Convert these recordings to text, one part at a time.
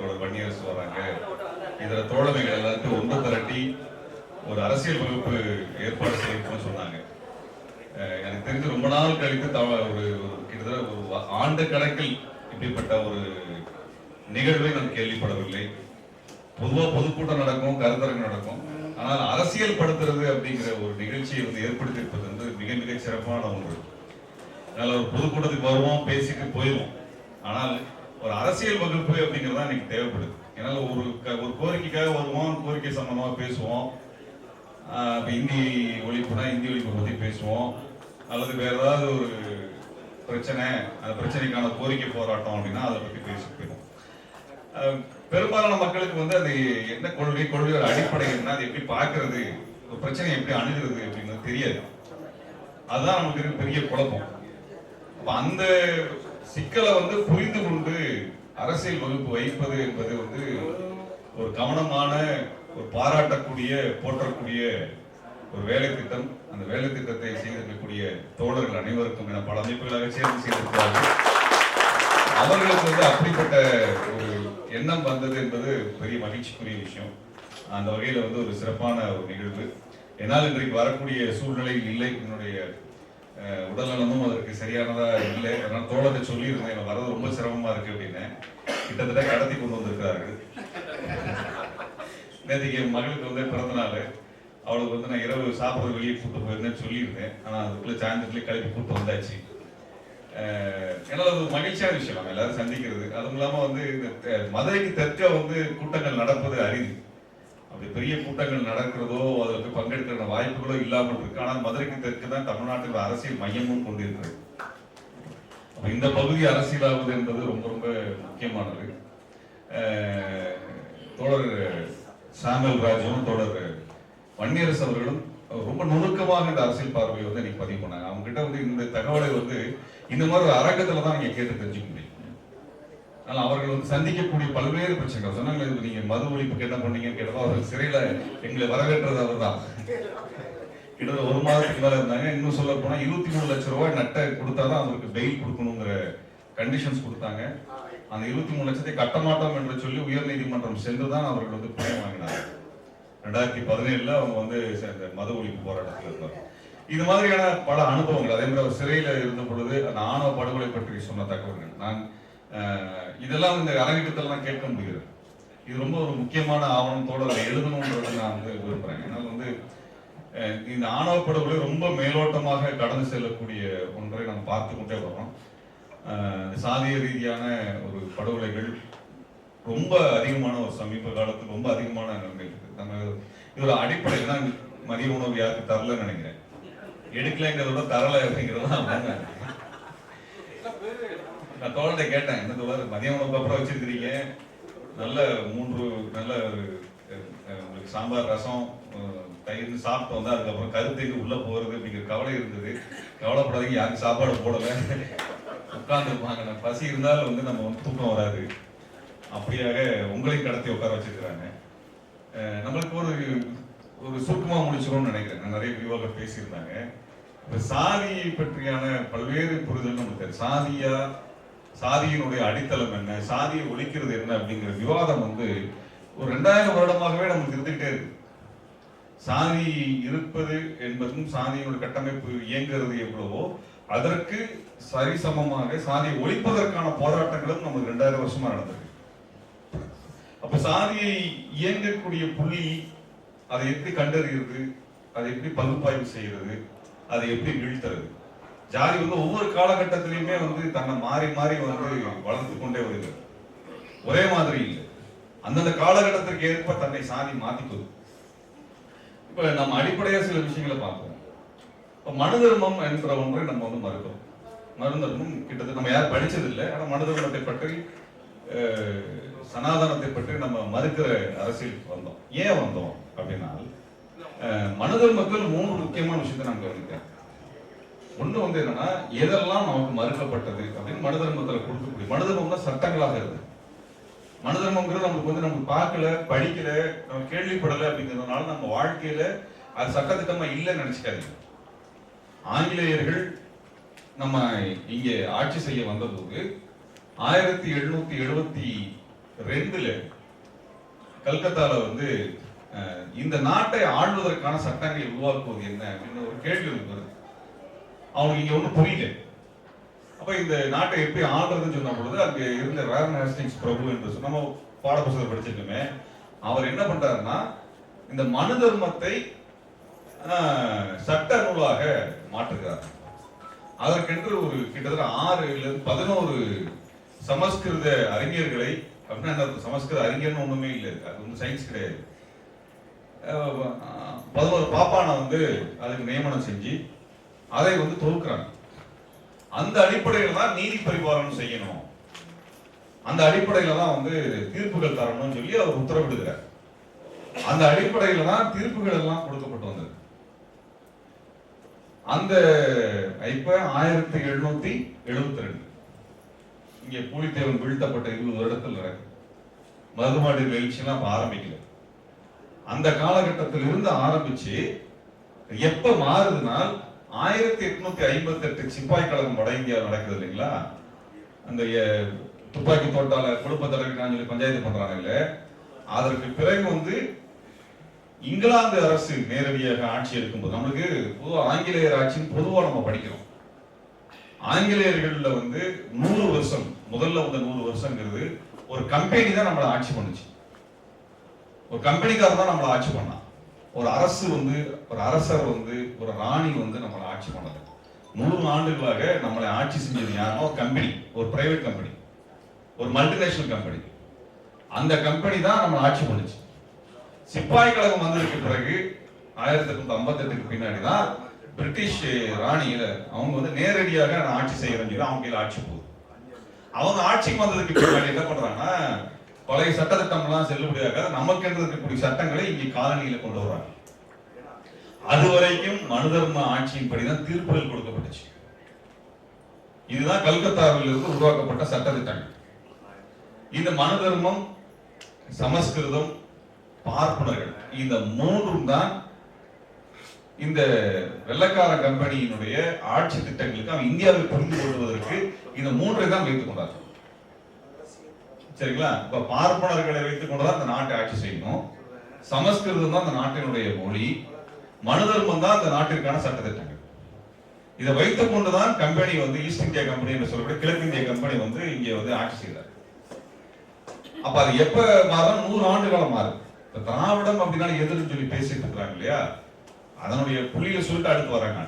தோழர் வன்னியரசு வர்றாங்க. இதுல தோழமைகள் எல்லாத்தையும் ஒன்று திரட்டி ஒரு அரசியல் வகுப்பு ஏற்பாடு செய்யணும்னு சொன்னாங்க. எனக்கு தெரிஞ்சு ரொம்ப நாள் கழித்து ஒரு கிட்டத்தட்ட ஒரு ஆண்டு கணக்கில் இப்படிப்பட்ட ஒரு நிகழ்வை நான் கேள்விப்படவில்லை. பொதுவாக பொதுக்கூட்டம் நடக்கும், கருத்தரங்கு நடக்கும். ஆனால் அரசியல் படுத்துறது அப்படிங்கிற ஒரு நிகழ்ச்சியை ஏற்படுத்தி இருப்பது வந்து மிக மிக சிறப்பான ஒன்று. அதனால ஒரு பொதுக்கூட்டத்துக்கு வருவோம், பேசிட்டு போயிடுவோம். ஆனால் ஒரு அரசியல் வகுப்பு அப்படிங்கிறதா எனக்கு தேவைப்படுது. ஏன்னா ஒரு கோரிக்கைக்காக வருவோம், கோரிக்கை சம்பந்தமா பேசுவோம். இந்தி ஒழிப்புனா இந்தி ஒழிப்பை பத்தி பேசுவோம், அல்லது வேற ஏதாவது ஒரு பிரச்சனை, அந்த பிரச்சனைக்கான கோரிக்கை போராட்டம் அப்படின்னா அதை பத்தி பேசிட்டு போயிடும். பெரும்பாலான மக்களுக்கு அது என்ன கொள்கையோட அடிப்படை என்ன, அதை எப்படி பார்க்கறது, ஒரு பிரச்சனையை எப்படி அணுகிறது அப்படிங்கிறது தெரியாது. அதுதான் நமக்கு இருக்க பெரிய குழப்பம். அப்ப அந்த சிக்கலை புரிந்து கொண்டு அரசியல் வகுப்பு வைப்பது என்பது ஒரு கவனமான, ஒரு பாராட்டக்கூடிய, போற்றக்கூடிய ஒரு வேலை திட்டம். அந்த வேலை திட்டத்தை செய்திருக்கக்கூடிய தோழர்கள் அனைவருக்கும் என பல அமைப்புகளாக சேர்ந்து செய்திருக்கிறார்கள். அவர்களுக்கு அப்படிப்பட்ட ஒரு எண்ணம் வந்தது என்பது பெரிய மகிழ்ச்சிக்குரிய விஷயம். அந்த வகையில் ஒரு சிறப்பான ஒரு நிகழ்வு. என்னால் இன்றைக்கு வரக்கூடிய சூழ்நிலையில் இல்லை, என்னுடைய உடல்நலமும் அதற்கு சரியானதா இல்லை. அதனால தோழரை சொல்லியிருந்தேன், எனக்கு வரது ரொம்ப சிரமமா இருக்கு அப்படின்னு. கிட்டத்தட்ட கடத்தி கொண்டு வந்திருக்கிறார்கள். நேற்றுக்கு என் மகளுக்கு பிறந்த நாள். அவளுக்கு நான் இரவு சாப்பிட்றது வெளியே கூப்பிட்டு போயிருந்தேன்னு சொல்லியிருந்தேன். ஆனால் அதுக்குள்ள சாயந்தரத்துலேயே கிளப்பி கூப்பிட்டு வந்தாச்சு. ஏன்னா அது ஒரு மகிழ்ச்சியான விஷயம், நம்ம எல்லாரும் சந்திக்கிறது. அதுவும் இல்லாமல் இந்த மதுரைக்கு தெற்க கூட்டங்கள் நடப்பது அரிது. அப்படி பெரிய கூட்டங்கள் நடக்கிறதோ அதில் போய் பங்கெடுக்கிற வாய்ப்புகளோ இல்லாமல் இருக்கு. ஆனால் மதுரைக்கு தெற்கு தான் தமிழ்நாட்டில் அரசியல் மையமும் கொண்டிருக்கிறது. அப்ப இந்த பகுதி அரசியலாவது என்பது ரொம்ப ரொம்ப முக்கியமானது. தோழர் சாமுவேல் ராஜும் தோழர் வன்னியரசு அவர்களும் ரொம்ப நுணுக்கமாக இந்த அரசியல் பார்வையை இன்னைக்கு பதிவு பண்ணாங்க. அவங்க கிட்ட இந்த தகவலை இந்த மாதிரி ஒரு அரங்கத்துல தான் நீங்க கேட்டு தெரிஞ்சுக்க முடியும். ஆனால் அவர்கள் சந்திக்கக்கூடிய பல்வேறு பிரச்சனைகள் சொன்னாங்க. நீங்க மது ஒழிப்புக்கு என்ன பண்ணீங்கன்னு கேட்டதோ, அவர்கள் சிறையில எங்களை வரவேற்றது அவர் தான். கிட்டத்தட்ட ஒரு மாதத்துக்கு மேல இருந்தாங்க. இன்னும் சொல்ல போனா 23 லட்சம் ரூபாய் நட்டை கொடுத்தாதான் அவருக்கு பெயில் கொடுக்கணுங்கிற கண்டிஷன்ஸ் கொடுத்தாங்க. அந்த 23 லட்சத்தை கட்ட மாட்டோம் என்று சொல்லி உயர் நீதிமன்றம் சென்றுதான் அவர்கள் பிணை வாங்கினார். 2017 அவங்க மது ஒழிப்பு போராட்டத்தில் இருந்தார். இது மாதிரியான பல அனுபவங்கள். அதே மாதிரி அவர் சிறையில இருந்த பொழுது அந்த ஆணவ படுகொலை பற்றி சொன்ன தகவல்கள் நான் இதெல்லாம் இந்த அரங்கத்தில் தான் கேட்க முடிகிறது. இது ரொம்ப ஒரு முக்கியமான ஆவணம், தோழரை எழுதணும்ன்றது நான் விரும்புறேன். ஏன்னா இந்த ஆணவ படுகொலை ரொம்ப மேலோட்டமாக கடந்து செல்லக்கூடிய ஒன்றை நம்ம பார்த்து கொண்டே வரோம். சாதிய ரீதியான ஒரு படுகொலைகள் ரொம்ப அதிகமான ஒரு சமீப காலத்தில் ரொம்ப அதிகமான நிலைமை இருக்கு. நம்ம இதோட அடிப்படை தான் மதிய உணவு யாருக்கு தரலன்னு நினைக்கிறேன். எடுக்கலைங்கிறதோட தரல அப்படிங்கிறத நான் தோழத்தை கேட்டேன். என்ன தோழர் மதிய உணவுக்கு அப்புறம் வச்சிருக்கிறீங்க, நல்ல 3 நல்ல உங்களுக்கு சாம்பார், ரசம், தயிர்னு சாப்பிட்டு வந்தா அதுக்கப்புறம் கருத்துக்கு உள்ள போறது அப்படிங்கிற கவலை இருந்தது. கவலைப்படாதீங்க, யாருக்கு சாப்பாடு போடல, உட்கார்ந்துருப்பாங்க. பசி இருந்தாலும் நம்ம தூக்கம் வராது. அப்படியாக உங்களையும் கடத்தி உட்கார வச்சிருக்கிறாங்க. நம்மளுக்கு ஒரு சுருக்கமா முடிச்சிடும்னு நினைக்கிறேன். நான் நிறைய விரிவாக பேசியிருந்தாங்க. சாதியை பற்றியான பல்வேறு புரிதல் நமக்கு சாதியினுடைய அடித்தளம் என்ன, சாதியை ஒழிக்கிறது என்ன அப்படிங்கிற விவாதம் ஒரு 2000 வருடமாகவே நமக்கு இருந்துகிட்டே இருக்கு. சாதி இருப்பது என்பதும் சாதியினுடைய கட்டமைப்பு இயங்குறது எவ்வளவோ அதற்கு சரிசமமாக சாதியை ஒழிப்பதற்கான போராட்டங்களும் நமக்கு 2000 வருஷமா நடந்திருக்கு. அப்ப சாதியை இயங்கக்கூடிய புள்ளி, அதை எப்படி கண்டறிகிறது, அதை எப்படி பகுப்பாய்வு செய்யறது, அதை எப்படி வீழ்த்துறது. ஜாதி ஒவ்வொரு காலகட்டத்திலையுமே தன்னை மாறி மாறி வளர்த்து கொண்டே வருகிறது. ஒரே மாதிரி இல்லை, அந்தந்த காலகட்டத்திற்கு ஏற்ப தன்னை சாதி மாத்திக்குது. இப்ப நம்ம அடிப்படையா சில விஷயங்களை பார்ப்போம். இப்ப மனு தர்மம் என்ற ஒன்றை நம்ம மறுக்கிறோம். மனு தர்மம் கிட்டத்தட்ட நம்ம யாரும் படிச்சது இல்லை. ஆனா மனு தர்மத்தை பற்றி, சனாதனத்தை பற்றி நம்ம மறுக்கிற அரசியலுக்கு வந்தோம். ஏன் வந்தோம் அப்படின்னா, மனு தர்மத்தில் 3 முக்கியமான விஷயத்தை நான் கவனிக்கிறேன். ஒண்ணு என்னன்னா, எதெல்லாம் நமக்கு மறுக்கப்பட்டது அப்படின்னு மனு தர்மத்தில் கொடுக்கக்கூடிய, மனு தர்மம்னா சட்டங்களாக இருக்கு. மனு தர்மம்ங்கிறது நமக்கு பார்க்கல, படிக்கல, நம்ம கேள்விப்படலை அப்படிங்கிறதுனால நம்ம வாழ்க்கையில அது சட்டத்திட்டமா இல்லைன்னு நினைச்சுக்காதீங்க. ஆங்கிலேயர்கள் நம்ம இங்கே ஆட்சி செய்ய வந்தபோது 1776 2ல கல்கத்தால வந்து இந்த நாட்டை ஆள்வதற்கான சட்டங்களை உருவாக்குவது என்ன அப்படின்னு ஒரு கேள்வி வருது. அவனுக்கு இங்க ஒன்றும் புரியல. அப்ப இந்த நாட்டை எப்படி ஆள்றதுன்னு சொன்ன பொழுது அங்க இருந்த வாரன் ஹேஸ்டிங்ஸ் பிரபு என்று நம்ம பாடப்புத்தகத்தை படிச்சிருக்கோமே, அவர் என்ன பண்றாருன்னா இந்த மனு தர்மத்தை சட்ட நூலாக மாற்றுகிறார். அதற்கென்று ஒரு கிட்டத்தட்ட 6-11 சமஸ்கிருத அறிஞர்களை, அப்படின்னா சமஸ்கிருத அறிஞர்னு ஒண்ணுமே இல்லை, அது வந்து சயின்ஸ் கிடையாது, 11 பாப்பானை வந்து அதுக்கு நியமனம் செஞ்சு அதை வந்து தொகுக்கிறாங்க. அந்த அடிப்படையில் தான் நீதி பரிபாலனம் செய்யணும், அந்த அடிப்படையில தான் வந்து தீர்ப்புகள் தரணும்னு சொல்லி அவர் உத்தரவிடுகிறார். அந்த அடிப்படையில தான் தீர்ப்புகள் எல்லாம் கொடுக்கப்பட்டு வந்தது. அந்த இப்ப 1772 இங்க பூலித்தேவன் வீழ்த்தப்பட்ட 20 வருடத்தில் நடக்குது. மருதுமாடி எழுச்சியெல்லாம் ஆரம்பிக்கல. அந்த காலகட்டத்தில் இருந்து ஆரம்பிச்சு எப்ப மாறுதுனால் 1858 சிப்பாய் கழகம் வட இந்தியா நடக்குது இல்லைங்களா, அந்த துப்பாக்கி தோட்டால குடும்ப தலைவர்கள் சொல்லி பஞ்சாயத்து பண்றாங்க இல்ல, அதற்கு பிறகு வந்து இங்கிலாந்து அரசு நேரடியாக ஆட்சி எடுக்கும்போது நம்மளுக்கு பொதுவாக ஆங்கிலேயர் ஆட்சின்னு பொதுவாக நம்ம படிக்கிறோம். ஆங்கிலேயர்கள்ல வந்து 100 வருஷம், முதல்ல வந்து 100 வருஷங்கிறது ஒரு கம்பெனி தான் நம்மளை ஆட்சி பண்ணுச்சு. ஒரு கம்பெனிக்காரர் தான் நம்மளை ஆட்சி பண்ணான். ஒரு அரசு வந்து, ஒரு அரசர் வந்து, ஒரு ராணி வந்து நம்மளை ஆட்சி பண்ணது. 100 ஆண்டுகளாக நம்மளை ஆட்சி செஞ்சது யாருன்னா ஒரு கம்பெனி, ஒரு பிரைவேட் கம்பெனி, ஒரு மல்டிநேஷனல் கம்பெனி. அந்த கம்பெனி தான் நம்மளை ஆட்சி பண்ணுச்சு. சிப்பாய் கழகம் வந்ததுக்கு பிறகு 1858 பின்னாடி தான் பிரிட்டிஷ் ராணியில அவங்க வந்து நேரடியாக ஆட்சி செய்யறேன்னு சொல்லி அவங்க கையில் ஆட்சி போகுது. அவங்க ஆட்சிக்கு வந்ததுக்கு பின்னாடி என்ன பண்றாங்கன்னா பழைய சட்டத்திட்டம் எல்லாம் செல்லுபடியாக நமக்கு என்று இருக்கக்கூடிய சட்டங்களை இங்க காலனியில கொண்டு வர்றாங்க. அது வரைக்கும் மனு தர்ம ஆட்சியின்படிதான் தீர்ப்புகள் கொடுக்கப்பட்டுச்சு. இதுதான் கல்கத்தாவில் இருந்து உருவாக்கப்பட்ட சட்டத்திட்டங்கள். இந்த மனு தர்மம், சமஸ்கிருதம், பார்ப்பனர்கள், இந்த 3 தான் இந்த வெள்ளக்கார கம்பெனியினுடைய ஆட்சி திட்டங்களுக்கு அவன் இந்தியாவை புரிந்து கொள்வதற்கு இந்த 3ஐ தான் வைத்துக் கொண்டார். சரிங்களா? இப்ப பார்ப்பனர்களை வைத்துக் கொண்டுதான் அந்த நாட்டை ஆட்சி செய்யணும். சமஸ்கிருதம் தான் அந்த நாட்டினுடைய மொழி, மனு தர்மம் தான் அந்த நாட்டிற்கான சட்டத்திட்டங்கள். இதை வைத்துக் கொண்டுதான் கம்பெனி வந்து ஈஸ்ட் இந்தியா கம்பெனி என்று சொல்லக்கூடிய கிழக்கு இந்திய கம்பெனி வந்து இங்க வந்து ஆட்சி செய்தார். அப்ப அது எப்ப மாறும்? 100 ஆண்டு காலம் மாறும். இப்ப திராவிடம் அப்படின்னா எதிர்ன்னு சொல்லி பேசிட்டு இருக்கிறாங்க இல்லையா, அதனுடைய புள்ளியில சொல்லிட்டு அடுத்து வராங்க.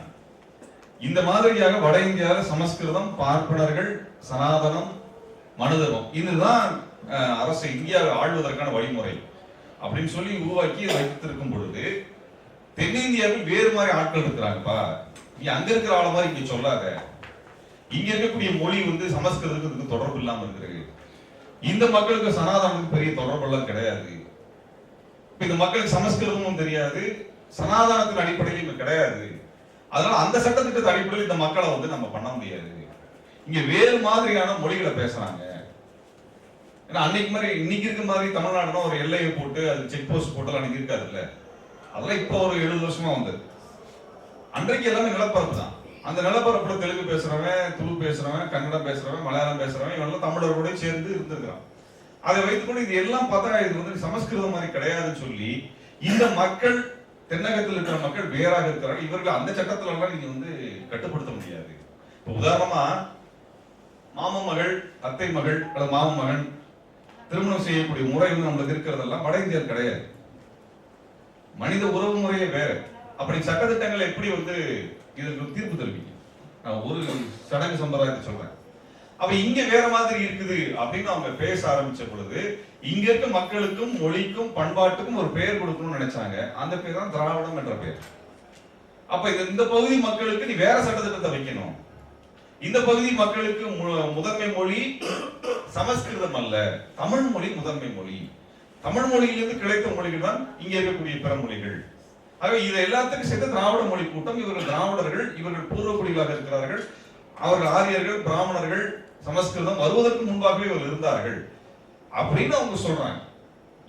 இந்த மாதிரியாக வட இந்தியாவில் சமஸ்கிருதம், பார்ப்பனர்கள், சனாதனம், மனுதர்மம், இதுதான் அரசு இந்தியாவை ஆள்வதற்கான வழிமுறை அப்படின்னு சொல்லி உருவாக்கி வைத்திருக்கும் பொழுது தென்னிந்தியாவில் வேறு மாதிரி ஆட்கள் இருக்கிறாங்கப்பா, நீ அங்க இருக்கிற ஆள மாதிரி இங்க சொல்லாத, இங்க இருக்கக்கூடிய மொழி வந்து சமஸ்கிருதத்துக்கு தொடர்பு இல்லாம இருக்கிறது, இந்த மக்களுக்கு சனாதனத்துக்கு பெரிய தொடர்பு எல்லாம் கிடையாது, இந்த மக்களுக்கு சமஸ்கிருதமும் தெரியாது, சனாதனத்தின் அடிப்படையில் கிடையாது, அதனால அந்த சட்டத்திட்டத்தின் அடிப்படையில் இந்த மக்களை வந்து நம்ம பண்ண முடியாது, இங்க வேறு மாதிரியான மொழிகளை பேசுறாங்க. ஏன்னா அன்னைக்கு மாதிரி இன்னைக்கு இருக்க மாதிரி தமிழ்நாடுனா ஒரு எல்லையை போட்டு அது செக் போஸ்ட் போட்டு அன்னைக்கு இருக்காது இல்ல, அதெல்லாம் இப்போ ஒரு 70 வருஷமா வந்தது. அன்றைக்கு எல்லாமே நிலப்பரப்பு தான். அந்த நிலப்பரப்புல தெலுங்கு பேசுறவன், துளு பேசுறவன், கன்னடம் பேசுறவன், மலையாளம் பேசுறவன், இவெல்லாம் தமிழர்களோட சேர்ந்து இருந்திருக்கிறான். அதை வைத்துக்கொண்டு இது எல்லாம் பார்த்தா இது வந்து சமஸ்கிருதம் மாதிரி கிடையாதுன்னு சொல்லி இந்த மக்கள், தென்னகத்தில் இருக்கிற மக்கள் வேறாக இருக்கிறார்கள். இவர்கள் அந்த சட்டத்துல எல்லாம் நீங்க வந்து கட்டுப்படுத்த முடியாது. இப்ப உதாரணமா மாமன் மகள், அத்தை மகள் அல்லது மாமன் மகன் திருமணம் செய்யக்கூடிய முறை வந்து நம்மளுக்கு இருக்கிறதெல்லாம் வட இந்தியா கிடையாது. மனித உறவு முறையே வேற. அப்படி சட்டத்திட்டங்கள் எப்படி வந்து இதற்கு தீர்ப்பு தெரிவிக்கும்? நான் ஒரு சடங்கு சம்பிரதாயத்தை சொல்றேன். அப்ப இங்க வேற மாதிரி இருக்குது அப்படின்னு அவங்க பேச ஆரம்பிச்ச பொழுது இங்க இருக்க மக்களுக்கும் மொழிக்கும் பண்பாட்டுக்கும் ஒரு பெயர் கொடுக்கணும்னு நினைச்சாங்க. அந்த பேர் தான் திராவிடம் என்ற பெயர். அப்ப இந்த பகுதி மக்களுக்கு நீ வேற சட்டத்திட்டத்தை வைக்கணும். இந்த பகுதி மக்களுக்கு முதன்மை மொழி சமஸ்கிருதம் அல்ல, தமிழ் மொழி முதன்மை மொழி. தமிழ் மொழியிலிருந்து கிடைத்த மொழிகள் தான் இங்க இருக்கக்கூடிய பிற மொழிகள். ஆக இதை எல்லாத்துக்கும் சேர்த்து திராவிட மொழி கூட்டம். இவர்கள் திராவிடர்கள், இவர்கள் பூர்வக்குடிகளாக இருக்கிறார்கள். அவர்கள் ஆரியர்கள், பிராமணர்கள், சமஸ்கிருதம் வருவதற்கு முன்பாகவே இவர்கள் இருந்தார்கள் அப்படின்னு அவங்க சொல்றாங்க.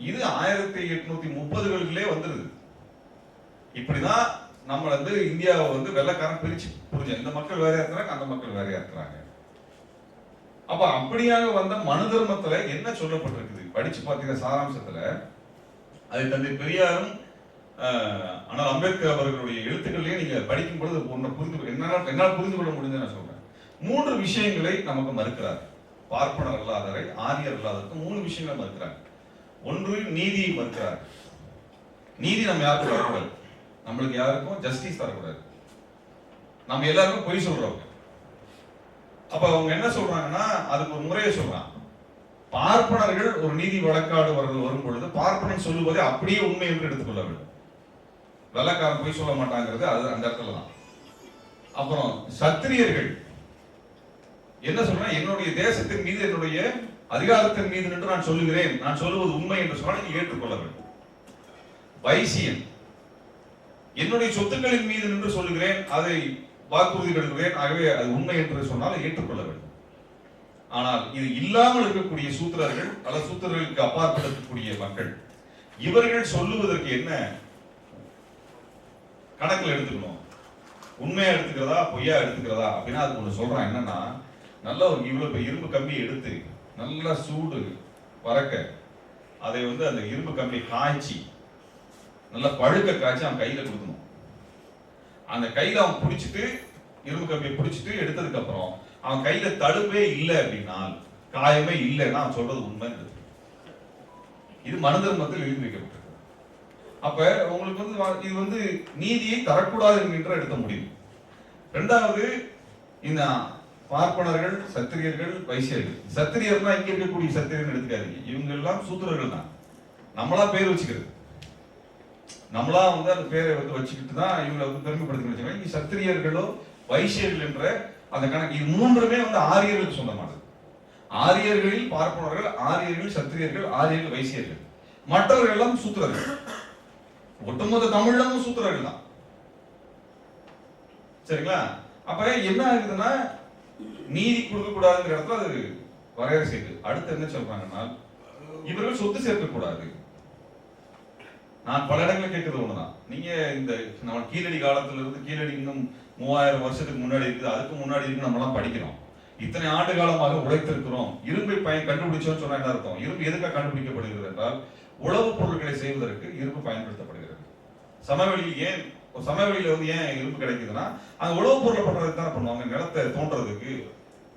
இது 1830களிலே வந்துருது. இப்படிதான் நம்ம வந்து இந்தியாவை வந்து வெள்ளக்காரன் பிரிச்சு புரிஞ்ச, இந்த மக்கள் வேறையா இருக்கிறாங்க, அந்த மக்கள் வேறையா இருக்கிறாங்க. அப்ப அப்படியாக வந்த மனு தர்மத்துல என்ன சொல்லப்பட்டிருக்குது படிச்சு பார்த்தீங்கன்னா சாராம்சத்துல அது தந்தை பெரியாரும் ஆனால் அம்பேத்கர் அவர்களுடைய எழுத்துக்களையே நீங்க படிக்கும் பொழுது ஒன்றை புரிந்து என்னால் புரிந்து கொள்ள முடிஞ்சு நான் சொல்றேன். 3 விஷயங்களை நமக்கு மறுக்கிறார். பார்ப்பனர் அல்லாதவரை, ஆரியர் அல்லாதவருக்கு 3 விஷயங்களை மறுக்கிறார். ஒன்று, நீதியை மறுக்கிறார். நீதி நம்ம யாருக்கும் தரக்கூடாது, நம்மளுக்கு யாருக்கும் ஜஸ்டிஸ் தரக்கூடாது, நம்ம எல்லாருக்கும் பொய் சொல்றோம். அப்ப அவங்க என்ன சொல்றாங்கன்னா அதுக்கு ஒரு முறையை சொல்றான். பார்ப்பனர்கள் ஒரு நீதி வழக்காடு வரும் பொழுது பார்ப்பனன் சொல்லுவதை அப்படியே உண்மை என்று எடுத்துக்கொள்ள வேண்டும். வெள்ளக்காரன் பொய் சொல்ல மாட்டாங்கிறது அது அந்த இடத்துல தான். அப்புறம் சத்திரியர்கள் என்ன சொல்றேன், என்னுடைய தேசத்தின் மீது என்னுடைய அதிகாரத்தின் மீது என்று நான் சொல்லுகிறேன், நான் சொல்லுவது உண்மை என்று சொன்னால் நீங்கள் ஏற்றுக்கொள்ள வேண்டும். வைசியன் என்னுடைய சொத்துக்களின் மீது நின்று சொல்லுகிறேன், அதை வாக்குறுதி எடுக்கிறேன், ஆகவே அது உண்மை என்று சொன்னால் ஏற்றுக்கொள்ள வேண்டும். ஆனால் இது இல்லாமல் இருக்கக்கூடிய சூத்திரர்கள் அல்லது சூத்திரர்களுக்கு அப்பாற்படக்கூடிய மக்கள் இவர்கள் சொல்லுவதற்கு என்ன கணக்கில் எடுத்துக்கணும், உண்மையா எடுத்துக்கிறதா பொய்யா எடுத்துக்கிறதா அப்படின்னா அதுக்கு ஒன்று சொல்றான். என்னன்னா நல்ல ஒரு இவ்வளவு இரும்பு கம்பி எடுத்து நல்லா சூடு பறக்க அதை அந்த இரும்பு கம்பி காய்ச்சி நல்லா பழுக்க காய்ச்சி அவன் கையில கொடுக்கணும். அந்த கையில அவன் பிடிச்சிட்டு இரும்பு கம்பியை பிடிச்சிட்டு எடுத்ததுக்கு அப்புறம் அவன் கையில தடுப்பே இல்லை அப்படின்னா, காயமே இல்லைன்னா அவன் சொல்றது உண்மை. இது மனு தர்மத்தில் எழுதி வைக்கப்பட்டிருக்கு. அப்ப உங்களுக்கு இது நீதியை தரக்கூடாது என்கின்ற எடுத்த முடிவு. இரண்டாவது, இந்த பார்ப்பனர்கள், சத்திரியர்கள், வைசியர்கள். சத்திரியர்னா இங்க இருக்கக்கூடிய சத்திரியர்கள் எடுத்துக்காதீங்க, இவங்க எல்லாம் சூத்திரர்கள் தான். நம்மளா பேர் வச்சுக்கிறது, நம்மளா அந்த பேரை வச்சுக்கிட்டு தான் இவங்களை பெருமைப்படுத்திக்கணும். இங்க சத்திரியர்களோ வைசியர்கள் என்ற அந்த கணக்கு, இது 3மே ஆரியர்களுக்கு சொந்தமானது. ஆரியர்களில் பார்ப்பனர்கள், ஆரியர்கள் சத்திரியர்கள், ஆரியர்கள் வைசியர்கள், மற்றவர்கள் எல்லாம் சூத்திரர்கள். ஒட்டுமொத்த தமிழமும் சூத்திரர்கள் தான். சரிங்களா? அப்ப என்ன ஆகுதுன்னா நீதி கொடுக்க கூடாதுங்கிற இடத்துல அது வரையறை செய்யுது. அடுத்து என்ன சொல்றாங்கன்னா இவர்கள் சொத்து சேர்க்க கூடாது. நான் பல இடங்களில் கேட்கறது ஒண்ணுதான். நீங்க இந்த நம்ம கீழடி காலத்துல இருந்து கீழடி இன்னும் 3000 வருஷத்துக்கு முன்னாடி இருக்குது, அதுக்கு முன்னாடி இருக்கு, நம்ம எல்லாம் படிக்கிறோம். இத்தனை ஆண்டு காலமாக உழைத்திருக்கிறோம். இரும்பை கண்டுபிடிச்சோம்னு சொன்னா என்ன அர்த்தம்? இரும்பு எதுக்காக கண்டுபிடிக்கப்படுகிறது என்றால் உழவுப் பொருட்களை செய்வதற்கு இரும்பு பயன்படுத்தப்படுகிறது. சமவெளியில ஏன் இரும்பு கிடைக்குதுன்னா அந்த உழவுப் பொருளை பண்றதுக்கு தான் பண்ணுவாங்க. நிலத்தை தோன்றதுக்கு,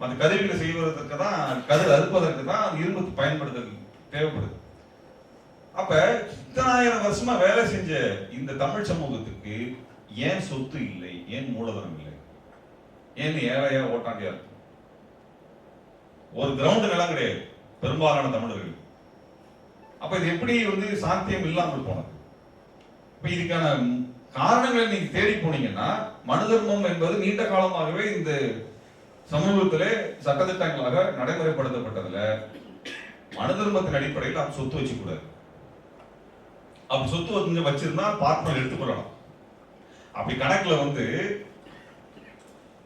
அந்த கருவிகளை செய்வதற்கு தான், கதிர் அறுப்பதற்கு தான் இரும்பு பயன்படுத்த தேவைப்படுது. அப்ப இத்தனாயிரம் வருஷமா வேலை செஞ்ச இந்த தமிழ் சமூகத்துக்கு ஏன் சொத்து இல்லை, ஏன் மூலதனம் இல்லை, ஏன் ஏழையா ஓட்டாண்டியா இருக்கு? ஒரு கிரவுண்ட் நிலம் கிடையாது பெரும்பாலான தமிழர்கள். அப்ப இது எப்படி சாத்தியம் இல்லாமல் போனது? இப்ப இதுக்கான காரணங்களை நீங்க தேடி போனீங்கன்னா மனு தர்மம் என்பது நீண்ட காலமாகவே இந்த சமூகத்திலே சட்டத்திட்டங்களாக நடைமுறைப்படுத்தப்பட்டதுல மனு தர்மத்தின் அடிப்படையில் நாம் சொத்து வச்சு கூடாது. அப்படி சொத்து வச்சிருந்தா பார்ப்பனர் எடுத்துக்கொள்ளலாம். அப்படி கணக்குல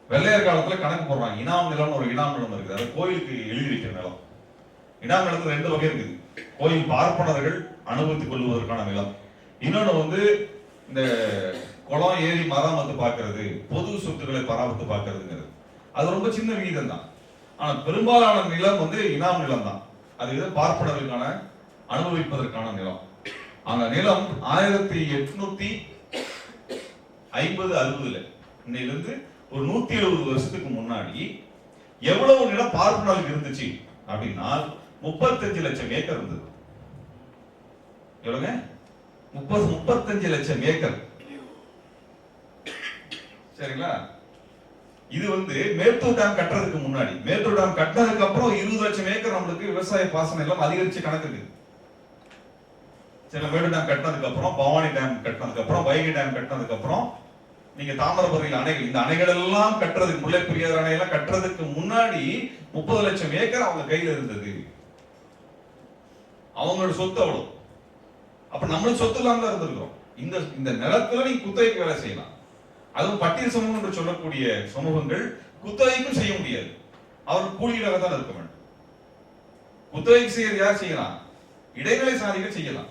வெள்ளையர் காலத்துல கணக்கு போடுறாங்க. இனாம் நிலம் ஒரு இனாம் நிலம் இருக்குது, அது கோயிலுக்கு எழுதி வைக்கிற நிலம். இனாம் நிலத்துல 2 வகை இருக்குது. கோயில் பார்ப்பனர்கள் அனுபவித்துக் கொள்வதற்கான நிலம், இன்னொன்னு இந்த குளம், ஏரி, மரம் பார்க்கறது, பொது சொத்துக்களை பராமரித்து பார்க்கறதுங்கிறது. அது ரொம்ப சின்ன விகிதம் தான். ஆனா பெரும்பாலான நிலம் இனாம் நிலம் தான். அது பார்ப்பனர்களுக்கான அனுபவிப்பதற்கான நிலம். அந்த நிலம் 1850-60 இன்னையிலிருந்து ஒரு 170 வருஷத்துக்கு முன்னாடி எவ்வளவு நிலம் பார்ப்பனர்களுக்கு இருந்துச்சு அப்படின்னா 35 லட்சம் ஏக்கர் இருந்தது. எவ்வளவுங்க? 35 லட்சம் ஏக்கர். சரிங்களா? இது மேட்டூர் டேம் கட்டுறதுக்கு முன்னாடி. மேட்டூர் டேம் கட்டினதுக்கு அப்புறம் 20 லட்சம் ஏக்கர் நம்மளுக்கு விவசாய பாசனம் எல்லாம் அதிகரிச்சு கணக்கு இருக்கு. மேட்டூர் டேம் கட்டினதுக்கு அப்புறம், பவானி டேம் கட்டினதுக்கு அப்புறம், வைகை டேம் கட்டினதுக்கு அப்புறம், நீங்க தாமிரபரணி அணைகள், இந்த அணைகள் எல்லாம் கட்டுறதுக்கு, முல்லை பெரியாறு அணையெல்லாம் கட்டுறதுக்கு முன்னாடி 30 லட்சம் ஏக்கர் அவங்க கையில இருந்தது. அவங்களோட சொத்து அவ்வளவு. அப்ப நம்மளுக்கு சொத்து இல்லாம தான் இருந்திருக்கிறோம். இந்த நிலத்துல நீங்க குத்தகைக்கு வேலை செய்யலாம். அதுவும் பட்டியல் சமூகம் என்று சொல்லக்கூடிய சமூகங்கள் குத்தகைக்கும் செய்ய முடியாது. அவர் கூலிகளாக தான் இருக்க வேண்டும். குத்தகைக்கு செய்யறது யார் செய்யலாம்? இடைநிலை சாதிகள் செய்யலாம்.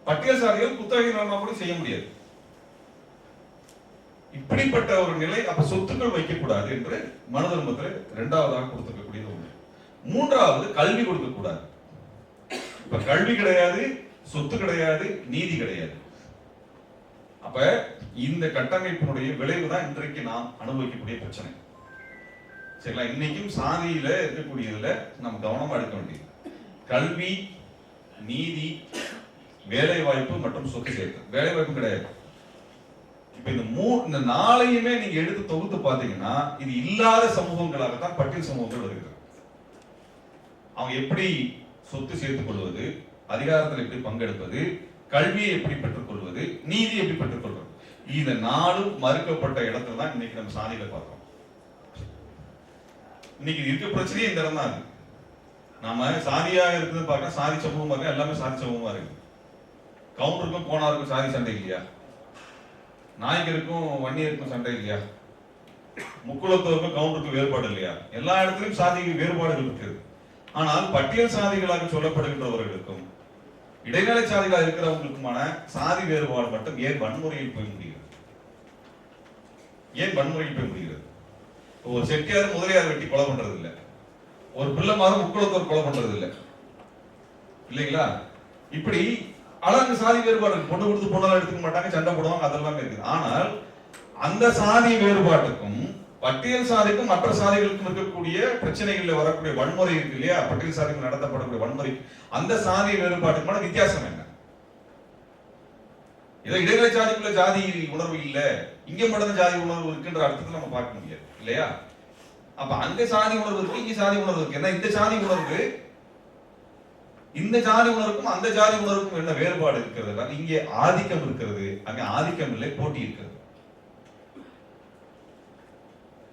பட்டியல் சாதிகள் குத்தகை நிலமா கூட செய்ய முடியாது. இப்படிப்பட்ட ஒரு நிலை, அப்ப சொத்துக்கள் வைக்கக்கூடாது என்று மனு தர்மத்தில் இரண்டாவதாக கொடுத்திருக்கக்கூடிய ஒன்று. மூன்றாவது, கல்வி கொடுக்க கூடாது. இப்ப கல்வி கிடையாது, சொத்து கிடையாது, நீதி கிடையாது. அப்ப இந்த கட்டமைப்பினுடைய விளைவு தான் இன்றைக்கு நாம் அனுபவிக்கக்கூடிய பிரச்சனை. சரிங்களா? இன்னைக்கும் சாதியில இருக்கக்கூடியதுல நம்ம கவனமா எடுக்க வேண்டியது கல்வி, நீதி, வேலை வாய்ப்பு மற்றும் சொத்து சேர்க்கை. வேலை வாய்ப்பு கிடையாது. இப்ப இந்த நாளையுமே நீங்க எடுத்து தொகுத்து பாத்தீங்கன்னா இது இல்லாத சமூகங்களாகத்தான் பட்டியல் சமூகங்கள் வருகிறது. அவங்க எப்படி சொத்து சேர்த்துக் கொள்வது, அதிகாரத்தில் எப்படி பங்கெடுப்பது, கல்வியை எப்படி பெற்றுக் கொள்வது, நீதி எப்படி பெற்றுக் கொள்வது, இந்த நாளும் மறுக்கப்பட்ட இடத்துல தான் இன்னைக்கு நம்ம சாதியில பார்க்கிறோம். இன்னைக்கு இருக்க பிரச்சனையே இந்த இடம் தான் இருக்கு. நாம சாதியா இருக்குதுன்னு பார்க்க சாதி சமூகமா இருக்கு, எல்லாமே சாதி சமூகமா இருக்கு. கவுண்டருக்கும் கோனாருக்கும் சாதி சண்டை இல்லையா? நாயக்கருக்கும் வன்னியருக்கும் சண்டை இல்லையா? முக்குளத்தோருக்கும் கவுண்டருக்கும் வேறுபாடு இல்லையா? எல்லா இடத்துலயும் சாதி வேறுபாடுகள் இருக்குது. ஆனால் பட்டியல் சாதிகளாக சொல்லப்படுகின்றவர்களுக்கும் இடைநிலை சாதிகளாக இருக்கிறவங்களுக்குமான சாதி வேறுபாடு மட்டும் ஏன் வன்முறையில் போய் முடிகிறது? ஏன் வன்முறையில் போய் முடிகிறது? ஒரு செட்டியார் முதலியார் வெட்டி கொலை பண்றது இல்லை, ஒரு பிள்ளைமாரும் முக்குளத்தோர் கொலை பண்றது இல்லை, இல்லைங்களா? இப்படி அழகு சாதி வேறுபாடு, பொண்ணு கொடுத்து பொண்ணால் எடுத்துக்க மாட்டாங்க, சண்டை போடுவாங்க, அதெல்லாம் இருக்குது. ஆனால் அந்த சாதி வேறுபாட்டுக்கும் பட்டியல் சாதிக்கும் மற்ற சாதிகளுக்கும் இருக்கக்கூடிய பிரச்சனைகள்ல வரக்கூடிய வன்முறை இருக்கு இல்லையா? பட்டியல் சாதிகள் நடத்தப்படக்கூடிய வன்முறை, அந்த சாதி வேறுபாட்டுக்குமான வித்தியாசம் என்ன? ஏதோ இடைநிலை சாதிக்குள்ள ஜாதி உணர்வு இல்ல, இங்க மட்டும் ஜாதி உணர்வு இருக்குன்ற அர்த்தத்தில் நம்ம பார்க்க முடியாது இல்லையா? அப்ப அங்க சாதி உணர்வு இருக்கு, இங்க சாதி உணர்வு இருக்கு. ஏன்னா இந்த சாதி உணர்வு, இந்த ஜாதி உணர்வுக்கும் அந்த ஜாதி உணர்வுக்கும் என்ன வேறுபாடு இருக்கிறது? இங்கே ஆதிக்கம் இருக்கிறது, அங்க ஆதிக்கம் இல்லை, போட்டி இருக்கிறது.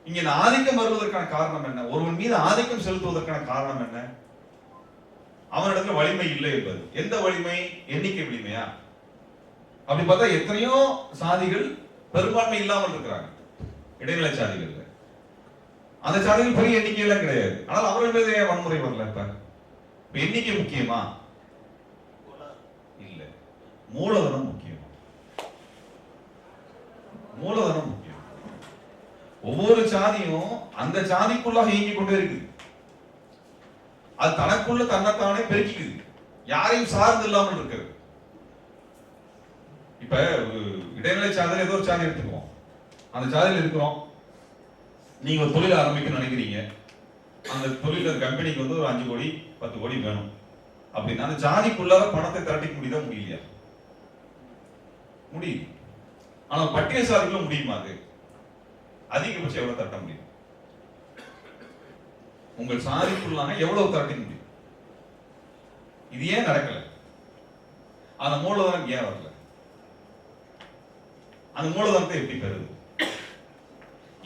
இங்க ஆதிக்கம் வருவதற்கான காரணம் என்ன? ஒருவன் மீது ஆதிக்கம் செலுத்துவதற்கான காரணம் என்ன? அவனிடத்துல வலிமை இல்லை என்பது. எந்த வலிமை? எண்ணிக்கை வலிமையா? அப்படி பார்த்தா எத்தனையோ சாதிகள் பெரும்பான்மை இல்லாமல் இருக்கிறாங்க இடைநிலை சாதிகள். அந்த சாதிகள் பெரிய எண்ணிக்கை எல்லாம் கிடையாது. ஆனால் அவர்கள் மீது ஏன் வன்முறை வரல? இப்ப எண்ணிக்கை முக்கியமா? இல்ல, மூலதனம் முக்கியம். மூலதனம் முக்கியம். ஒவ்வொரு சாதியும் அந்த சாதிக்குள்ளாக இயங்கிக் கொண்டே இருக்குது. அது தனக்குள்ள தன்னைத்தானே பெருக்கிக்குது, யாரையும் சார்ந்து இல்லாமல் இருக்கிறது. இப்ப இடைநிலை சாதியில் ஏதோ ஒரு சாதி எடுத்துக்குவோம், அந்த சாதியில் இருக்கிறோம். நீங்க ஒரு தொழில் ஆரம்பிக்கணும்னு நினைக்கிறீங்க, அந்த தொழில் கம்பெனிக்கு வந்து ஒரு 5 கோடி 10 கோடி வேணும் அப்படின்னா அந்த ஜாதிக்குள்ளார பணத்தை திரட்டிக்க முடியுதா? முடியலையா? முடியுது. ஆனா பட்டியல் சாதிக்குள்ள முடியுமா? அது அதிகபட்சம் எவ்வளவு திரட்ட முடியும்? உங்கள் சாதிக்குள்ளாக எவ்வளவு திரட்டிக்க முடியும்? இது ஏன் நடக்கல? அந்த மூலதனம் ஏன் வரல? அந்த மூலதனத்தை எப்படி பெறுது?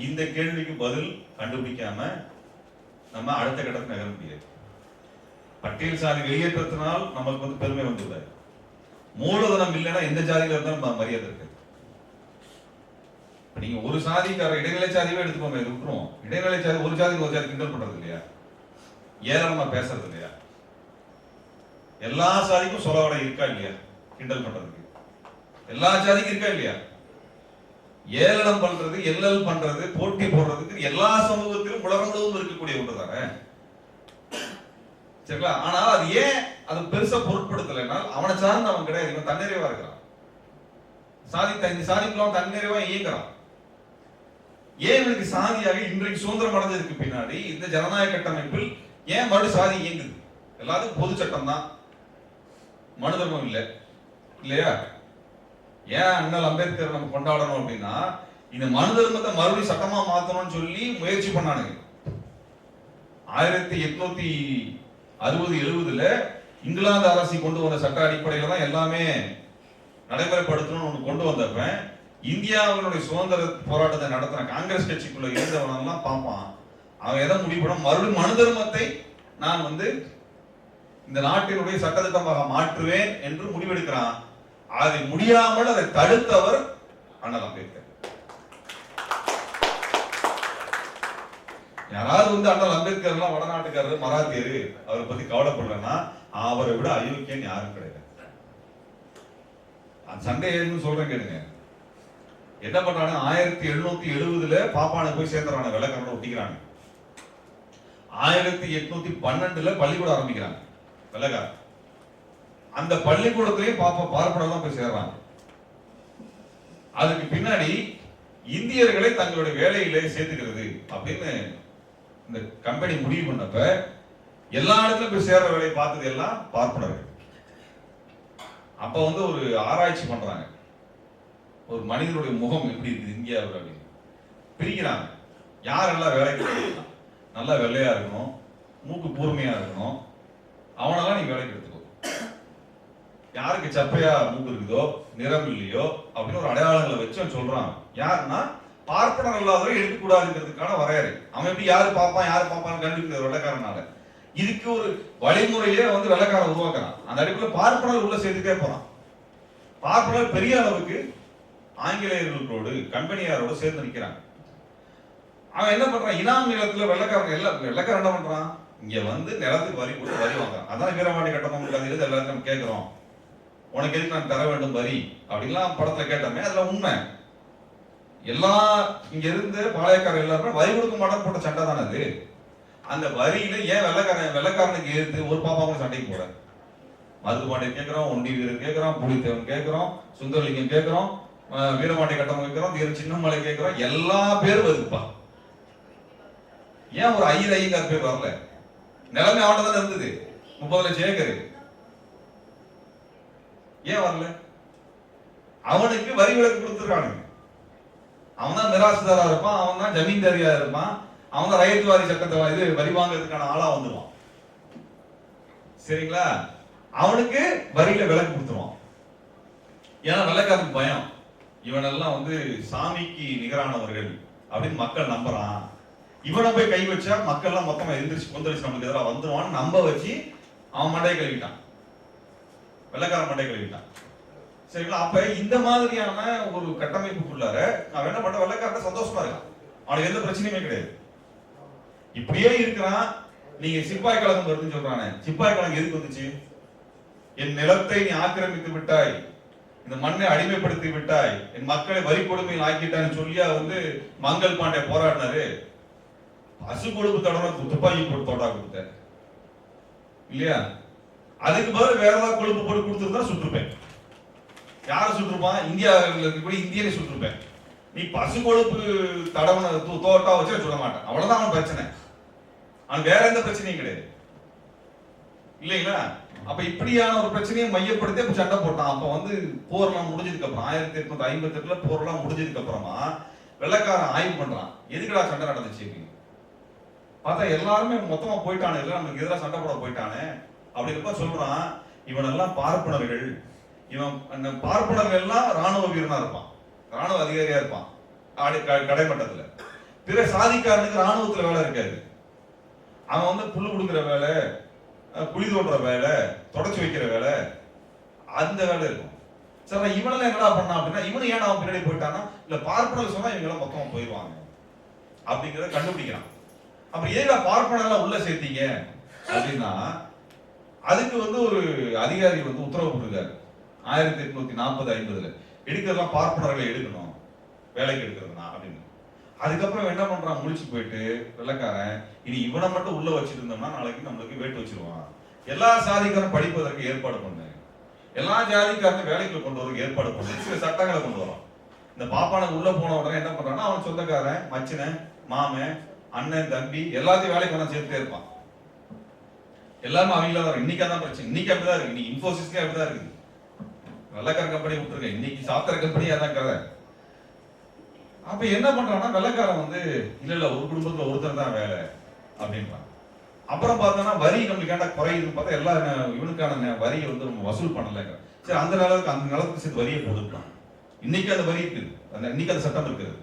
இந்த கேள்விக்கு பதில் கண்டுபிடிக்காம நம்ம அடுத்த கட்டத்துக்கு நகர முடியாது. பட்டியல் சாதி வெளியேற்றத்தினால் நமக்கு வந்து பெருமை வந்துள்ளாரு. மூலதனம் இல்லைன்னா எந்த ஜாதியில இருந்தாலும் மரியாதை இருக்கு. நீங்க ஒரு சாதிக்கார இடைநிலை சாதியே எடுத்துக்கோங்க, இது விட்டுருவோம். இடைநிலை சாதி ஒரு ஜாதி கிண்டல் பண்றது இல்லையா? ஏளனமா பேசுறது இல்லையா? எல்லா சாதிக்கும் சொலவடை இருக்கா இல்லையா? கிண்டல் பண்றதுக்கு எல்லா ஜாதிக்கும் இருக்கா இல்லையா? ஏளனம் பண்றது, எல்லல் பண்றது, போட்டி போடுறதுக்கு எல்லா சமூகத்திலும் உலகம் முழுவதும் இருக்கக்கூடிய ஒன்று தானே, சரிங்களா? ஆனால் அது ஏன் அது பெருசா பொருட்படுத்தலைன்னா அவனை சார்ந்து அவன் கிடையாது, இவன் தன்னிறைவா இருக்கிறான். சாதிக்குள்ள தன்னிறைவா இயங்குறான். ஏன் இவனுக்கு சாதியாக இன்றைக்கு சுதந்திரம் அடைஞ்சதுக்கு பின்னாடி இந்த ஜனநாயக கட்டமைப்பில் ஏன் மறு சாதி இயங்குது? எல்லாத்துக்கும் பொது சட்டம் தான், மனு தர்மம் இல்லை இல்லையா? ஏன் அண்ணல் அம்பேத்கர் நம்ம கொண்டாடணும் அப்படின்னா இந்த மனு தர்மத்தை மறுபடியும் சட்டமா மாத்தணும்னு சொல்லி முயற்சி பண்ணானுங்க. 1860-70 இங்கிலாந்து அரசு கொண்டு வந்த சட்ட அடிப்படையில தான் எல்லாமே நடைமுறைப்படுத்தணும்னு ஒன்று கொண்டு வந்தப்ப இந்தியாவினுடைய சுதந்திர போராட்டத்தை நடத்தின காங்கிரஸ் கட்சிக்குள்ள இருந்தவனெல்லாம் பார்ப்பான். அவன் எதை முடிவு பண்ண மறுபடியும் மனு தர்மத்தை நான் வந்து இந்த நாட்டினுடைய சட்டத்திட்டமாக மாற்றுவேன் என்று முடிவெடுக்கிறான். அதை முடியாமல் அதை தடுத்தவர் அண்ணல் அம்பேத்கர். யாராவது வந்து அண்ணல் அம்பேத்கர் எல்லாம் வடநாட்டுக்காரர் மராத்தியர் அவரை பத்தி கவலைப்படலன்னா அவரை விட அயோக்கியன் யாரும் கிடையாது. சண்டை ஏன்னு சொல்றேன் கேளுங்க. என்ன பண்றாங்க, 1770 பாப்பானுக்கு போய் சேர்ந்துறாங்க, வெள்ளக்காரனை ஒட்டிக்கிறாங்க. 1812 பள்ளிக்கூடம் ஆரம்பிக்கிறாங்க வெள்ளக்கார. அந்த பள்ளிக்கூடத்திலேயே பார்ப்பனம் தான் போய் சேர்றாங்க. அதுக்கு பின்னாடி இந்தியர்களை தங்களுடைய வேலையிலே சேர்த்துக்கிறது அப்படின்னு இந்த கம்பெனி முடிவு பண்ணப்ப எல்லா இடத்துலயும் போய் சேர்ற வேலையை பார்த்தது எல்லாம் பார்ப்பனர்கள். அப்ப வந்து ஒரு ஆராய்ச்சி பண்றாங்க, ஒரு மனிதனுடைய முகம் எப்படி இருக்குது இந்தியாவில் அப்படின்னு பிரிக்கிறாங்க. யாரெல்லாம் வேலைக்கு நல்லா வெள்ளையா இருக்கணும், மூக்கு கூர்மையா இருக்கணும், அவனெல்லாம் நீ வேலைக்கு எடுத்துக்கோ. யாருக்கு சப்பையா மூக்கு இருக்குதோ, நிறம் இல்லையோ அப்படின்னு ஒரு அடையாளங்களை வச்சு சொல்றான். யாருன்னா பார்ப்பனர் இல்லாதவரை எடுக்கக்கூடாதுங்கிறதுக்கான வரையறை. அவன் எப்படி யாரு பாப்பான்னு கண்டுபிடிக்கிற வெள்ளக்காரனால இதுக்கு ஒரு வழிமுறையே வந்து வெள்ளக்காரன் உருவாக்குறான். அந்த அடிப்படையில் பார்ப்பனர் உள்ள சேர்த்துட்டே போறான். பார்ப்பனர் பெரிய அளவுக்கு ஆங்கிலேயர்களோடு கம்பெனியாரோட சேர்ந்து நிற்கிறாங்க. அவன் என்ன பண்றான், இனாம் நிலத்துல வெள்ளக்காரன் என்ன பண்றான், இங்க வந்து நிலத்துக்கு வரி போட்டு வரி வாங்குறான். அதான் வீரபாண்டி கட்டபொம்மன் கதையில எல்லாரும் நம்ம கேட்கிறோம், உனக்கு எதுக்கு நான் தர வேண்டும் வரி அப்படின்லாம் படத்துல கேட்டோமே, அதுல உண்மை. எல்லாம் இங்க இருந்து பாளையக்காரர் எல்லாருமே வரி கொடுக்க மாட்டேன்னு போட்ட சண்டை தானே அது. அந்த வரியில ஏன் வெள்ளக்காரனுக்கு எதிர்த்து ஒரு பாப்பாவும் சண்டைக்கு போட, மருதுபாண்டியன் கேட்கிறோம், ஒண்டி வீரர் கேட்கிறோம், புலித்தேவன் கேட்கிறோம், சுந்தரலிங்கம் கேட்கிறோம், வீரபாண்டி கட்டபொம்மன் கேட்கிறோம், வீர சின்னமலை கேட்கிறோம், எல்லா பேரும் வருதுப்பா. ஏன் ஒரு ஐயங்கார் பேர் வரல? நிலைமை அவன்கிட்ட தான் இருந்தது, 30 லட்சம் ஏக்கர். ஏன் வரல? அவனுக்கு வரி விலக்கு கொடுத்துருக்கானுங்க. அவன் தான் மிராசுதாரா இருப்பான், அவன் தான் ஜமீன்தாரியா இருப்பான், அவன் தான் ரயத்து வாரி சட்டத்தை வரி வாங்குறதுக்கான ஆளா வந்துருவான். சரிங்களா? அவனுக்கு வரியில விலக்கு கொடுத்துருவான். ஏன்னா வெள்ளைக்காரனுக்கு பயம், இவனெல்லாம் வந்து சாமிக்கு நிகரானவர்கள் அப்படின்னு மக்கள் நம்புறான். இவனை போய் கை வச்சா மக்கள் எல்லாம் மொத்தமா எந்திரிச்சு கொந்தளிச்சு நம்மளுக்கு எதிராக வந்துருவான்னு நம்ப வச்சு அவன் மண்டையை கழுவிட்டான், வெள்ளக்காரன் மண்டையை கழுவிட்டான். சரிங்களா? அப்ப இந்த மாதிரியான ஒரு கட்டமைப்புக்குள்ளார அவன் என்ன பண்ண, வெள்ளக்காரன் சந்தோஷமா இருக்கான், அவனுக்கு எந்த பிரச்சனையுமே கிடையாது. இப்படியே இருக்கிறான். நீங்க சிப்பாய் கழகம் வருதுன்னு சொல்றானே, சிப்பாய் கழகம் எதுக்கு வந்துச்சு? என் நிலத்தை நீ ஆக்கிரமித்து விட்டாய், இந்த மண்ணை அடிமைப்படுத்தி விட்டாய், என் மக்களை வரி கொடுமையில் ஆக்கிட்டான்னு சொல்லியா வந்து மங்கள் பாண்டே போராடினாரு. பசு கொழுப்பு தடவை துப்பாக்கி போட்டு தோட்டா கொடுத்த இல்லையா? அதுக்கு பதில் வேற ஏதாவது கொழுப்பு போட்டு கொடுத்துருந்தா சுட்டுருப்பேன். யார சுட்டுருப்பான்? இந்தியாவில் இருக்கக்கூடிய இந்தியனை சுட்டுருப்பேன். நீ பசு கொழுப்பு தடவை தோட்டா வச்சு சொல்ல மாட்டேன். அவ்வளவுதான் அவன் பிரச்சனை. அவன் வேற எந்த பிரச்சனையும் கிடையாது இல்லைங்களா? அப்ப இப்படியான ஒரு பிரச்சனையை மையப்படுத்தி சண்டை போட்டான். அப்ப வந்து போர்லாம் முடிஞ்சதுக்கு அப்புறம் 1858 போர்லாம் முடிஞ்சதுக்கு அப்புறமா வெள்ளக்காரன் ஆய்வு பண்றான், எதுக்குடா சண்டை நடந்துச்சு அப்படின்னு பார்த்தா எல்லாருமே மொத்தமா போயிட்டானே, இல்ல நமக்கு எதிராக சண்டை போட போயிட்டானே அப்படிங்கிறப்ப சொல்றான், இவனெல்லாம் பார்ப்பனர்கள், இவன் பார்ப்பனர்கள் எல்லாம் ராணுவ வீரனா இருப்பான், ராணுவ அதிகாரியா இருப்பான் கடைமட்டத்துல. பிற சாதிக்காரனுக்கு ராணுவத்துல வேலை இருக்காது. அவன் வந்து புல்லு கொடுக்குற வேலை, குழி தோன்ற வேலை, தொடச்சு வைக்கிற வேலை, அந்த வேலை இருக்கும். சரி, இவனெல்லாம் என்னடா பண்ணா அப்படின்னா, இவனு ஏன் அவன் பின்னாடி போயிட்டானா, இல்ல பார்ப்பனர் சொன்னா இவங்க எல்லாம் மொத்தமா போயிடுவாங்க அப்படிங்கிறத கண்டுபிடிக்கிறான். அப்ப ஏதா பார்ப்பனெல்லாம் உள்ள சேர்த்தீங்க அப்படின்னா, அதுக்கு வந்து ஒரு அதிகாரி வந்து உத்தரவு போட்டிருக்காரு 1840-50 எடுக்கிறதெல்லாம் பார்ப்பனர்களை எடுக்கணும், வேலைக்கு எடுக்கிறதுனா அப்படின்னு. அதுக்கப்புறம் என்ன பண்றான், முடிச்சு போயிட்டு வெள்ளக்காரன், இனி இவனை மட்டும் உள்ள வச்சுட்டு இருந்தோம்னா நாளைக்கு நம்மளுக்கு வேட்டு வச்சிருவான், எல்லா சாதிக்காரும் படிப்பதற்கு ஏற்பாடு பண்ணு, எல்லா ஜாதிக்காரனும் வேலைக்கு கொண்டு வரதுக்கு ஏற்பாடு பண்ணு, சில சட்டங்களை கொண்டு வரான். இந்த பாப்பானுக்கு உள்ள போன உடனே என்ன பண்றான்னா, அவன் சொந்தக்காரன், மச்சினன், மாமன், அண்ணன், தம்பி எல்லாத்தையும் வேலைக்கு கொண்டு சேர்த்துட்டே இருப்பான். எல்லாருமே அவங்கள தான். இன்னைக்கு அதான் பிரச்சனை, இன்னைக்கு அப்படிதான் இருக்கு. இன்னைக்கு இன்ஃபோசிஸ்லயே அப்படிதான் இருக்கு. வெள்ளக்கார கம்பெனி விட்டுருக்கேன், இன்னைக்கு சாப்ட்வேர் கம்பெனி அதான் கதை. அப்ப என்ன பண்றான்னா, வெள்ளக்காரன் வந்து இல்ல ஒரு குடும்பத்துல ஒருத்தர் தான் வேலை அப்படின்றான். அப்புறம் பார்த்தோம்னா வரி நம்மளுக்கு ஏன்டா குறையுதுன்னு பார்த்தா எல்லா இவனுக்கான வரியை வந்து நம்ம வசூல் பண்ணலைங்க. சரி, அந்த நிலத்துக்கு சேர்த்து வரியை போட்டுருக்கான். இன்னைக்கு அந்த வரி இருக்குது, இன்னைக்கு அந்த சட்டம் இருக்குது.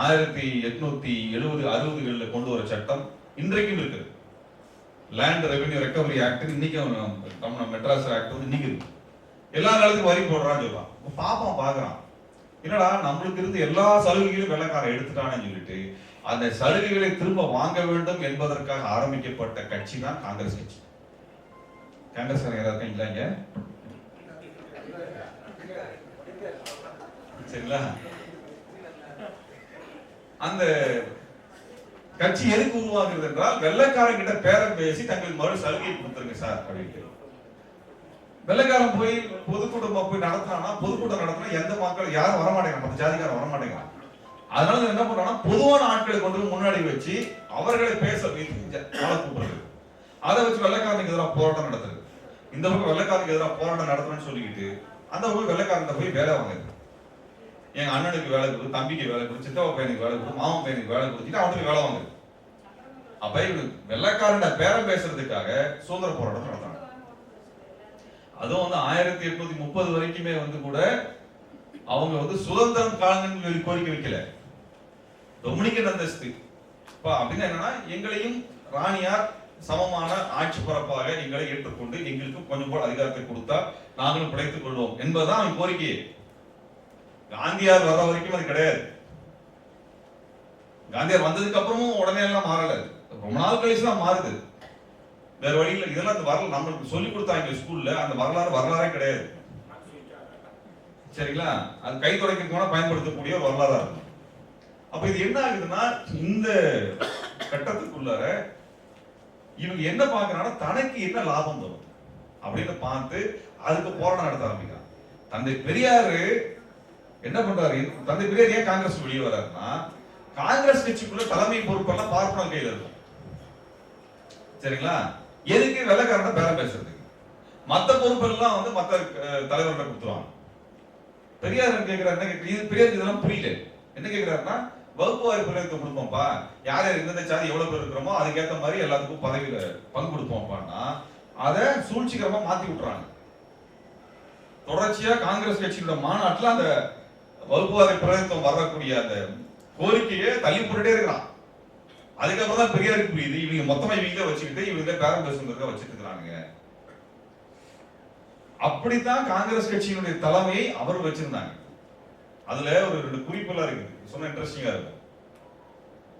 1870-60களில் கொண்டு வர சட்டம் இன்றைக்கும் இருக்குது. லேண்ட் ரெவென்யூ ரெக்கவரி ஆக்ட் இன்னைக்கும், மெட்ராஸ் ஆக்ட் வந்து இன்னைக்கு இருக்கு. எல்லா நிலத்துக்கும் வரி போடுறான்னு சொல்றான். பாப்பம் பாக்குறான், என்னடா நம்மளுக்கு இருந்து எல்லா சலுகைகளையும் வெள்ளக்காரன் எடுத்துட்டான்னு சொல்லிட்டு அந்த சலுகைகளை திரும்ப வாங்க வேண்டும் என்பதற்காக ஆரம்பிக்கப்பட்ட கட்சி தான் காங்கிரஸ் கட்சி. காங்கிரஸ் யாராவது இல்லைங்க? சரிங்களா? அந்த கட்சி எதுக்கு உருவாக்குறது என்றால் வெள்ளைக்காரன் கிட்ட பேரம் பேசி தங்களுக்கு மறு சலுகையை கொடுத்துருங்க சார் அப்படின்ட்டு. வெள்ளைக்காரன் போய் பொதுக்கூட்டம் போய் நடத்தினா, பொதுக்கூட்டம் நடத்தினா எந்த மக்கள் யாரும் வரமாட்டேங்கிறாங்க, மற்ற ஜாதிக்காரன் வரமாட்டேங்கிறாங்க. அதனால என்ன பண்றாங்கன்னா பொதுவான ஆட்களை கொண்டு போய் முன்னாடி வச்சு அவர்களை பேச கூப்பிடுறது. அதை வச்சு வெள்ளைக்காரனுக்கு எதிராக போராட்டம் நடத்துறது. இந்த பக்கம் வெள்ளைக்காரனுக்கு எதிராக போராட்டம் நடத்தணும்னு சொல்லிக்கிட்டு அந்த பக்கம் வெள்ளைக்காரன் போய் வேலை வாங்குது. எங்க அண்ணனுக்கு வேலை கொடு, தம்பிக்கு வேலை கொடு, சித்தப்பா பையனுக்கு வேலை கொடு, மாமன் பையனுக்கு வேலை கொடுத்துட்டு அவனுக்கு வேலை வாங்குது. அப்ப வெள்ளைக்காரன் பேரம் பேசுறதுக்காக சுதந்திர போராட்டம் நடத்தாங்க. அதுவும் வந்து 1830 வரைக்குமே வந்து கூட அவங்க சுதந்திரம் காலங்கன்னு சொல்லி கோரிக்கை வைக்கல, டொமினிக்கன் அந்தஸ்து அப்படின்னு என்னன்னா எங்களையும் ராணியார் சமமான ஆட்சி பரப்பாக எங்களை ஏற்றுக்கொண்டு எங்களுக்கு கொஞ்சம் போல அதிகாரத்தை கொடுத்தா நாங்களும் பிழைத்துக் கொள்வோம் என்பதுதான் அவன் கோரிக்கை. காந்தியார் வர்ற வரைக்கும் அது கிடையாது. காந்தியார் வந்ததுக்கு அப்புறமும் உடனே எல்லாம் மாறல, ரொம்ப நாள் கழிச்சு தான் மாறுது. வேற வழியில் இதெல்லாம் அந்த வரலாறு நம்மளுக்கு சொல்லி கொடுத்தாங்க ஸ்கூல்ல, அந்த வரலாறே கிடையாது. சரிங்களா? அது கை துடைக்கிறதுக்கு பயன்படுத்தக்கூடிய ஒரு வரலாறா இருக்கும். அப்ப இது என்ன ஆகுதுன்னா இந்த கட்டத்துக்குள்ளார இவங்க என்ன பாக்குறாங்கன்னா தனக்கு என்ன லாபம் வரும் அப்படின்னு பார்த்து அதுக்கு போராட்டம் நடத்த ஆரம்பிக்கிறாங்க. தந்தை பெரியாரு என்ன பண்றாரு? தந்தை பெரியார் ஏன் காங்கிரஸ் வெளியே வர்றாருன்னா, காங்கிரஸ் கட்சிக்குள்ள தலைமை பொறுப்பெல்லாம் பார்ப்பனர் கையில இருக்கும். சரிங்களா? எதுக்கு? வெள்ளைக்காரன பேரம் பேசுறதுக்கு. மத்த பொறுப்பெல்லாம் மத்த தலைவர்கிட்ட கொடுத்துருவாங்க. பெரியார் கேட்கிறாரு, பெரியாருக்கு இதெல்லாம் புரியல. என்ன கேட்கிறாருன்னா, வகுப்பு வாரி பிரதிநிதித்துவம் கொடுப்போம்ப்பா, யார் யார் எந்தெந்த சாதி எவ்வளவு பேர் இருக்கிறோமோ அதுக்கேற்ற மாதிரி எல்லாத்துக்கும் பதவியில பங்கு கொடுப்போம்ப்பான்னா அதை சூழ்ச்சிகரமா மாத்தி விட்டுறாங்க. தொடர்ச்சியா காங்கிரஸ் கட்சியோட மாநாட்டுல அந்த வகுப்பு வாரி பிரதிநிதித்துவம் வரக்கூடிய அந்த கோரிக்கையை தள்ளி போட்டுட்டே இருக்கிறான். அதுக்கப்புறம் தான் பெரியாருக்கு புரியுது, இவங்க மொத்தமா இவங்க வச்சுக்கிட்டு இவங்க பேரம் பேசுறதுக்காக வச்சுட்டு இருக்கிறாங்க. அப்படித்தான் காங்கிரஸ் கட்சியினுடைய தலைமையை அவர் வச்சிருந்தாங்க. அதுல ஒரு 2 குறிப்பெல்லாம் இருக்குது, சொன்ன இன்ட்ரெஸ்டிங்கா இருக்கும்.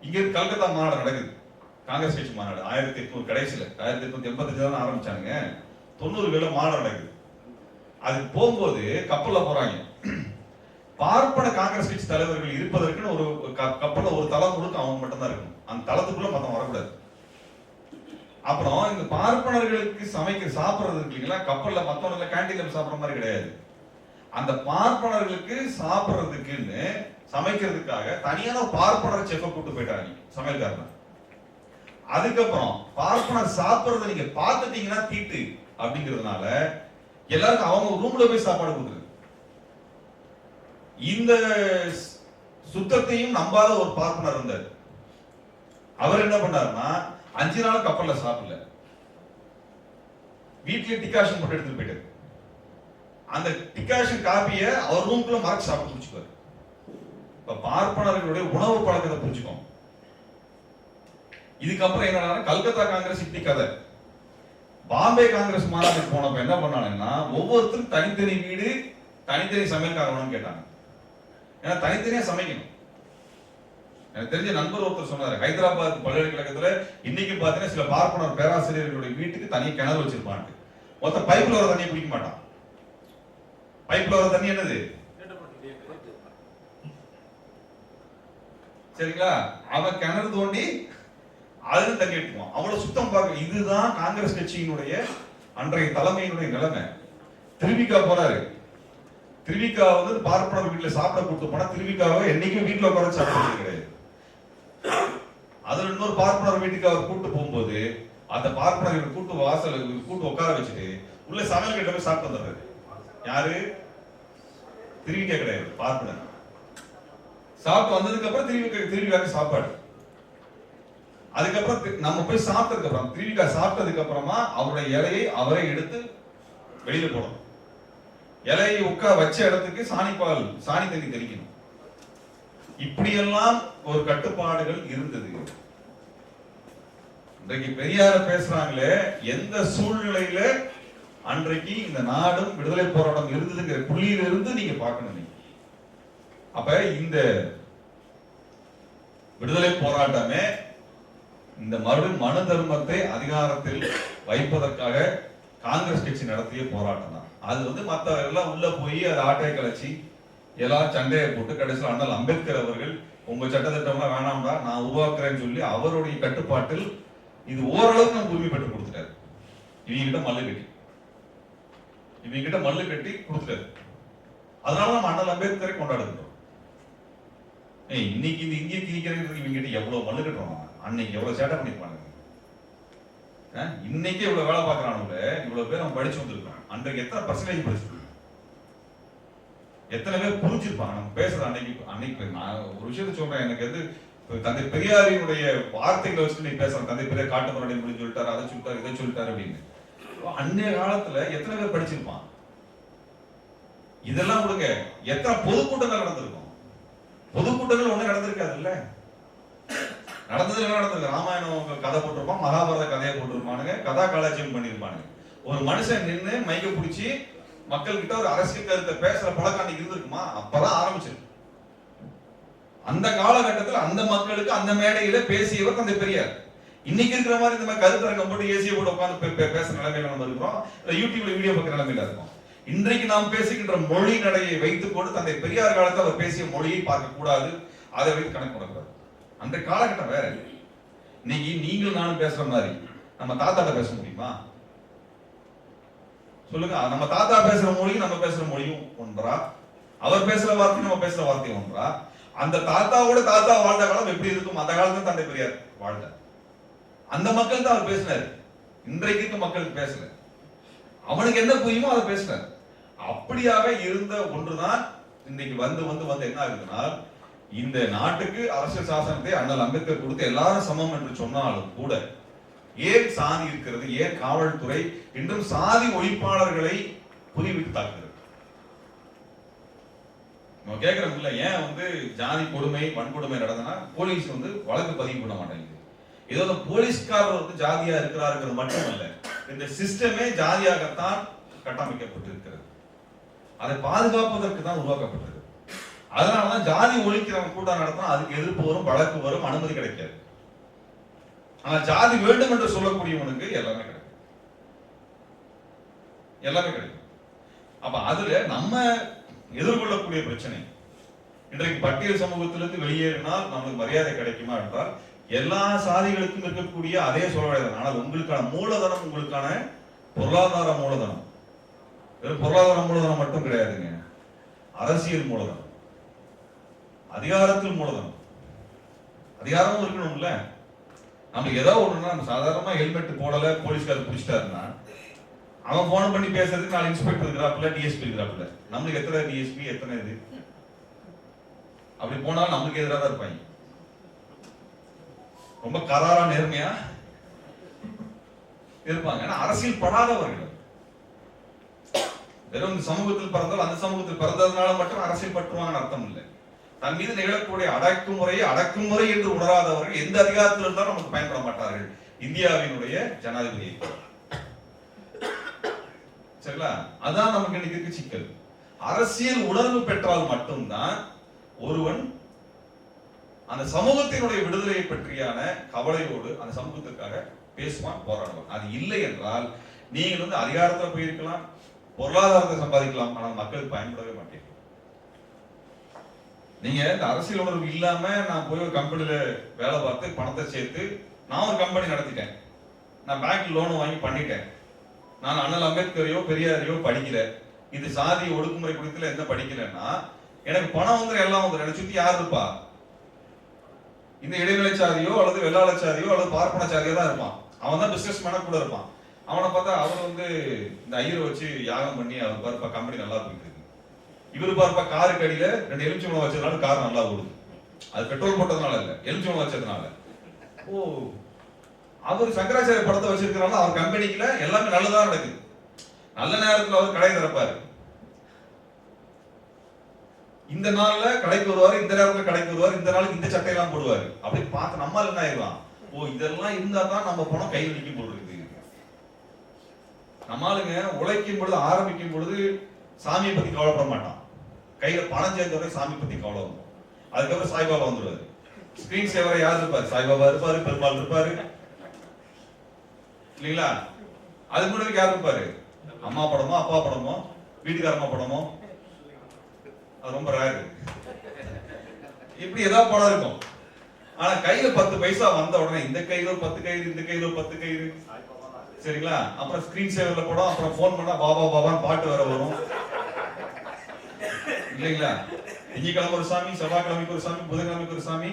இங்க கல்கத்தா மாநாடு நடக்குது, காங்கிரஸ் கட்சி மாநாடு 1800 கடைசியில 1885 தான் ஆரம்பிச்சாங்க. 90 மாநாடு நடக்குது. அதுக்கு போகும்போது கப்பல்ல போறாங்க. பார்ப்பன காங்கிரஸ் கட்சி தலைவர்கள் இருப்பதற்குன்னு ஒரு கப்பல்ல ஒரு தளம் முழுக்க அவங்க மட்டும் தான் இருக்கணும், அந்த தளத்துக்குள்ள மத்தம் வரக்கூடாது. அப்புறம் இந்த பார்ப்பனர்களுக்கு சாப்பிடுறது இருக்கு இல்லைங்களா, கப்பல்ல மத்தவங்க கேண்டீன்ல சாப்பிடுற மாதிரி கிடையாது. அந்த பார்ப்பனர்களுக்கு சாப்பிடுறதுக்குன்னு சமைக்கிறதுக்காக தனியான பார்ப்பனர் செஃப்பை கூட்டு போயிட்டாங்க சமையல்காரன். அதுக்கப்புறம் பார்ப்பனர் சாப்பிடுறத நீங்க பார்த்துட்டீங்கன்னா தீட்டு அப்படிங்கிறதுனால எல்லாருக்கும் அவங்க ரூம்ல போய் சாப்பாடு கொடுக்குறது. இந்த சுத்தத்தையும் நம்பாத ஒரு பார்ப்பனர் இருந்தார். அவர் என்ன பண்ணாருன்னா 5 நாள் கப்பல்ல சாப்பிடல, வீட்டுல டிகாஷன் போட்டு எடுத்துட்டு போயிட்டாரு. அந்த டிகாஷன் காப்பியை அவர் ரூம்குள்ள மறைச்சு சாப்பிட்டு குடிச்சுப்பாரு. இப்ப பார்ப்பனர்களுடைய உணவு பழக்கத்தை புரிஞ்சுக்கோங்க. இதுக்கப்புறம் என்ன, கல்கத்தா காங்கிரஸ் இப்படி கதை. பாம்பே காங்கிரஸ் மாநாட்டுக்கு போனப்ப என்ன பண்ணாங்கன்னா ஒவ்வொருத்தரும் தனித்தனி வீடு தனித்தனி சமையல்காரன் கேட்டாங்க. ஏன்னா தனித்தனியா சமைக்கணும். எனக்கு தெரிஞ்ச நண்பர் ஒருத்தர் சொன்னாரு, ஹைதராபாத் பல்கலைக்கழகத்துல இன்னைக்கு பாத்தீங்கன்னா சில பார்ப்பனர் பேராசிரியர்களுடைய வீட்டுக்கு தனியா கிணறு வச்சிருப்பாங்க. மொத்த பைப்ல வர தண்ணியை குடிக்க மாட்டான். பைப்ல வர தண்ணி என்னது? சரிங்களா? அவன் கிணறு தோண்டி அதுல தண்ணி எடுத்துக்குவான். அவ்வளவு சுத்தம் பார்க்க. இதுதான் காங்கிரஸ் கட்சியினுடைய அன்றைய தலைமையினுடைய நிலைமை. திருவிக்கா போறாரு. திருவிக்கா பார்ப்பனர் வீட்டுல சாப்பிட கூட்டு போனா திருவிக்காவை என்னைக்கும் வீட்டுல உட்கார சாப்பிடுறது கிடையாது. அதுல இன்னொரு பார்ப்பனர் வீட்டுக்கு அவர் கூட்டு போகும்போது அந்த பார்ப்பனர் கூட்டு வாசல் கூட்டு உட்கார வச்சுட்டு உள்ள சமையல் கிட்ட போய் சாப்பிட்டு வந்துடுறாரு. யாரு? திருவிக்கா கிடையாது, பார்ப்பனர். சாப்பிட்டு வந்ததுக்கு அப்புறம் திருவிக்காக்கு சாப்பாடு. அதுக்கப்புறம் நம்ம போய் சாப்பிட்டதுக்கு அப்புறம் திருவிக்கா சாப்பிட்டதுக்கு அப்புறமா அவருடைய இலையை அவரை எடுத்து வெளியில போடணும். இலையை உட்கார வச்ச இடத்துக்கு சாணி தண்ணி தெளிக்கணும். இப்படியெல்லாம் ஒரு கட்டுப்பாடுகள் இருந்தது. இன்றைக்கு பெரியார பேசுறாங்களே, எந்த சூழ்நிலையில அன்றைக்கு இந்த நாடும் விடுதலை போராட்டம் இருந்ததுங்கிற புள்ளியிலிருந்து நீங்க பார்க்கணும். அப்ப இந்த விடுதலை போராட்டமே இந்த மனு தர்மத்தை அதிகாரத்தில் வைப்பதற்காக காங்கிரஸ் கட்சி நடத்திய போராட்டம் தான். அது மற்ற எல்லாம் உள்ள போய் அதை ஆட்டை கலைச்சி எல்லாம் சண்டையை போட்டு கடைசியில் அண்ணல் அம்பேத்கர் அவர்கள் உங்க சட்டத்திட்டம்லாம் வேணாம்டா நான் உருவாக்குறேன்னு சொல்லி அவருடைய கட்டுப்பாட்டில் இது ஓரளவுக்கு நம்ம உரிமை பெற்று கொடுத்துட்டாரு. இவங்கிட்ட மல்லு கட்டி கொடுத்துட்டாரு. அதனால நம்ம அண்ணல் அம்பேத்கரை கொண்டாடுகிறோம். இன்னைக்கு இந்த இந்திய திணிக்கிறதுக்கு இவங்கிட்ட எவ்வளவு மல்லு கட்டுறோம், அன்னைக்கு எவ்வளவு சேட்டை பண்ணிருப்பாங்க. இன்னைக்கு இவ்வளவு வேலை பார்க்கறானுல, இவ்வளவு பேர் நம்ம படிச்சு வந்திருக்கோம். அன்றைக்கு எத்தனை பர்சன்டேஜ் படிச்சிருக்கோம், எத்தனை பேர் புரிஞ்சிருப்பாங்க நம்ம பேசுறது. அன்னைக்கு நான் ஒரு விஷயத்த சொல்றேன், எனக்கு வந்து தந்தை பெரியாரினுடைய வார்த்தைகளை வச்சுட்டு நீ பேசுறேன். தந்தை பெரியார் காட்டு மரடி முடிஞ்சு சொல்லிட்டாரு, அதை சொல்லிட்டாரு, இதை சொல்லிட்டாரு அப்படின்னு. அன்றைய காலத்துல எத்தனை பேர் படிச்சிருப்பான். இதெல்லாம் கொடுங்க, எத்தனை பொதுக்கூட்டங்கள் நடந்திருக்கும். பொதுக்கூட்டங்கள் ஒண்ணு நடந்திருக்காது இல்ல, நடந்திருக்கு. ராமாயணம் கதை போட்டிருப்பான், மகாபாரத கதையை போட்டிருப்பானுங்க, கதா காலாட்சியம் பண்ணிருப்பானுங்க. ஒரு மனுஷன் நின்று மைக்க பிடிச்சி மக்கள் கிட்ட ஒரு அரசியல் கருத்தை பேசுற பழக்கம் இருந்திருக்குமா? அப்பதான் ஆரம்பிச்சிருக்கு. அந்த காலகட்டத்தில் அந்த மக்களுக்கு அந்த மேடையில பேசியவர் தந்தை பெரியார். இன்னைக்கு இருக்கிற மாதிரி இந்த மாதிரி கருத்தரங்கம் போட்டு ஏசிய போட்டு உட்காந்து பேசுற நிலைமையில நம்ம இருக்கிறோம், யூடியூப்ல வீடியோ பார்க்கிற நிலைமையில இருக்கும். இன்றைக்கு நாம் பேசுகின்ற மொழி நடையை வைத்துக் கொண்டு தந்தை பெரியார் காலத்தில் அவர் பேசிய மொழியை பார்க்க கூடாது, அதை வைத்து கணக்கு பண்ணக்கூடாது. அந்த காலகட்டம் வேற. இன்னைக்கு நீங்கள் நானும் பேசுற மாதிரி நம்ம தாத்தாட்ட பேச முடியுமா சொல்லுங்க? நம்ம தாத்தா பேசுற மொழியும் நம்ம பேசுற மொழியும் ஒன்றா? அவர் பேசுற வார்த்தையும் நம்ம பேசுற வார்த்தையும் ஒன்றா? அந்த தாத்தாவோட தாத்தா வாழ்ந்த காலம் எப்படி இருக்கும்? அந்த காலத்துல தந்தை பெரியார் வாழ்ந்தார். அந்த மக்கள் தான் அவர் பேசினாரு. இன்றைக்கு இருக்க மக்களுக்கு பேசல. அவனுக்கு என்ன புரியுமோ அதை பேசினார். அப்படியாக இருந்த ஒன்றுதான் இன்னைக்கு வந்து என்ன ஆகுதுன்னா, இந்த நாட்டுக்கு அரசியல் சாசனத்தை அண்ணல் அம்பேத்கர் கொடுத்து எல்லாரும் சமம் என்று சொன்னாலும் கூட ஏன் சாதி இருக்கிறது, ஏன் காவல்துறை இன்னும் சாதி ஒழிப்பாளர்களை புரிவித்து தாக்குகிறது? நம்ம கேட்கிறோம்ல, ஏன் வந்து ஜாதி கொடுமை வன்கொடுமை நடந்தனா போலீஸ் வந்து வழக்கு பதிவு பண்ண மாட்டேங்குது? ஏதோ போலீஸ்காரர் வந்து ஜாதியா இருக்கிறாருங்கிறது மட்டுமல்ல, இந்த சிஸ்டமே ஜாதியாகத்தான் கட்டமைக்கப்பட்டிருக்கிறது. அதை பாதுகாப்பதற்கு தான் உருவாக்கப்பட்டது. அதனாலதான் ஜாதி ஒழிக்கிறவன் கூட்டம் நடத்தினா அதுக்கு எதிர்ப்பு வரும், வழக்கு வரும், அனுமதி கிடைக்காது. ஆனா ஜாதி வேண்டும் என்று சொல்லக்கூடியவனுக்கு எல்லாமே கிடைக்கும், எல்லாமே கிடைக்கும். அப்ப அதுல நம்ம எதிர்கொள்ளக்கூடிய பிரச்சனை, இன்றைக்கு பட்டியல் சமூகத்திலிருந்து வெளியேறினால் நமக்கு மரியாதை கிடைக்குமா என்றால் எல்லா சாதிகளுக்கும் இருக்கக்கூடிய அதே சொல்ல. ஆனால் உங்களுக்கான மூலதனம், உங்களுக்கான பொருளாதார மூலதனம் வெறும் பொருளாதார மூலதனம் மட்டும் கிடையாதுங்க. அரசியல் மூலதனம், அதிகாரத்தில் மூலதனம். அதிகாரமும் இருக்கணும்ல. நமக்கு ஏதாவது ஒண்ணுன்னா, நம்ம சாதாரணமா ஹெல்மெட் போடல போலீஸ்காரர் பிடிச்சிட்டாருன்னா அவன் போன் பண்ணி பேசுறதுக்கு 4 இன்ஸ்பெக்டர் இருக்கிறாப்புல, டிஎஸ்பி இருக்கிறாப்புல. நம்மளுக்கு எத்தனை டிஎஸ்பி, எத்தனை இது? அப்படி போனாலும் நம்மளுக்கு எதிராக தான் இருப்பாங்க. ரொம்ப கராரா நேர்மையா இருப்பாங்க. ஆனா அரசியல் படாதவர்கள். வெறும் சமூகத்தில் பிறந்தால் அந்த சமூகத்தில் பிறந்ததுனால மட்டும் அரசியல் பற்றுவாங்கன்னு அர்த்தம் இல்லை. தன் மீது நிகழக்கூடிய அடக்குமுறை என்று உணராதவர்கள் எந்த அதிகாரத்தில் இருந்தாலும் நமக்கு பயன்பட மாட்டார்கள். இந்தியாவினுடைய ஜனாதிபதி சரிங்களா? அதான் நமக்கு இன்னைக்கு இருக்கு சிக்கல். அரசியல் உணர்வு பெற்றால் மட்டும்தான் ஒருவன் அந்த சமூகத்தினுடைய விடுதலையை பற்றியான கவலையோடு அந்த சமூகத்திற்காக பேசுவான், போராடுவான். அது இல்லை என்றால் நீங்கள் வந்து அதிகாரத்தில் போயிருக்கலாம், பொருளாதாரத்தை சம்பாதிக்கலாம், ஆனால் மக்களுக்கு பயன்படவே மாட்டேன். நீங்க இந்த அரசியல் உணர்வு இல்லாம நான் போய் ஒரு கம்பெனில வேலை பார்த்து பணத்தை சேர்த்து நான் ஒரு கம்பெனி நடத்திட்டேன், நான் பேங்க் லோன் வாங்கி பண்ணிட்டேன், நான் அண்ணல் அம்பேத்கரையோ பெரியாரையோ படிக்கல, இது சாதி ஒடுக்குமுறை குறித்துல என்ன படிக்கலன்னா எனக்கு பணம் வந்து எல்லாம் வந்து என்னை சுத்தி யார் இருப்பா? இந்த இடைநிலைச்சாதியோ அல்லது வெள்ளாளச்சாதியோ அல்லது பார்ப்பனச்சாதியோ தான் இருப்பான். அவன் தான் பிசினஸ் மேனா கூட இருப்பான். அவனை பார்த்தா அவர் வந்து இந்த ஐயரை வச்சு யாகம் பண்ணி அவர் பார்ப்பா கம்பெனி நல்லா போயிட்டு இருக்கு. இவரு பார்ப்பா காருக்கு அடியில 2 எலுமிச்சம்பழம் வச்சதுனால கார் நல்லா ஓடுது. அது பெட்ரோல் போட்டதுனால இல்ல, எலுமிச்சம்பழம் வச்சதுனால. ஓ, அவர் சங்கராச்சாரிய படத்தை வச்சிருக்கிறனால அவர் கம்பெனிக்குல எல்லாமே நல்லதா நடக்குது. நல்ல நேரத்துல அவர் கடை திறப்பாரு, இந்த நாள்ல கடைக்கு வருவாரு, இந்த நேரத்துல கடைக்கு வருவாரு, இந்த நாளுக்கு இந்த சட்டையெல்லாம் போடுவாரு. அப்படி பார்த்து நம்மால் என்ன ஆயிடுவான், ஓ இதெல்லாம் இருந்தா தான் நம்ம பணம் கையில் நிற்கும் போது இருக்குது. நம்மளுங்க உழைக்கும் பொழுது ஆரம்பிக்கும் பொழுது சாமியை பத்தி கவலைப்பட மாட்டான், கையில பணம் சேர்ந்தவரை சாமி பத்தி கவலை வரும். அதுக்கப்புறம் சாய்பாபா வந்துருவாரு. ஸ்கிரீன் சேவரை யார் இருப்பாரு? சாய்பாபா இருப்பாரு, பெருமாள் இருப்பாரு இல்லைங்களா? அது முன்னாடி யார் இருப்பாரு? அம்மா படமோ அப்பா படமோ வீட்டுக்காரம்மா படமோ, அது ரொம்ப ரேர். இப்படி ஏதாவது படம் இருக்கும். ஆனா கையில 10 பைசா வந்த உடனே இந்த கையில 10 கயிறு, இந்த கையில 10 கயிறு, சரிங்களா? அப்புறம் ஸ்கிரீன் சேவர்ல படம், அப்புறம் போன் பண்ணா பாபா பாபான்னு பாட்டு வர வரும் இல்லைங்களா? திங்கக்கிழமை ஒரு சாமி, செவ்வாய்க்கிழமைக்கு ஒரு சாமி, புதன்கிழமைக்கு ஒரு சாமி,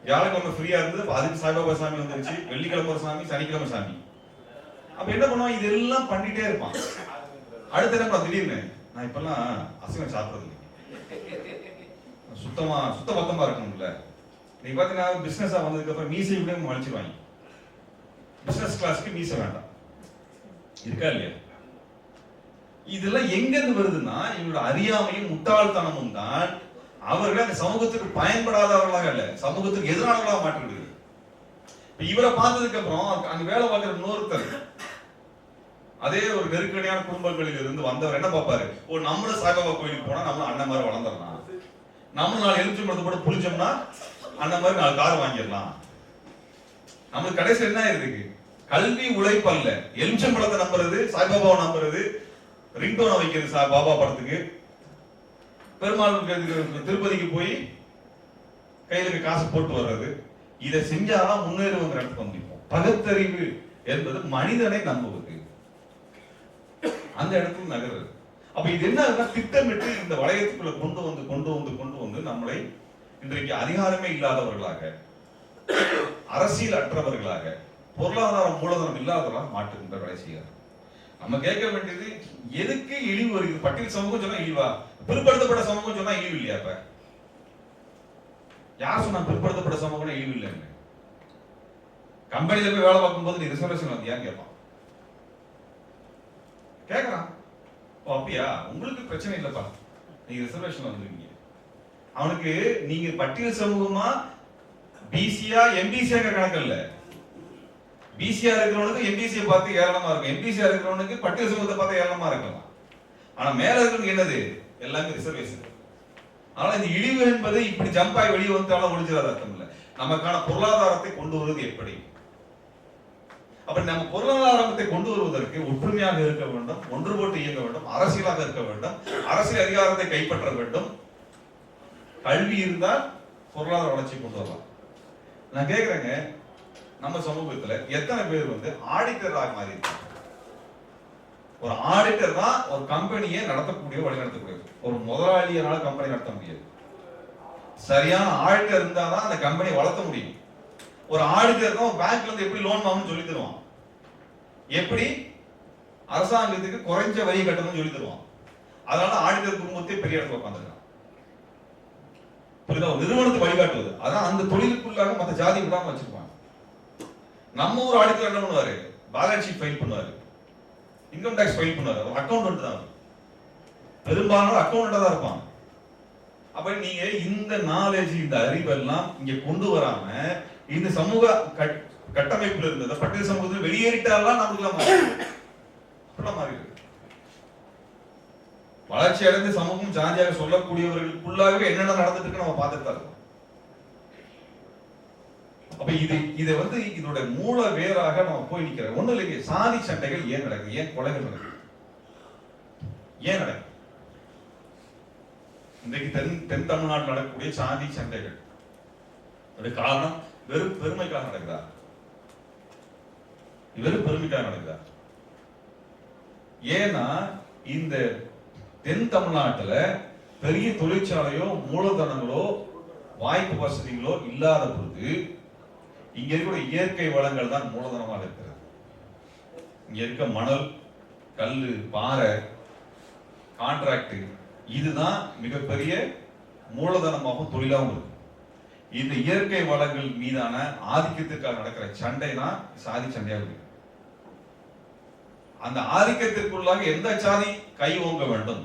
வியாழக்கிழமை ஃப்ரீயா இருந்தது, அதுக்கு சாய்பாபா சாமி வந்துருச்சு, வெள்ளிக்கிழமை ஒரு சாமி, சனிக்கிழமை சாமி. அப்ப என்ன பண்ணுவான், இதெல்லாம் பண்ணிட்டே இருப்பான். அடுத்த நேரம் திடீர்னு நான் இப்பெல்லாம் அசைவம் சாப்பிடுறது இல்லை, சுத்த பத்தமா இருக்கணும்ல. நீங்க பாத்தீங்கன்னா பிசினஸா வந்ததுக்கு அப்புறம் மீசை விட மலிச்சிருவாங்க. பிசினஸ் கிளாஸ்க்கு மீசை வேண்டாம், இருக்கா இல்லையா? இதெல்லாம் எங்க இருந்து வருதுன்னா இவங்களோட அறியாமையும் முட்டாள்தனமும் தான் அவர்கள் அந்த சமூகத்துக்கு பயன்படாதவர்களாக இல்ல, சமூகத்துக்கு எதிரானவர்களாக மாற்றி விடுது. இவரை பார்த்ததுக்கு அப்புறம் அங்க வேலை பார்க்கிற இன்னொருத்தர், அதே ஒரு நெருக்கடியான குடும்பங்களில் இருந்து வந்தவர் என்ன பார்ப்பாரு, ஓ நம்மளும் சாய்பாபா கோயிலுக்கு போனா நம்மளும் அண்ணன் மாதிரி வளர்ந்துடலாம், நம்மளும் 4 எலுமிச்சம்பழத்தை போட்டு புளிச்சோம்னா அண்ணன் மாதிரி 4 கார் வாங்கிடலாம். நம்மளுக்கு கடைசி என்ன இருக்கு, கல்வி உழைப்பு அல்ல, எலுமிச்சம்பழத்தை நம்புறது, சாய்பாபாவை நம்புறது, ரிங்டோனை வைக்கிறது பாபா படத்துக்கு, பெருமாள் திருப்பதிக்கு போய் கையில காசு போட்டு வர்றது, இதை செஞ்சாதான் முன்னேறுவங்கிற இடத்துக்கு வந்திருப்போம். பகுத்தறிவு என்பது மனிதனை நம்புவது, அந்த இடத்துல நகர்றது. அப்ப இது என்ன திட்டமிட்டு இந்த வளையத்துக்குள்ள கொண்டு வந்து நம்மளை இன்றைக்கு அதிகாரமே இல்லாதவர்களாக, அரசியல் அற்றவர்களாக, பொருளாதார மூலதனம் இல்லாதவர்களாக மாற்றுகின்ற வேலை செய்கிறார். நம்ம கேட்க வேண்டியது, எதுக்கு இழிவு வருகிறது? பட்டியல் சமூகம் சொன்னா இழிவா? பிற்படுத்தப்பட்ட சமூகம் சொன்னா இழிவு இல்லையா? இப்ப யார் சொன்னா பிற்படுத்தப்பட்ட சமூகம் இழிவு இல்லைன்னு? கம்பெனில போய் வேலை பார்க்கும் போது நீ ரிசர்வேஷன் வந்தியான்னு கேட்பான், கேட்கறான். ஓ அப்படியா, உங்களுக்கு பிரச்சனை இல்லப்பா, நீங்க ரிசர்வேஷன் வந்துருக்கீங்க. அவனுக்கு நீங்க பட்டியல் சமூகமா பிசியா எம்பிசியா கணக்கு இல்ல. பிசியா இருக்கிறவனுக்கு எம்பிசியை பார்த்து ஏளனமா இருக்கும், எம்பிசியா இருக்கிறவனுக்கு பட்டியல் சமூகத்தை பார்த்து ஏளனமா இருக்கலாம். ஆனா மேல இருக்கிறவங்க என்னது, எல்லாமே ரிசர்வேஷன். ஆனா இந்த இழிவு என்பது இப்படி ஜம்ப் ஆகி வெளியே வந்தாலும் ஒழிஞ்சிடாத அர்த்தம் இல்ல. நமக்கான பொருளாதாரத்தை கொண்டு வருவது எப்படி? அப்ப நம்ம பொருளாதாரத்தை கொண்டு வருவதற்கு ஒற்றுமையாக இருக்க வேண்டும், ஒன்றுபட்டு இயங்க வேண்டும், அரசியலாக இருக்க வேண்டும், அரசியல் அதிகாரத்தை கைப்பற்ற வேண்டும். கல்வி இருந்தால் பொருளாதார வளர்ச்சி கொண்டு வரலாம். நான் கேட்கிறேங்க, நம்ம சமூகத்துல எத்தனை பேர் ஆடிட்டராக மாறி இருக்காங்க? ஒரு ஆடிட்டர் தான் ஒரு கம்பெனியை நடத்தக்கூடிய, வழி நடத்தக்கூடியது. ஒரு முதலாளியனால கம்பெனி நடத்த முடியாது. சரியான ஆடிட்டர் இருந்தாதான் அந்த கம்பெனியை வளர்த்த முடியும். ஒரு ஆடிட்டர் தான் பேங்க்ல இருந்து எப்படி லோன் வாங்கணும்னு சொல்லி தருவான், எப்படி அரசாங்கத்துக்கு குறைஞ்ச வரி கட்டணும்னு சொல்லி தருவான். அதனால ஆடிட்டர் குடும்பத்தை பெரிய இடத்துல உட்காந்துருக்கான். நிறுவனத்தை வழிகாட்டுவது, அதான் அந்த தொழிலுக்குள்ளாக மற்ற ஜாதி விடாம வச்சிருப்பாங்க. நம்ம ஒரு ஆடிட்டர் என்ன பண்ணுவாரு, பேலன்ஸ் ஷீட் ஃபைல் பண்ணுவாரு, இன்கம் டாக்ஸ் ஃபைல் பண்ணுவாரு, ஒரு அக்கௌண்டன்ட் தான், பெரும்பாலும் அக்கௌண்டன்டா தான் இருப்பாங்க. அப்ப நீங்க இந்த நாலேஜ், இந்த அறிவெல்லாம் இங்க கொண்டு வராம இந்த சமூக கட்டமைப்புல இருந்தது பட்டியல் சமூகத்தில் வெளியேறிட்டாலாம் நமக்கு மாறி இருக்கு. வளர்ச்சி அடைந்து சமூகம் ஜாதியாக சொல்லக்கூடியவர்களுக்குள்ளாகவே என்னென்ன நடந்துட்டு இருக்கு நம்ம பார்த்துட்டு தான் இருக்கோம். அப்ப இதை இதோட மூல வேறாக நம்ம போய் நிக்கிறோம். ஒண்ணு இல்லைங்க, சாதி சண்டைகள் ஏன் நடக்குது, ஏன் கொலைகள் நடக்குது, ஏன் நடக்குது? இன்றைக்கு தென் தமிழ்நாட்டில் நடக்கக்கூடிய சாதி சண்டைகள் காரணம் வெறும் பெருமைக்காக நடக்குதா? வெறும் பெருமைக்காக நடக்குதா? ஏன்னா இந்த தென் தமிழ்நாட்டுல பெரிய தொழிற்சாலையோ மூலதனங்களோ வாய்ப்பு வசதிகளோ இல்லாத பொழுது இங்க இருக்கிற இயற்கை வளங்கள் தான் மூலதனமாக இருக்கிறது. இங்க இருக்க மணல், கல்லு, பாறை, கான்ட்ராக்ட், இதுதான் மிகப்பெரிய மூலதனமாகவும் தொழிலாகவும் இருக்கு. இந்த இயற்கை வளங்கள் மீதான ஆதிக்கத்திற்காக நடக்கிற சண்டை தான் சாதி சண்டையாக இருக்கு. அந்த ஆதிக்கத்திற்குள்ளாக எந்த சாதி கை ஓங்க வேண்டும்,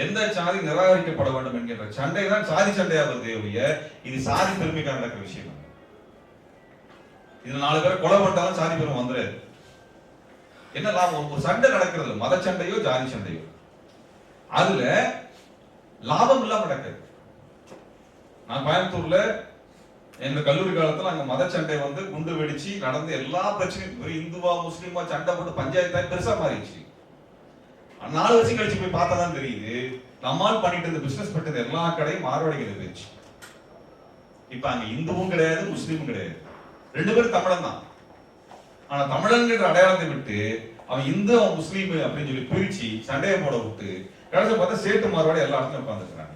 எந்த சாதி நிராகரிக்கப்பட வேண்டும் என்கிற சண்டை தான் சாதி சண்டையாவது ஒழிய இது சாதி பெருமைக்காக நடக்கிற விஷயம். இது 4 பேரை கொலை பண்ணாலும் சாதி பெருமை வந்துடாது. என்ன லாபம்? ஒரு சண்டை நடக்கிறது, மத சண்டையோ ஜாதி சண்டையோ, அதுல லாபம் இல்லாம நடக்குது. நான் கோயம்புத்தூர்ல எங்க கல்லூரி காலத்துல அங்க மத சண்டை குண்டு வெடிச்சு நடந்து எல்லா பிரச்சனையும் இந்துவா முஸ்லீமா சண்டை போட்டு பஞ்சாயத்தாய் பெருசா மாறிடுச்சு. 4 வருஷம் கழிச்சு போய் பார்த்தாதான் தெரியுது, நம்மால் பண்ணிட்டு இருந்த பிசினஸ் பண்றது எல்லா கடையும் மார்வாடிகள் போயிடுச்சு. இப்ப அங்க இந்துவும் கிடையாது, முஸ்லீமும் கிடையாது, ரெண்டு பேரும் தமிழன் தான். ஆனா தமிழன்கிற அடையாளத்தை விட்டு அவன் இந்து அவன் முஸ்லீம் அப்படின்னு சொல்லி பிரிச்சு சண்டையை போட விட்டு கடைசி பார்த்தா சேட்டு மாறுபாடு எல்லா இடத்துலயும் உட்கார்ந்துருக்காங்க.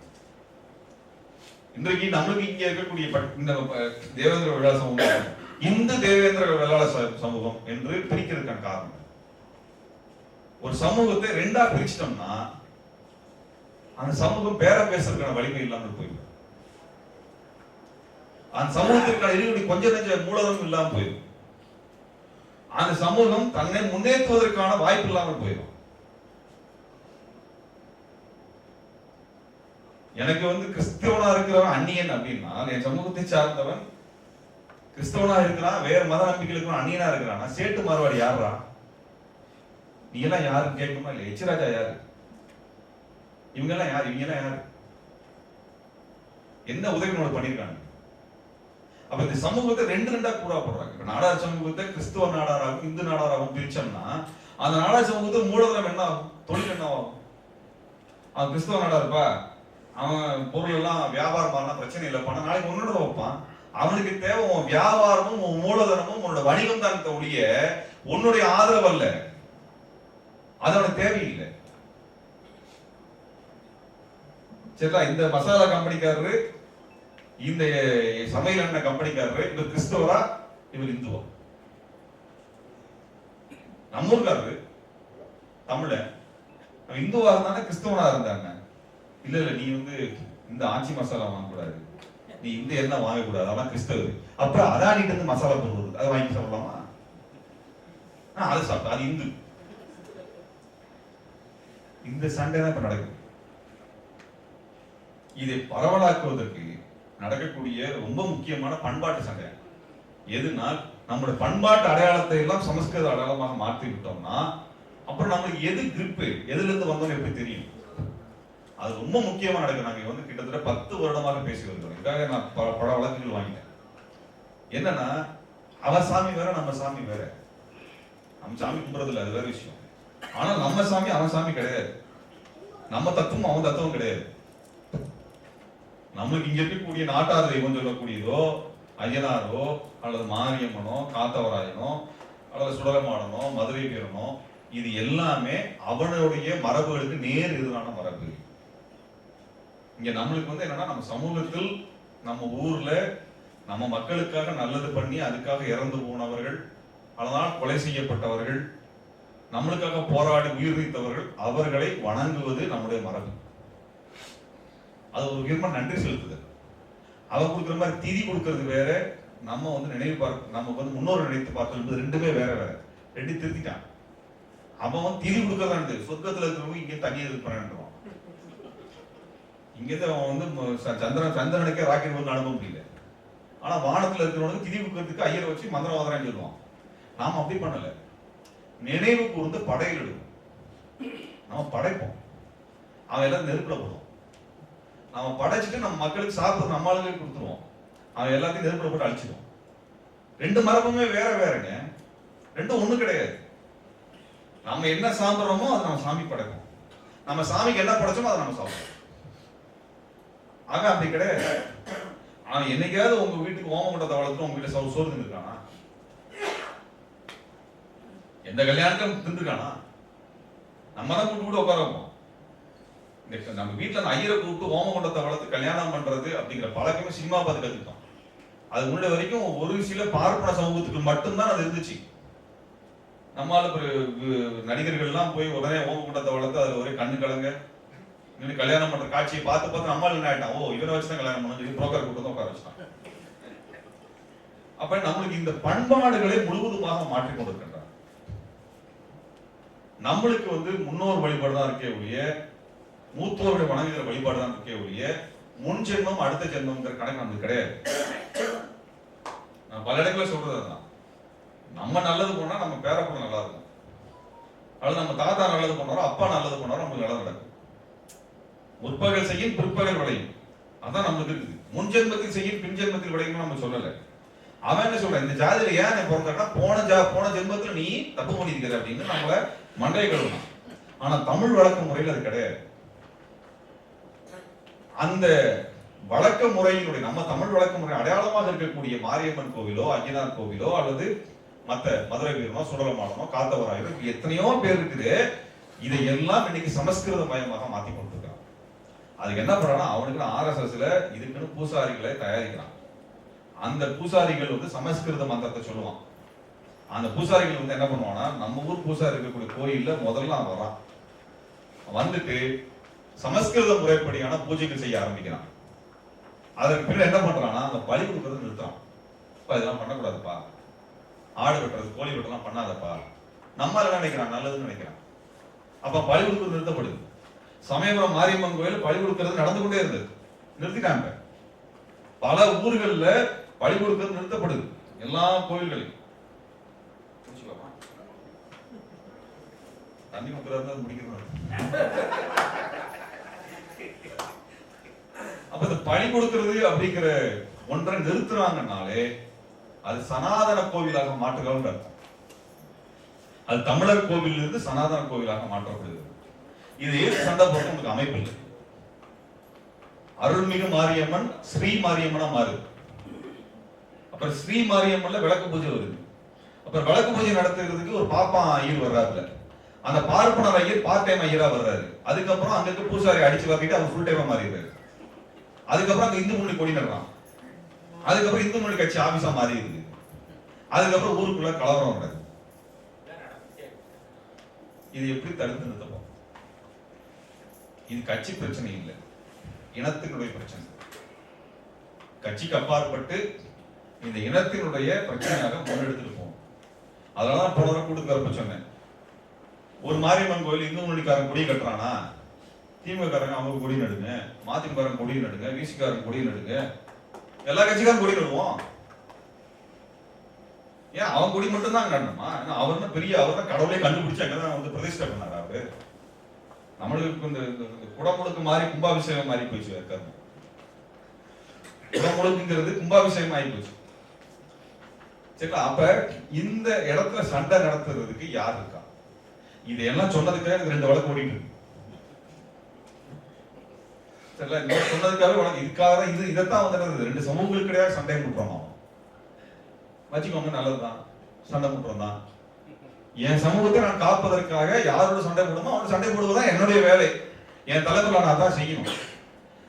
இன்றைக்கு நம்மளுக்கு இங்க இருக்கக்கூடிய இந்த தேவேந்திர விழா சமூகம் இந்து தேவேந்திர வேளாளர் சமூகம் என்று பிரிக்கிறதுக்கான காரணம், ஒரு சமூகத்தை ரெண்டா பிரிச்சிட்டோம்னா அந்த சமூகம் பேர பேசுறதுக்கான வலிமை இல்லாமல் போயிடும். அந்த சமூகத்திற்கான இறுதி கொஞ்சம் நெஞ்ச மூலதனம் இல்லாமல் போயிடும். அந்த சமூகம் தன்னை முன்னேற்றுவதற்கான வாய்ப்பு இல்லாமல் போயிடும். எனக்கு கிறிஸ்தவனா இருக்கிறவன் அந்நியன் அப்படின்னா, என் சமூகத்தை சார்ந்தவன் கிறிஸ்தவனா இருக்கிறான், வேற மத நம்பிக்கை இருக்கிறவன் அந்நியனா இருக்கிறான். சேட்டு மாறுவாடி யாரா? நீ எல்லாம் யாருன்னு கேட்கணுமா இல்ல? எச்ராஜா யாரு? இவங்க எல்லாம் யாரு? இவங்க எல்லாம் யாரு? என்ன உதவி நம்மளுக்கு பண்ணிருக்காங்க? அப்ப இந்த சமூகத்தை ரெண்டு ரெண்டா கூடா போடுறாங்க. இப்ப நாடார் சமூகத்தை கிறிஸ்துவ நாடாராகவும் இந்து நாடாராகவும் பிரிச்சோம்னா அந்த நாடார் சமூகத்துக்கு மூலதனம் என்ன ஆகும்? தொழில் என்ன ஆகும்? அவன் கிறிஸ்துவ நாடா இருப்பா, அவன் பொருள் எல்லாம் வியாபாரம் பண்ணா பிரச்சனை இல்லை, பண்ண நாளைக்கு உன்னோட வைப்பான். அவனுக்கு தேவை உன் வியாபாரமும் உன் மூலதனமும் உன்னோட வணிகம் தான் ஒழிய உன்னுடைய ஆதரவு அல்ல. அது அவனுக்கு தேவையில்லை. சரிங்களா? இந்த மசாலா கம்பெனிக்காரரு, இந்த சமையல் எண்ணெய் கம்பெனிக்காரரு இவர் கிறிஸ்தவரா இவர் இந்துவா? நம்ம ஊருக்காரரு தமிழ இந்துவா இருந்தானே கிறிஸ்தவனா இருந்தாங்க. இல்ல இல்ல நீ இந்த ஆச்சி மசாலா வாங்கக்கூடாது, நீ இந்த எண்ணெய் வாங்கக்கூடாது, அதெல்லாம் கிறிஸ்தவர். அப்புறம் அதானிட்டு இருந்து மசாலா பொருள் வருது, அதை வாங்கி சாப்பிடலாமா? அது சாப்பிட்டா அது இந்து. இந்த சண்டை தான் இப்ப நடக்குது. இதை பரவலாக்குவதற்கு நடக்கக்கூடிய ரொம்ப முக்கியமான பண்பாட்டு சண்டை எதுனால், நம்முடைய பண்பாட்டு அடையாளத்தை எல்லாம் சமஸ்கிருத அடையாளமாக மாற்றி விட்டோம்னா அப்புறம் நம்மளுக்கு எது கிரிப்பு, எதுல இருந்து வந்தோம்னு எப்படி தெரியும்? அது ரொம்ப முக்கியமா நடக்கும். நாங்க கிட்டத்தட்ட 10 வருடமாக பேசி வருகிறோம். இதுக்காக நான் பல வழக்குகள் வாங்கிட்டேன். என்னன்னா, அவ சாமி வேற நம்ம சாமி வேற. நம்ம சாமி கும்பிடுறது இல்லை, அது வேற விஷயம். ஆனா நம்ம சாமி அவன் சாமி கிடையாது, நம்ம தத்துவம் அவன் தத்துவம் கிடையாது. நம்மளுக்கு இங்க இருக்கக்கூடிய நாட்டார் தெய்வம் சொல்லக்கூடியதோ ஐயனாரோ அல்லது மாரியம்மனோ காத்தவராயனோ அல்லது சுடலமாடனோ மதுரை வீரனோ, இது எல்லாமே அவனுடைய மரபுகளுக்கு நேர் எதிரான மரபு. இங்க நம்மளுக்கு என்னன்னா, நம்ம சமூகத்தில் நம்ம ஊர்ல நம்ம மக்களுக்காக நல்லது பண்ணி அதுக்காக இறந்து போனவர்கள், அதனால் கொலை செய்யப்பட்டவர்கள், நம்மளுக்காக போராடி உயிர் நீத்தவர்கள், அவர்களை வணங்குவது நம்முடைய மரபு. அது ஒரு விதமா நன்றி செலுத்துதல். அவர் கொடுக்குற மாதிரி திதி கொடுக்கறது வேற, நம்ம நினைவு பார்க்க, நம்ம முன்னோர் நினைத்து பார்த்தது ரெண்டுமே வேற வேற. ரெண்டு திருத்திட்டான். அவன் திதி கொடுக்கறதான் சொர்க்கத்துல இருக்கிறவங்க இங்க தண்ணி இருப்பான். இங்க அவன் சந்திரனுக்கே ராக்கெட் அனுப்ப முடியல. ஆனா வானத்துல இருக்கிறவனுக்கு திதி கொடுக்கறதுக்கு ஐயரை வச்சு மந்திரவாதம் சொல்லுவான். நாம அப்படி பண்ணல. நினைவு கூர்ந்து படையிலிடுவோம். நம்ம படைப்போம், அவன் எல்லாம் நெருப்புல போடுவோம். நம்ம படைச்சிட்டு நம்ம மக்களுக்கு சாப்பிட்டு நம்ம ஆளுங்களே கொடுத்துருவோம், அவன் எல்லாத்தையும் நெருப்புல போட்டு அழிச்சிடுவோம். ரெண்டு மரபுமே வேற வேறங்க, ரெண்டும் ஒண்ணு கிடையாது. நம்ம என்ன சாப்பிடுறோமோ அதை நம்ம சாமி படைப்போம், நம்ம சாமிக்கு என்ன படைச்சோமோ அதை நம்ம சாப்பிடுவோம். ஆக அப்படி கிடையாது. அவன் என்னைக்காவது உங்க வீட்டுக்கு ஓமகுண்டத்தை வளர்த்து உங்க வீட்டுல சோறு தின்னுருக்கானா? எந்த கல்யாணத்தையும் தின்னுருக்கானா? நம்ம தான் கூட்டு கூட உட்கார வைப்போம். நம்ம வீட்டுல ஐயரை கூப்பிட்டு ஓமகுண்டத்தை வளர்த்து கல்யாணம் பண்றது அப்படிங்கிற பழக்கமே சினிமா பார்த்து கத்துக்கிட்டோம். அது முன்னாடி வரைக்கும் ஒரு சில பார்ப்பன சமூகத்துக்கு மட்டும்தான் அது இருந்துச்சு. நம்மால நடிகர்கள் எல்லாம் போய் உடனே ஓமகுண்டத்தை வளர்த்து அது ஒரே கண்ணு கலங்க கல்யாணம் பண்ற காட்சியை பார்த்து பார்த்து நம்மளால என்ன ஆயிட்டான், ஓ இவரை வச்சுதான் கல்யாணம் பண்ண சொல்லி புரோக்கர் கூட்டம் தான் உட்கார வச்சுட்டான். அப்ப நம்மளுக்கு இந்த பண்பாடுகளை முழுவதுமாக மாற்றிக் கொண்டிருக்கின்றார். நம்மளுக்கு முன்னோர் வழிபாடு தான் இருக்கே ஒழிய, மூத்தோருடைய வணங்குகிற வழிபாடு தான் இருக்கே ஒழிய, முன் ஜென்மம் அடுத்த ஜென்மம்ங்கிற கணக்கு நமக்கு கிடையாது. நான் பல இடங்களில் சொல்றதுதான், நம்ம நல்லது போனா நம்ம பேரப்படம் நல்லா இருக்கும், அல்லது நம்ம தாத்தா நல்லது பண்ணாரோ அப்பா நல்லது பண்ணாரோ நமக்கு நல்லது நடக்கும். முற்பகல் செய்யும் பிற்பகல் விளையும், அதான் நம்மளுக்கு இருக்குது. முன் ஜென்மத்தில் செய்யும் பின் ஜென்மத்தில் விளையும் நம்ம சொல்லல. அவன் என்ன சொல்றான், இந்த ஜாதியில ஏன் நீ பிறந்தா போன ஜென்மத்துல நீ தப்பு பண்ணிருக்கிற அப்படின்னு நம்மள மண்டையை கழுவணும். ஆனா தமிழ் வழக்கு முறையில் அது கிடையாது. அந்த வழக்க முறையினுடைய நம்ம தமிழ் வழக்க முறை அடையாளமாக இருக்கக்கூடிய மாரியம்மன் கோவிலோ அய்யனார் கோவிலோ அல்லது மத்த மதுரை வீரனோ சுடலமாடனோ காத்தவராயனோ எத்தனையோ பேர் இருக்குது. இதையெல்லாம் இன்னைக்கு சமஸ்கிருத மயமாக மாத்தி கொண்டிருக்கான். அதுக்கு என்ன பண்றான்னா அவனுக்கு RSSல இதுக்குன்னு பூசாரிகளை தயாரிக்கிறான். அந்த பூசாரிகள் வந்து சமஸ்கிருத மந்திரத்தை சொல்லுவான். அந்த பூசாரிகள் வந்து என்ன பண்ணுவான்னா நம்ம ஊர் பூசாரி இருக்கக்கூடிய கோயில்ல முதல்ல அவன் வரான். வந்துட்டு சமஸ்கிருத முறைப்படியான பூஜைகள் செய்ய ஆரம்பிக்கிறான். அதற்கு பிறகு என்ன பண்றான்னா அந்த பலி கொடுக்கறது நிறுத்துறான். இதெல்லாம் பண்ணக்கூடாதுப்பா, ஆடு வெட்டுறது கோழி வெட்டலாம் பண்ணாதப்பா, நம்ம என்ன நினைக்கிறான் நல்லதுன்னு நினைக்கிறான். அப்ப பலி கொடுக்கறது நிறுத்தப்படுது. சமயபுரம் மாரியம்மன் கோயில் பலி கொடுக்கறது நடந்து கொண்டே இருந்தது, நிறுத்திட்டாங்க. பல ஊர்கள்ல பலி கொடுக்கறது நிறுத்தப்படுது எல்லா கோயில்களையும். தண்ணி முக்கிறது முடிக்கிறது. அப்ப இந்த பலி கொடுக்கிறது அப்படிங்கிற ஒன்றை நிறுத்துறாங்கனாலே அது சனாதன கோவிலாக மாற்றுகிறாங்க. அது தமிழர் கோவில் இருந்து சனாதன கோவிலாக மாற்றப்படுகிறது. இது ஏது சண்டை போட்டு உங்களுக்கு அமைப்பு இல்லை. அருள்மிகு மாரியம்மன் ஸ்ரீ மாரியம்மனா மாறுது. அப்புறம் ஸ்ரீ மாரியம்மன்ல விளக்கு பூஜை வருது. அப்புறம் விளக்கு பூஜை நடத்துறதுக்கு ஒரு பாப்பா ஐயர் வர்றாருல, அந்த பார்ப்பனர் ஐயர் பார்ட் டைம் ஐயரா வர்றாரு. அதுக்கப்புறம் அங்க பூசாரி அடிச்சு வாங்கிட்டு அவர் ஃபுல் டைமா மாறிடுறாரு. அதுக்கப்புறம் அங்க இந்து முன்னணி கொடி நடுறான். அதுக்கப்புறம் இந்து முன்னணி கட்சி ஆபீஸா மாறி இருக்கு. அதுக்கப்புறம் ஊருக்குள்ள கலவரம் வர்றது. இது எப்படி தடுத்து நிறுத்தப்போம்? இது கட்சி பிரச்சனை இல்லை, இனத்தினுடைய பிரச்சனை. கட்சிக்கு அப்பாற்பட்டு இந்த இனத்தினுடைய பிரச்சனையாக முன்னெடுத்துட்டு போகும். அதனால போன வாரம் கூட்டுக்கிறப்ப சொன்னேன், ஒரு மாரியம்மன் கோயில் இந்து முன்னணிக்காரன் கொடி கட்டுறானா, திமுககாரங்க அவங்க கொடி நடுங்க, மதிமுககாரன் கொடி நடுங்க, விசிகாரன் கொடி நடுங்க, எல்லா கட்சிக்காரும் கொடி நடுவோம். ஏன் அவன் கொடி மட்டும் தான் நடணுமா? அவர் தான் பெரிய, அவர் தான் கடவுளே கண்டுபிடிச்சு அங்கதான் வந்து பிரதிஷ்டை பண்ணாரு அவரு. நம்மளுக்கு இந்த குடமுழுக்கு மாறி கும்பாபிஷேகம் மாறி போயிடுச்சு. இருக்காரு குடமுழுக்குங்கிறது கும்பாபிஷேகம் ஆகி போச்சு. சரிங்களா? அப்ப இந்த இடத்துல சண்டை நடத்துறதுக்கு யார் இருக்கா? இதையெல்லாம் சொன்னதுக்காக 2 வழக்கு ஓடிட்டு இருக்கு. சரிங்களா? சொன்னதுக்காக இதுக்காக தான் இது இதைத்தான் வந்து 2 சமூகங்களுக்கு கிடையாது சண்டை குற்றம் வச்சுக்கோங்க, நல்லதுதான், சண்டை குற்றம் தான். என் சமூகத்தை நான் காப்பதற்காக யாரோட சண்டை போடுமோ அவனோட சண்டை போடுவதுதான் என்னுடைய வேலை. என் தலைமையில நான் தான் செய்யணும்.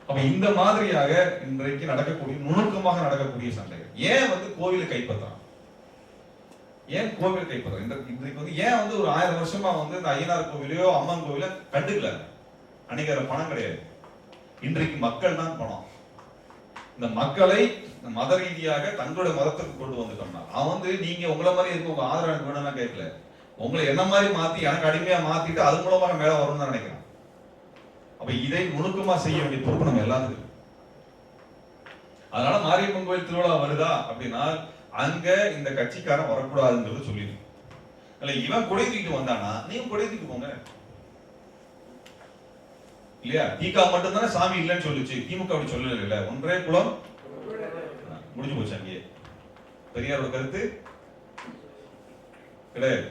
அப்ப இந்த மாதிரியாக இன்றைக்கு நடக்கக்கூடிய நுணுக்கமாக நடக்கக்கூடிய சண்டைகள். ஏன் வந்து கோவிலை கைப்பற்றான்? ஏன் கோவில் கைப்பற்றான்? இன்றைக்கு வந்து ஏன் வந்து ஒரு 1000 வருஷமா வந்து இந்த ஐயனார் கோவிலையோ அம்மன் கோவில கண்டுக்கல? அன்னைக்கு பணம் கிடையாது. இன்றைக்கு மக்கள் தான் பணம். இந்த மக்களை மத ரீதியாக தங்களுடைய மதத்துக்கு கொண்டு வந்துட்டோம்னா அவன் வந்து நீங்க உங்களை மாதிரி இருக்க உங்க ஆதரவு எனக்கு வேணும்னா கேட்கல, உங்களை என்ன மாதிரி மாத்தி எனக்கு அடிமையா மாத்திட்டு அது மூலமாக மேல வரும்னு தான் நினைக்கிறேன். அப்ப இதை நுணுக்கமா செய்ய வேண்டிய பொறுப்பு நம்ம எல்லாத்துக்கும். அதனால மாரியம்மன் கோயில் திருவிழா வருதா அப்படின்னா அங்க இந்த கட்சிக்காரன் வரக்கூடாதுங்கிறது சொல்லிடு. இல்ல இவன் கொடை தூக்கிட்டு வந்தானா நீங்க கொடை தூக்கி போங்க இல்லையா? திக மட்டும் தானே சாமி இல்லைன்னு சொல்லுச்சு, திமுக அப்படி சொல்லல. இல்ல ஒன்றே குலம் முடிஞ்சு போச்சு. அங்கே பெரியாரோட கருத்து கிடையாது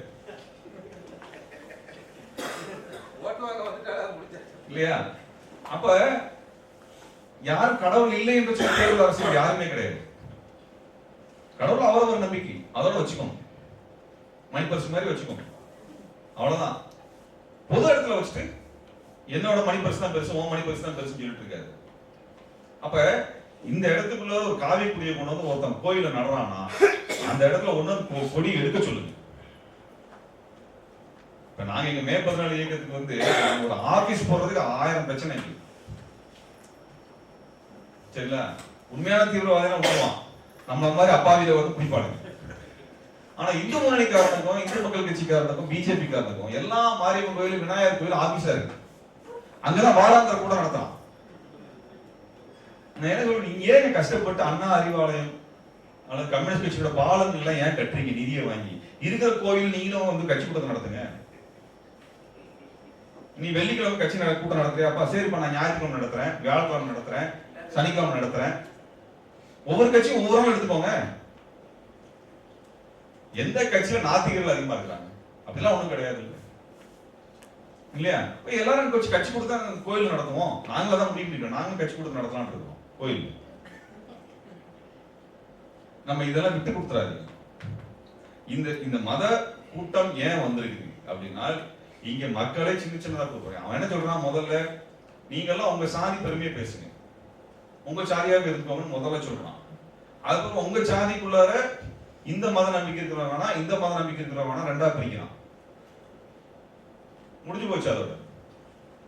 இல்லையா? அப்ப யாரும் கடவுள் இல்லை என்று சொல்லி தேர்தல் அரசியல் யாருமே கிடையாது. கடவுள் அவரவர் நம்பிக்கை, அதோட வச்சுக்கோங்க, மணிப்பரிசு மாதிரி வச்சுக்கோங்க, அவ்வளவுதான். பொது இடத்துல வச்சுட்டு என்னோட மணிப்பரிசு தான் பெருசு, உன் மணிப்பரிசு தான் பெருசுன்னு சொல்லிட்டு இருக்காரு. அப்ப இந்த இடத்துக்குள்ள ஒரு காவி குடியை கொண்டு வந்து ஒருத்தன் கோயில நடுறான்னா அந்த இடத்துல ஒண்ணு கொடி எடுக்க சொல்லுங்க. இப்ப நாங்க இங்க மே 14 இயக்கத்துக்கு வந்து ஒரு ஆபீஸ் போறதுக்கு 1000 பிரச்சனை இருக்கு. சரிங்களா? உண்மையான தீவிரவாதினா விடுவான், நம்மள மாதிரி அப்பாவில வந்து பிடிப்பாடுங்க. ஆனா இந்து முன்னணிக்காரனுக்கும் இந்து மக்கள் கட்சிக்காரனுக்கும் பிஜேபி காரனுக்கும் எல்லா மாரியம்மன் கோயிலும் விநாயகர் கோயில் ஆபீஸா இருக்கு. அங்கதான் வாராந்திர கூட நடத்தலாம். நான் என்ன சொல்றேன், நீங்க ஏன் கஷ்டப்பட்டு அண்ணா அறிவாலயம் அல்லது கம்யூனிஸ்ட் கட்சியோட பாலங்கள் எல்லாம் ஏன் கட்டுறீங்க? நிதியை வாங்கி இருக்கிற கோயில் நீங்களும் வந்து கட்சி கூட்டம் நடத்துங்க. நீ வெள்ளிக்கிழமை கட்சி கூட்டம் நடத்துறியா? அப்பா சரிப்பா, நான் ஞாயிற்றுக்கிழமை நடத்துறேன், வியாழக்கிழமை நடத்துறேன், சனிக்கிழமை நடத்துறேன். ஒவ்வொரு கட்சியும் ஒவ்வொரு எடுத்துக்கோங்க. எந்த கட்சியில நாத்திகர்கள் அதிகமா இருக்காங்க? அப்படிலாம் ஒண்ணும் கிடையாது இல்லையா? எல்லாரும் கட்சி கொடுத்தா கோயில் நடத்துவோம், நாங்கள தான் முடிவு பண்ணிட்டோம், நாங்களும் கட்சி கொடுத்து நடத்தலாம்னு இருக்கோம். கோயில். நம்ம இதெல்லாம் விட்டு கொடுத்துறாரு. இந்த மத கூட்டம் ஏன் வந்திருக்கு அப்படின்னா, இங்க மக்களை சின்ன சின்னதா கூப்பிடுறேன். அவன் என்ன சொல்றான், முதல்ல நீங்க எல்லாம் உங்க சாதி பெருமையை பேசுங்க, உங்க சாதியாக இருக்கவங்க முதல்ல சொல்றான். அதுக்கப்புறம் உங்க சாதிக்குள்ளார இந்த மத நம்பிக்கை இருக்கிறவனா இந்த மத நம்பிக்கை இருக்கிறவனா ரெண்டா பிரிக்கிறான். முடிஞ்சு போச்சு. அதோட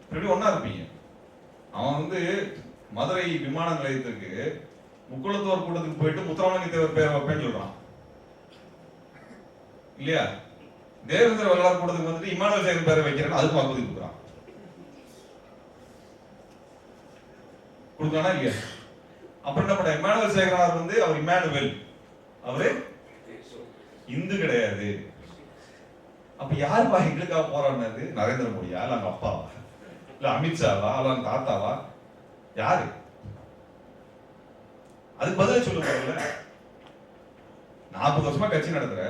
எப்படி ஒன்னா இருப்பீங்க. அவன் மதுரை விமான நிலையத்துக்கு முக்குளத்தோர் கூட்டத்துக்கு போயிட்டு முத்துராமலிங்க தேவர் பேரை வைப்பேன்னு சொல்றான் இல்லையா? தேவேந்திர வரலாறு கூட்டத்துக்கு இமானுவேல் சேகர் பேரை வைக்கிறேன்னு அதுக்கு வாக்குறுதி கொடுக்குறான். கொடுக்கறானா இல்லையா? அப்புறம் என்ன பண்ண, இமானுவேல் சேகரார் அவர் இமானுவேல், அவரு இந்து கிடையாது. அப்ப யாருப்பா எங்களுக்காக போராடினது? நரேந்திர மோடியா, இல்ல அவங்க அப்பாவா, இல்ல அமித்ஷாவா, இல்ல தாத்தாவா, யாரு? அதுக்கு பதில் சொல்லுங்க. 40 வருஷமா கட்சி நடத்துற,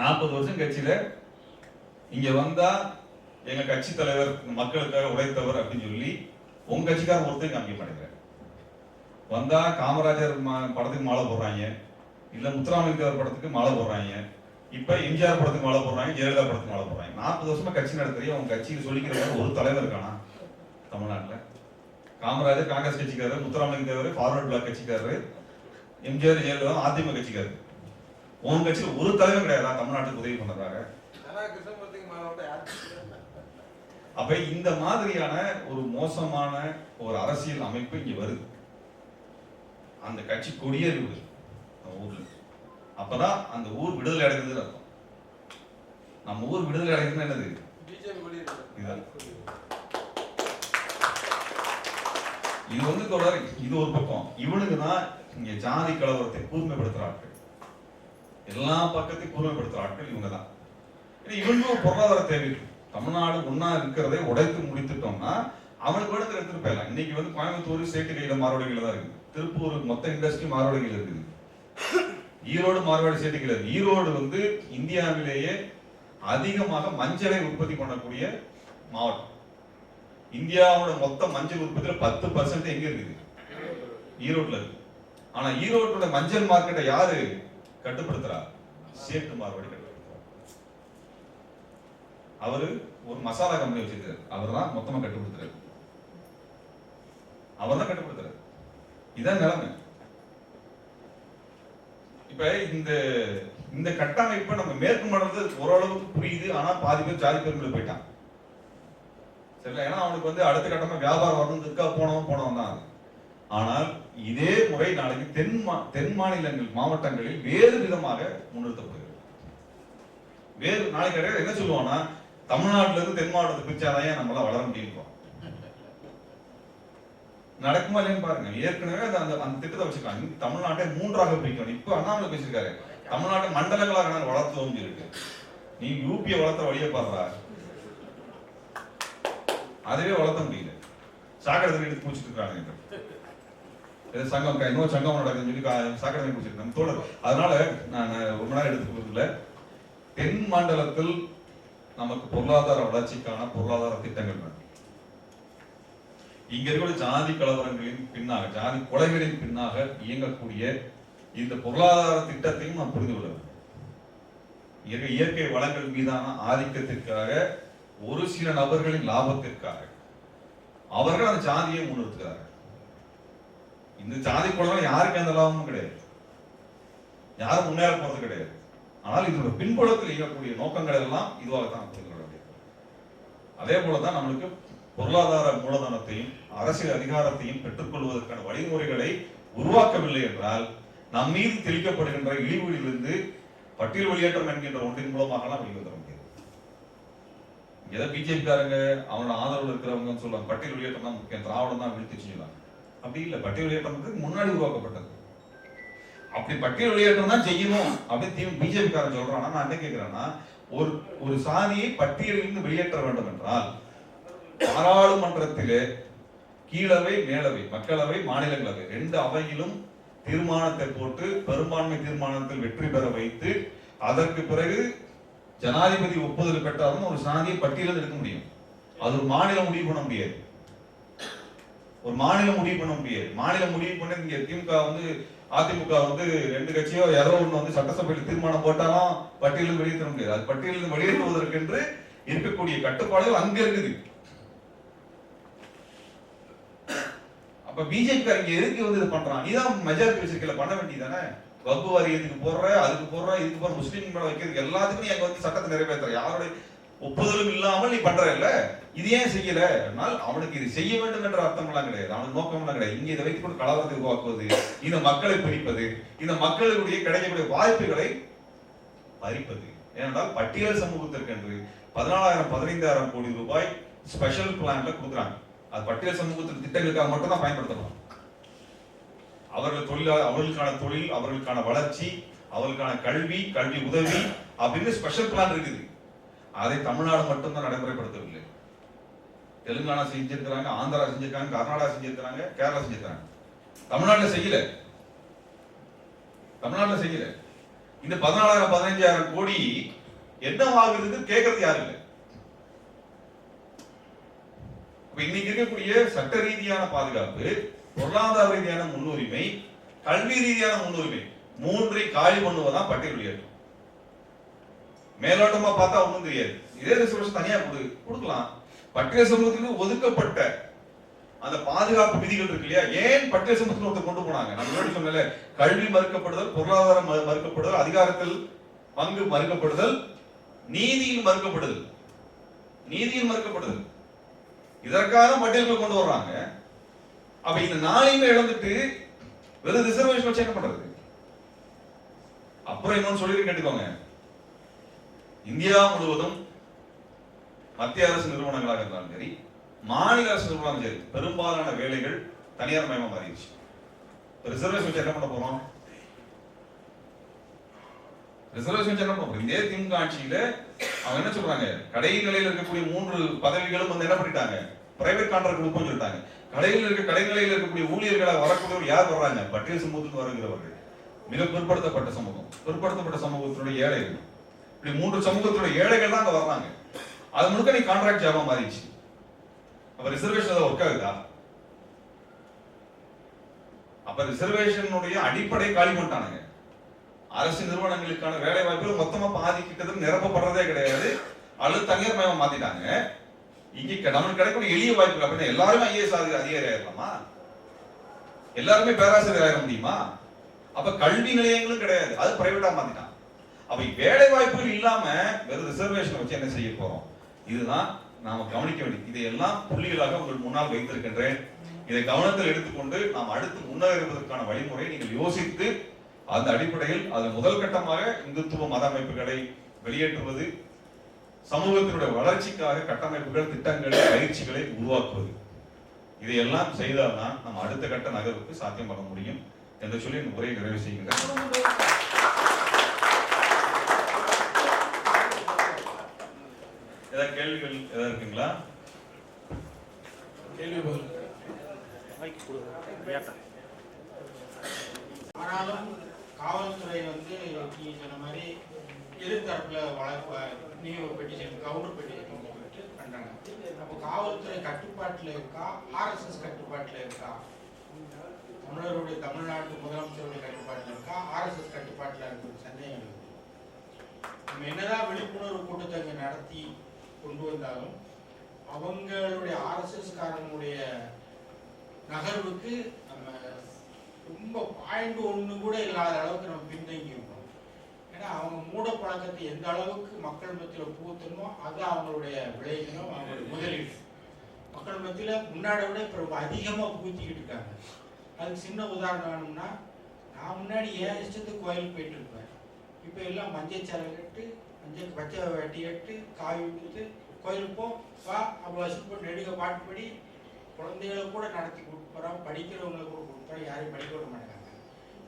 40 வருஷம் கட்சியில இங்க வந்தா எங்க கட்சி தலைவர் மக்களுக்காக உழைத்தவர் அப்படின்னு சொல்லி உங்க கட்சிக்காரன் ஒருத்தர் காமிக்க மாட்டேங்கிற. வந்தா காமராஜர் படத்துக்கு மாலை போடுறாங்க, இல்ல முத்துராமலிங்க தேவர் படத்துக்கு மாலை போடுறாங்க, இப்ப எம்ஜிஆர் படத்துக்கு மாலை போடுறாங்க, ஜெயலலிதா படத்துக்கு மாலை போடுறாங்க. 40 வருஷமா கட்சி நடத்துறீங்க, உங்க கட்சியில் சொல்லிக்கிற ஒரு தலைவர் இருக்கானா தமிழ்நாட்டுல? Kamarajar Congress கட்சிக்காரரு, Muthuramalinga Thevar forward black கட்சிக்காரரு, MGR Jayalalithaa AIADMK கட்சிக்காரரு. உங்க கட்சியில் ஒரு தலைவர் கிடையாதா தமிழ்நாட்டுக்கு உதவி பண்றாங்க? அப்ப இந்த மாதிரியான ஒரு மோசமான ஒரு அரசியல் அமைப்பு இங்க வருது. அந்த கட்சி கொடியேறிவிடுது ஊர்ல. அப்பதான் அந்த ஊர் விடுதலை அடைந்தது அர்த்தம். நம்ம ஊர் விடுதலை அடைந்தது என்னது? இது தொடர். இது ஒரு பக்கம். இவனுக்கு தான் இங்க ஜாதி கலவரத்தை கூர்மைப்படுத்துற ஆட்கள், எல்லா பக்கத்தையும் கூர்மைப்படுத்துற ஆட்கள் இவங்க தான். இவனுக்கும் பொருளாதார தேவை. தமிழ்நாடு ஒன்னா இருக்கிறதை உடைத்து முடித்துட்டோம்னா அவனுக்கு கூட எடுத்துட்டு போயிடலாம். இன்னைக்கு கோயம்புத்தூர் சேட்டு கையில மார்வாடிகள் தான் இருக்குது, திருப்பூர் மொத்த இண்டஸ்ட்ரி மார்வாடிகள் இருக்குது, ஈரோடு மார்வாடி சேட்டுகள் இருக்கு. ஈரோடு இந்தியாவிலேயே அதிகமாக மஞ்சளை உற்பத்தி பண்ணக்கூடிய மாவட்டம். இந்தியாவோட மொத்த மஞ்சள் உற்பத்தியில 10% எங்க இருக்குது? ஈரோட்ல இருக்கு. ஆனா ஈரோட்டோட மஞ்சள் மார்க்கெட்டை யாரு கட்டுப்படுத்துறா? சேட்டு மார்வாடி கட்டுப்படுத்துறாரு. அவரு ஒரு மசாலா கம்பெனி வச்சிருக்காரு, அவர் தான் மொத்தமா கட்டுப்படுத்துறாரு, அவர் தான் கட்டுப்படுத்துறாரு. இதான் நிலைமை. இப்ப இந்த கட்டமைப்பை நம்ம மேற்கு மண்டலத்தில் ஓரளவுக்கு புரியுது. ஆனா பாதி பேர் ஜாதி பெருமையில போயிட்டான். சரிங்களா? ஏன்னா அவனுக்கு அடுத்த கட்டமா வியாபாரம் வரணுன்றதுக்காக போனவன் தான். ஆனால் இதே முறை நாளைக்கு தென் மாநிலங்கள் மாவட்டங்களில் வேறு விதமாக முன்னிறுத்தப்படுகிறது. வேறு நாளைக்கு என்ன சொல்லுவான்னா, தமிழ்நாட்டில இருந்து தென் மாவட்டத்தை பிரிச்சாதான் நம்மளால வளர முடியும். நடக்குமா இல்லைன்னு பாருங்க. ஏற்கனவே அந்த திட்டத்தை வச்சிருக்காங்க. தமிழ்நாட்டை 3ஆக பிரிக்கணும். இப்ப அண்ணாமலை பேசியிருக்காரு, தமிழ்நாட்டை மண்டலங்களாக நாங்கள் வளர்த்துவோம் சொல்லிட்டு. நீ யூபியை வளர்த்த வழியை பாடுறா, அதுவே வளர்த்த முடியல. சாக்கடை எடுத்து பூச்சிட்டு இருக்காங்க. சங்கம் இன்னொரு சங்கம் நடக்குதுன்னு சொல்லி சாக்கடை பூச்சிட்டு தோழர். அதனால நான் ரொம்ப நேரம் எடுத்துக்கொள்ள, தென் மண்டலத்தில் நமக்கு பொருளாதார வளர்ச்சிக்கான பொருளாதார திட்டங்கள் வேணும். இங்க இருக்கிற ஜாதி கலவரங்களின் பின்னாக, ஜாதி கொலைகளின் பின்னாக இயங்கக்கூடிய இந்த பொருளாதார திட்டத்தையும் நாம் புரிந்து கொள்ள வேண்டும். இயற்கை வளங்கள் மீதான ஆதிக்கத்திற்காக, ஒரு சில நபர்களின் லாபத்திற்காக அவர்கள் அந்த ஜாதியை முன்னிறுத்துகிறார்கள். இந்த ஜாதி கொலை யாருக்கு அந்த லாபமும் கிடையாது, யாரும் முன்னேற போறது கிடையாது. ஆனால் இதோட பின்புலத்தில் இயங்கக்கூடிய நோக்கங்கள் எல்லாம் இதுவாகத்தான் புரிந்து கொள்ள முடியும். அதே போலதான் நம்மளுக்கு பொருளாதார மூலதனத்தையும் அரசியல் அதிகாரத்தையும் பெற்றுக்கொள்வதற்கான வழிமுறைகளை உருவாக்கவில்லை என்றால் நம் மீது தெளிக்கப்படுகின்ற இழிவுகளிலிருந்து பட்டியல் வெளியேற்றம் என்கின்ற ஒன்றின் மூலமாக வெளிவர முடியாது. ஏதோ பிஜேபி காரங்க அவனோட ஆதரவு இருக்கிறவங்க சொல்லுவாங்க பட்டியல் வெளியேற்றம் தான் முக்கியம், திராவிடம் தான் வீழ்த்தி செய்யலாம். அப்படி இல்லை. பட்டியல் வெளியேற்றம் முன்னாடி உருவாக்கப்பட்டது. அப்படி பட்டியல் வெளியேற்றம் தான் செய்யணும் அப்படின்னு பிஜேபி காரன் சொல்றான்னா, நான் என்ன கேட்கிறேன்னா, ஒரு சாதியை பட்டியலில் வெளியேற்ற வேண்டும் என்றால் பாராளுமன்றத்திலே கீழவை மேலவை, மக்களவை மாநிலங்களவை 2 அவையிலும் தீர்மானத்தை போட்டு பெரும்பான்மை தீர்மானத்தில் வெற்றி பெற வைத்து அதற்கு பிறகு ஜனாதிபதி ஒப்புதல் பெற்றாலும் ஒரு சாதியை பட்டியலில் எடுக்க முடியும். அது ஒரு மாநிலம் முடிவு பண்ண முடியாது. ஒரு மாநிலம் முடிவு பண்ண முடியாது. மாநிலம் முடிவு பண்ண இங்க திமுக வந்து அதிமுக வந்து ரெண்டு கட்சியோ யாரோ ஒண்ணு வந்து சட்டசபையில் தீர்மானம் போட்டாலும் பட்டியலில் வெளியேற்ற முடியாது. அது பட்டியலில் வெளியேற்றுவதற்கென்று இருக்கக்கூடிய கட்டுப்பாடுகள் அங்க இருக்குது. அப்ப பிஜேபி இங்க எதுக்கு வந்து இது பண்றான்? நீதான் மெஜாரிட்டி வச்சிருக்கல, பண்ண வேண்டியதானே? வகுப்பு வாரியத்துக்கு போடுற, அதுக்கு போடுற, இதுக்கு போற, முஸ்லீம் மேல வைக்கிறதுக்கு எல்லாத்துக்கும் நீ அங்க வந்து சட்டத்தை நிறைவேற்ற யாருடைய ஒப்புதலும் இல்லாமல் நீ பண்ற இல்ல, இது ஏன் செய்யல? அவனுக்கு இது செய்ய வேண்டும் என்ற அர்த்தம் எல்லாம் கிடையாது, அவனுக்கு நோக்கம் எல்லாம் கிடையாது. இங்க இதை வைத்துக்கொண்டு கலவரத்தை உருவாக்குவது, இந்த மக்களை பிரிப்பது, இந்த மக்களுடைய கிடைக்கக்கூடிய வாய்ப்புகளை பறிப்பது. ஏனென்றால் பட்டியல் சமூகத்திற்கு 14,000 15,000 கோடி ரூபாய் ஸ்பெஷல் பிளான்ல கொடுக்குறாங்க. அது பட்டியல் சமூகத்தின் திட்டங்களுக்காக மட்டும் தான் பயன்படுத்தணும். அவர்களுக்கான தொழில், அவர்களுக்கான வளர்ச்சி, அவர்களுக்கான கல்வி, கல்வி உதவி அப்படின்னு ஸ்பெஷல் பிளான் இருக்குது. அதை தமிழ்நாடு மட்டும்தான் நடைமுறைப்படுத்தவில்லை. தெலுங்கானா செஞ்சிருக்கிறாங்க, ஆந்திரா செஞ்சிருக்காங்க, கர்நாடகா செஞ்சிருக்கிறாங்க, கேரளா செஞ்சிருக்காங்க. தமிழ்நாட்டில் செய்யல. தமிழ்நாட்டில் செய்யல. இந்த 14,000 15,000 கோடி என்ன ஆகுதுன்னு கேட்கறது யாரு இல்லை. இன்னைக்கு இருக்கக்கூடிய சட்ட ரீதியான பாதுகாப்பு, பொருளாதார ரீதியான முன்னுரிமை, கல்வி ரீதியான முன்னுரிமை, மூன்றை காலி பண்ணுவதான் பட்டியல் வெளியேற்றம். மேலோட்டமா பார்த்தா ஒண்ணும் தெரியாது. இதே ரிசர்வேஷன் தனியா கொடுக்கலாம். பட்டியல் சமூகத்துக்கு ஒதுக்கப்பட்ட அந்த பாதுகாப்பு விதிகள் இருக்கு இல்லையா? ஏன் பட்டியல் சமூகத்தை கொண்டு போனாங்க? நம்ம முன்னாடி சொன்னல, கல்வி மறுக்கப்படுதல், பொருளாதாரம் மறுக்கப்படுதல், அதிகாரத்தில் பங்கு மறுக்கப்படுதல், நீதியில் மறுக்கப்படுதல், நீதியில் மறுக்கப்படுதல், இதற்காக பட்டியல்கள் கொண்டு வர்றாங்க. அப்ப இந்த நாளையுமே இழந்துட்டு வெறும் ரிசர்வேஷன் வச்சு என்ன பண்றது? அப்புறம் இன்னொன்னு சொல்லி கேட்டுக்கோங்க, இந்தியா முழுவதும் மத்திய அரசு நிறுவனங்களாக இருந்தாலும் சரி, மாநில அரசு நிறுவனம் சரி, பெரும்பாலான வேலைகள் தனியார் மயமா மாறிடுச்சு. ரிசர்வேஷன் வச்சு என்ன பண்ண போறோம்? ரிசர்வேஷன் வச்சு என்ன பண்ண போறோம்? இதே திமுக ஆட்சியில அவங்க என்ன சொல்றாங்க, கடைநிலையில் இருக்கக்கூடிய 3 பதவிகளும் வந்து என்ன பண்ணிட்டாங்க, பிரைவேட் கான்ட்ராக்ட் கொடுப்போம்னு சொல்லிட்டாங்க. கடைநிலையில் இருக்கக்கூடிய ஊழியர்களாக வரக்கூடியவர் யார் வர்றாங்க? பட்டியல் சமூகத்துக்கு வருகிறவர்கள், மிக பிற்படுத்தப்பட்ட சமூகம், பிற்படுத்தப்பட்ட சமூகத்தினுடைய ஏழைகள், இப்படி 3 சமூகத்தினுடைய ஏழைகள் தான் அங்க வர்றாங்க. அது முழுக்க நீ கான்ட்ராக்ட் ஜாபா மாறிடுச்சு. அப்ப ரிசர்வேஷன் ஒர்க் ஆகுதா? அப்ப ரிசர்வேஷனுடைய அடிப்படை காலி பண்ணிட்டானுங்க. அரசு நிறுவனங்களுக்கான வேலை வாய்ப்புகள் மொத்தமா பாதி கிட்டத்தட்ட நிரப்பப்படுறதே கிடையாது, அல்லது தனியார் மயமா மாத்திட்டாங்க. இங்க நமக்கு கிடைக்கக்கூடிய எளிய வாய்ப்புகள் அப்படின்னா எல்லாருமே ஐஏஎஸ் அதிகாரி ஆயிடலாமா? எல்லாருமே பேராசிரியர் ஆயிட முடியுமா? அப்ப கல்வி நிலையங்களும் கிடையாது, அது பிரைவேட்டா மாத்திட்டான். அப்ப வேலை வாய்ப்புகள் இல்லாம வெறும் ரிசர்வேஷன் வச்சு என்ன செய்ய போறோம்? இதுதான் நாம கவனிக்க வேண்டியது. இதையெல்லாம் புள்ளிகளாக உங்கள் முன்னால் வைத்திருக்கின்றேன். இதை கவனத்தில் எடுத்துக்கொண்டு நாம் அடுத்து முன்னேறுவதற்கான வழிமுறை நீங்கள் யோசித்து அந்த அடிப்படையில் அது முதல் கட்டமாக இந்துத்துவ மத அமைப்புகளை வெளியேற்றுவது, சமூகத்தினுடைய வளர்ச்சிக்காக கட்டமைப்புகள், திட்டங்கள், பயிற்சிகளை உருவாக்குவது, இதையெல்லாம் செய்தால்தான் நம்ம அடுத்த கட்ட நகர்வுக்கு சாத்தியம் பண்ண முடியும் என்று சொல்லி இந்த உரையை நிறைவு செய்கின்றேன். ஏதாவது கேள்விகள் ஏதாவது இருக்குங்களா? ஆனாலும் காவல்துறை வந்து நீங்க சொன்ன மாதிரி இருதரப்புல வழக்கு பெட்டிஷன், கவுண்டர் பெட்டிஷன் போட்டு பண்றாங்க. அப்போ காவல்துறை கட்டுப்பாட்டில் இருக்கா, ஆர்எஸ்எஸ் கட்டுப்பாட்டில் இருக்கா? தமிழ்நாட்டு முதலமைச்சருடைய கட்டுப்பாட்டில் இருக்கா, ஆர்எஸ்எஸ் கட்டுப்பாட்டில் இருக்கிற சந்தேகம் இருக்கு. நம்ம என்னதான் விழிப்புணர்வு கூட்டத்தை அங்கே நடத்தி கொண்டு வந்தாலும் அவங்களுடைய ஆர்எஸ்எஸ் காரனுடைய நகர்வுக்கு நம்ம ரொம்ப 0.1 கூட இல்லாத அளவுக்கு நம்ம பின்தங்கி இருக்கோம். ஏன்னா அவங்க மூட பழக்கத்தை எந்த அளவுக்கு மக்கள் மத்தியில் புகுத்தணுமோ அது அவங்களுடைய விளைவுகளும் அவங்களுடைய முதலீடு மக்கள் மத்தியில் முன்னாடி விட இப்போ ரொம்ப அதிகமாக புகுத்திக்கிட்டு இருக்காங்க. அதுக்கு சின்ன உதாரணம் வேணும்னா, நான் முன்னாடி ஏன் இஷ்டத்துக்கு கோயிலுக்கு போயிட்டு இருப்பேன். இப்போ எல்லாம் மஞ்சள் சேலை கட்டு, மஞ்சள் பச்சை வெட்டி கட்டு, காவி கொடுத்து கோயிலுக்கு போ வா, அப்போ வசூல் போட்டு நெடுக பாட்டு படி, குழந்தைகளை கூட நடத்தி கொடுக்குறோம், படிக்கிறவங்களை கூட கொடுக்குறோம், யாரையும் படிக்க விட மாட்டாங்க.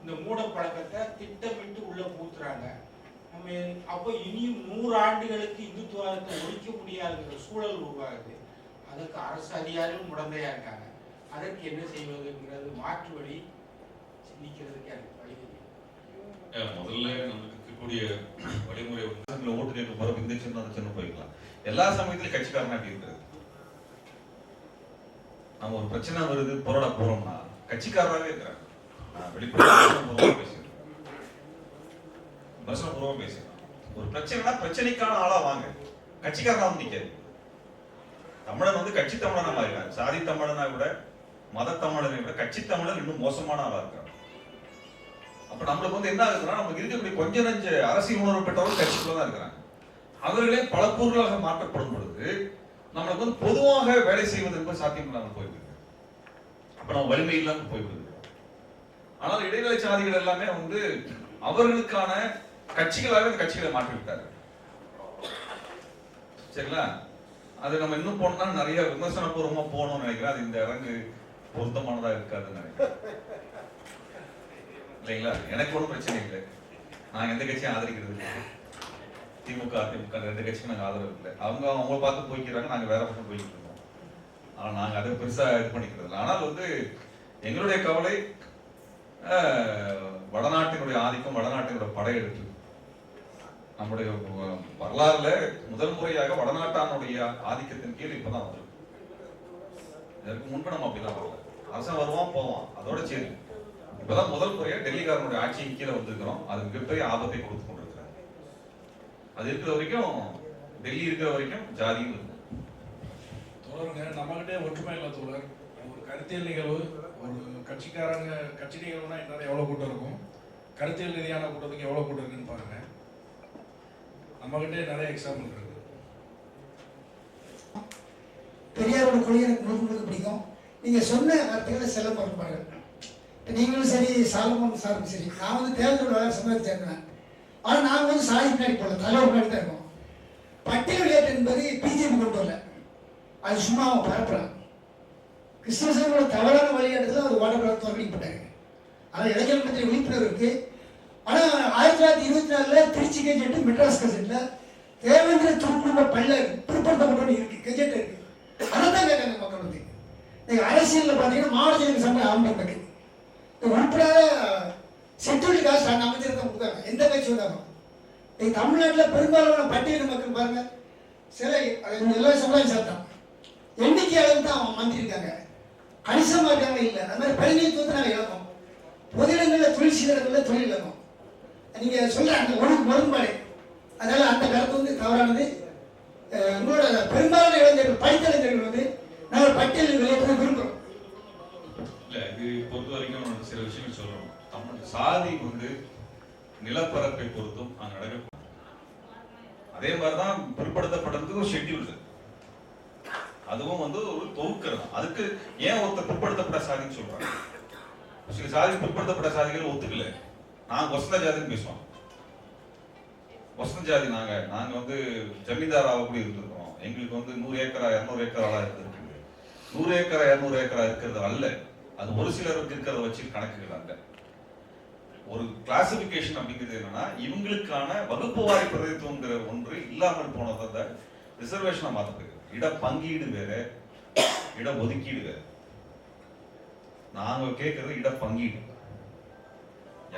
இந்த மூட பழக்கத்தை திட்டமிட்டு உள்ள பூத்துறாங்க. நம்ம அப்போ இனியும் 100 ஆண்டுகளுக்கு இந்துத்துவத்தை ஒழிக்க முடியாதுங்கிற சூழல் உருவாகுது. அதற்கு அரசு அதிகாரிகள் முடந்தையா இருக்காங்க. அதற்கு என்ன செய்வதுங்கிறது மாற்று வழி சிந்திக்கிறதுக்கு எனக்கு வழி. முதல்ல நமக்கு இருக்கக்கூடிய வழிமுறை வந்து ஓட்டு கேட்க போற இந்த சின்ன போய்க்கலாம். எல்லா சமயத்திலும் கட்சிக்காரனா இருக்கிறது நம்ம ஒரு பிரச்சனை வருது போராட போறோம்னா கட்சிக்காரராகவே இருக்கிறாங்க. நான் வெளிப்படையாக பேசுறேன். ஒரு பிரச்சனைனா பிரச்சனைக்கான ஆளா வாங்க, கட்சிக்காரனா வந்து நிக்காது. தமிழன் வந்து கட்சி தமிழனா மாறினார். சாதி தமிழனா விட மத தமிழனை விட கட்சி தமிழன் இன்னும் மோசமான ஆளா இருக்காங்க. அப்ப நம்மளுக்கு வந்து என்ன ஆகுதுன்னா, நமக்கு இருக்கக்கூடிய கொஞ்ச நஞ்ச அரசியல் உணர்வு பெற்றவர்கள் கட்சிக்குள்ள தான் இருக்கிறாங்க. அவர்களே பல பொருளாக மாற்றப்படும் பொழுது நம்மளுக்கு வந்து பொதுவாக வேலை செய்வது என்பது சாத்தியம் இல்லாமல் போய்விடுது. அப்ப நம்ம வலிமை இல்லாமல் போய்விடுது. ஆனால் இடைநிலை சாதிகள் எல்லாமே வந்து அவர்களுக்கான கட்சிகளாக இந்த கட்சிகளை மாற்றி விட்டாரு. சரிங்களா? அது நம்ம இன்னும் போனோம்னா நிறைய விமர்சன பூர்வமா போகணும்னு நினைக்கிறேன். அது இந்த அரங்கு பொருத்தமானதா இருக்காதுன்னு நினைக்கிறேன். இல்லைங்களா? எனக்கு ஒன்றும் பிரச்சனை இல்லை. நாங்க எந்த கட்சியும் ஆதரிக்கிறது இல்லை. திமுக அதிமுக ரெண்டு கட்சிக்கும் நாங்கள் ஆதரவு இல்லை. அவங்கள பார்த்து போய்க்கிறாங்க, நாங்க வேற பக்கம் போய்கிட்டு இருக்கோம். ஆனால் நாங்க அதை பெருசா இது பண்ணிக்கிறது இல்லை. ஆனால் வந்து எங்களுடைய கவலை வடநாட்டினுடைய ஆதிக்கம், வடநாட்டினுடைய படையெடுப்பு. நம்முடைய வரலாறுல முதல் முறையாக வடநாட்டானுடைய ஆதிக்கத்தின் கீழ் இப்பதான் வரும். இதற்கு முன்பு நம்ம அப்படிதான் வரல. அரசன் வருவான் போவான், அதோட சரி. இப்பதான் முதல் முறையா டெல்லிக்காரனுடைய ஆட்சியின் கீழே வந்திருக்கிறோம். அது மிகப்பெரிய ஆபத்தை கொடுத்து கொண்டிருக்கிறாங்க. அது இருக்கிற வரைக்கும், டெல்லி இருக்கிற வரைக்கும் ஜாதியும் இருக்கும். தோழருங்க, நம்மகிட்டே ஒற்றுமை இல்லை தோழர். ஒரு கருத்தியல் நிகழ்வு, ஒரு கட்சிக்காரங்க கட்சி நிகழ்வுனா இன்னும் எவ்வளவு கூட்டம் இருக்கும், கருத்தியல் ரீதியான கூட்டத்துக்கு எவ்வளவு கூட்டம் இருக்குன்னு பாருங்க. நம்மகிட்டே நிறைய எக்ஸாம்பிள் இருக்கு. பெரியாரோட கொள்கை எனக்கு முழுக்க பிடிக்கும். நீங்க சொன்ன வார்த்தைகளை செல்ல மறுப்பார்கள். நீங்களும் சரி, சாலமோன் சாரும் சரி, நான் வந்து தேர்தல் வேலை சமயத்தை சேர்ந்தேன். ஆனால் நாங்கள் வந்து சாதி முன்னாடி போகல, தலைவர் முன்னாடி தான் இருக்கோம். பட்டியல் ஏற்று என்பது பிஜேபி கொண்டு வரல, அது சும்மா அவங்க பரப்புறாங்க. கிருஷ்ணசாமியோட தவறான வழிகாட்டுதல் அவர் ஓடப்பட தோற்கடிக்கப்பட்டாங்க. ஆனால் இளைஞர் பற்றிய விழிப்புணர்வு இருக்கு. ஆனால் 1924 திருச்சி கெஜெட்டு, மெட்ராஸ் கெஜெட்டில் தேவேந்திர துருக்குடும்ப பல்ல பிற்படுத்தப்பட்டோன்னு இருக்கு, கெஜெட் இருக்கு. அதை தான் கேட்காங்க மக்கள் வந்து. நீங்கள் அரசியலில் பார்த்தீங்கன்னா மாவட்ட சம்பளம் ஆரம்பிப்பது உட்படாத செக்யூரிட்டி காஸ்ட் அந்த அமைச்சர் தான் கொடுத்தாங்க, எந்த கட்சி வந்தாலும். நீங்கள் தமிழ்நாட்டில் பெரும்பாலான பட்டியல் மக்கள் பாருங்க, சில எல்லா சமுதாயம் சேர்த்தான் எண்ணிக்கை அளவு தான் அவன் மந்திரி இருக்காங்க, கணிசமாக இருக்காங்க. இல்லை அது மாதிரி பிரதிநிதித்துவத்தை நாங்கள் இழந்தோம். பொது இடங்களில் தொழில் செய்கிறவங்களில் தொழில் இழந்தோம். நீங்கள் சொல்கிற அந்த முரண்பாடு, அதனால அந்த கருத்து வந்து தவறானது. உங்களோட பெரும்பாலான இளைஞர்கள், படித்த இளைஞர்கள் வந்து நாங்கள் பட்டியலில் வெளியேற்ற விரும்புகிறோம். இல்ல, இது பொறுத்த வரைக்கும் சில விஷயங்கள் சொல்லணும். தமிழ் சாதி வந்து நிலப்பரப்பை பொறுத்தும் அங்க நடக்க. அதே மாதிரிதான் பிற்படுத்தப்பட்டதுக்கு ஒரு ஷெட்யூல், அதுவும் வந்து ஒரு தொகுக்கிறது. அதுக்கு ஏன் ஒருத்தர் பிற்படுத்தப்பட்ட சாதின்னு சொல்றாங்க? சில சாதி பிற்படுத்தப்பட்ட சாதிகள் ஒத்துக்கல. நாங்க வசந்த ஜாதின்னு பேசுவோம். வசந்த ஜாதி நாங்க வந்து ஜமீன்தாராக கூட இருந்திருக்கோம். எங்களுக்கு வந்து 100 ஏக்கரா 200 ஏக்கரா இருந்திருக்கு. 100 ஏக்கரா 200 ஏக்கரா இருக்கிறது அல்ல, அது ஒரு சிலருக்கு இருக்கிறத வச்சு கணக்குகள் அல்ல. ஒரு கிளாசிபிகேஷன் அப்படிங்கிறது என்னன்னா, இவங்களுக்கான வகுப்பு வாரி பிரதித்துவங்கிற ஒன்று இல்லாமல் போனதை ரிசர்வேஷனை மாத்தப்படுது. இட பங்கீடு வேற, இட ஒதுக்கீடு வேற. நாங்க கேட்கறது இட பங்கீடு.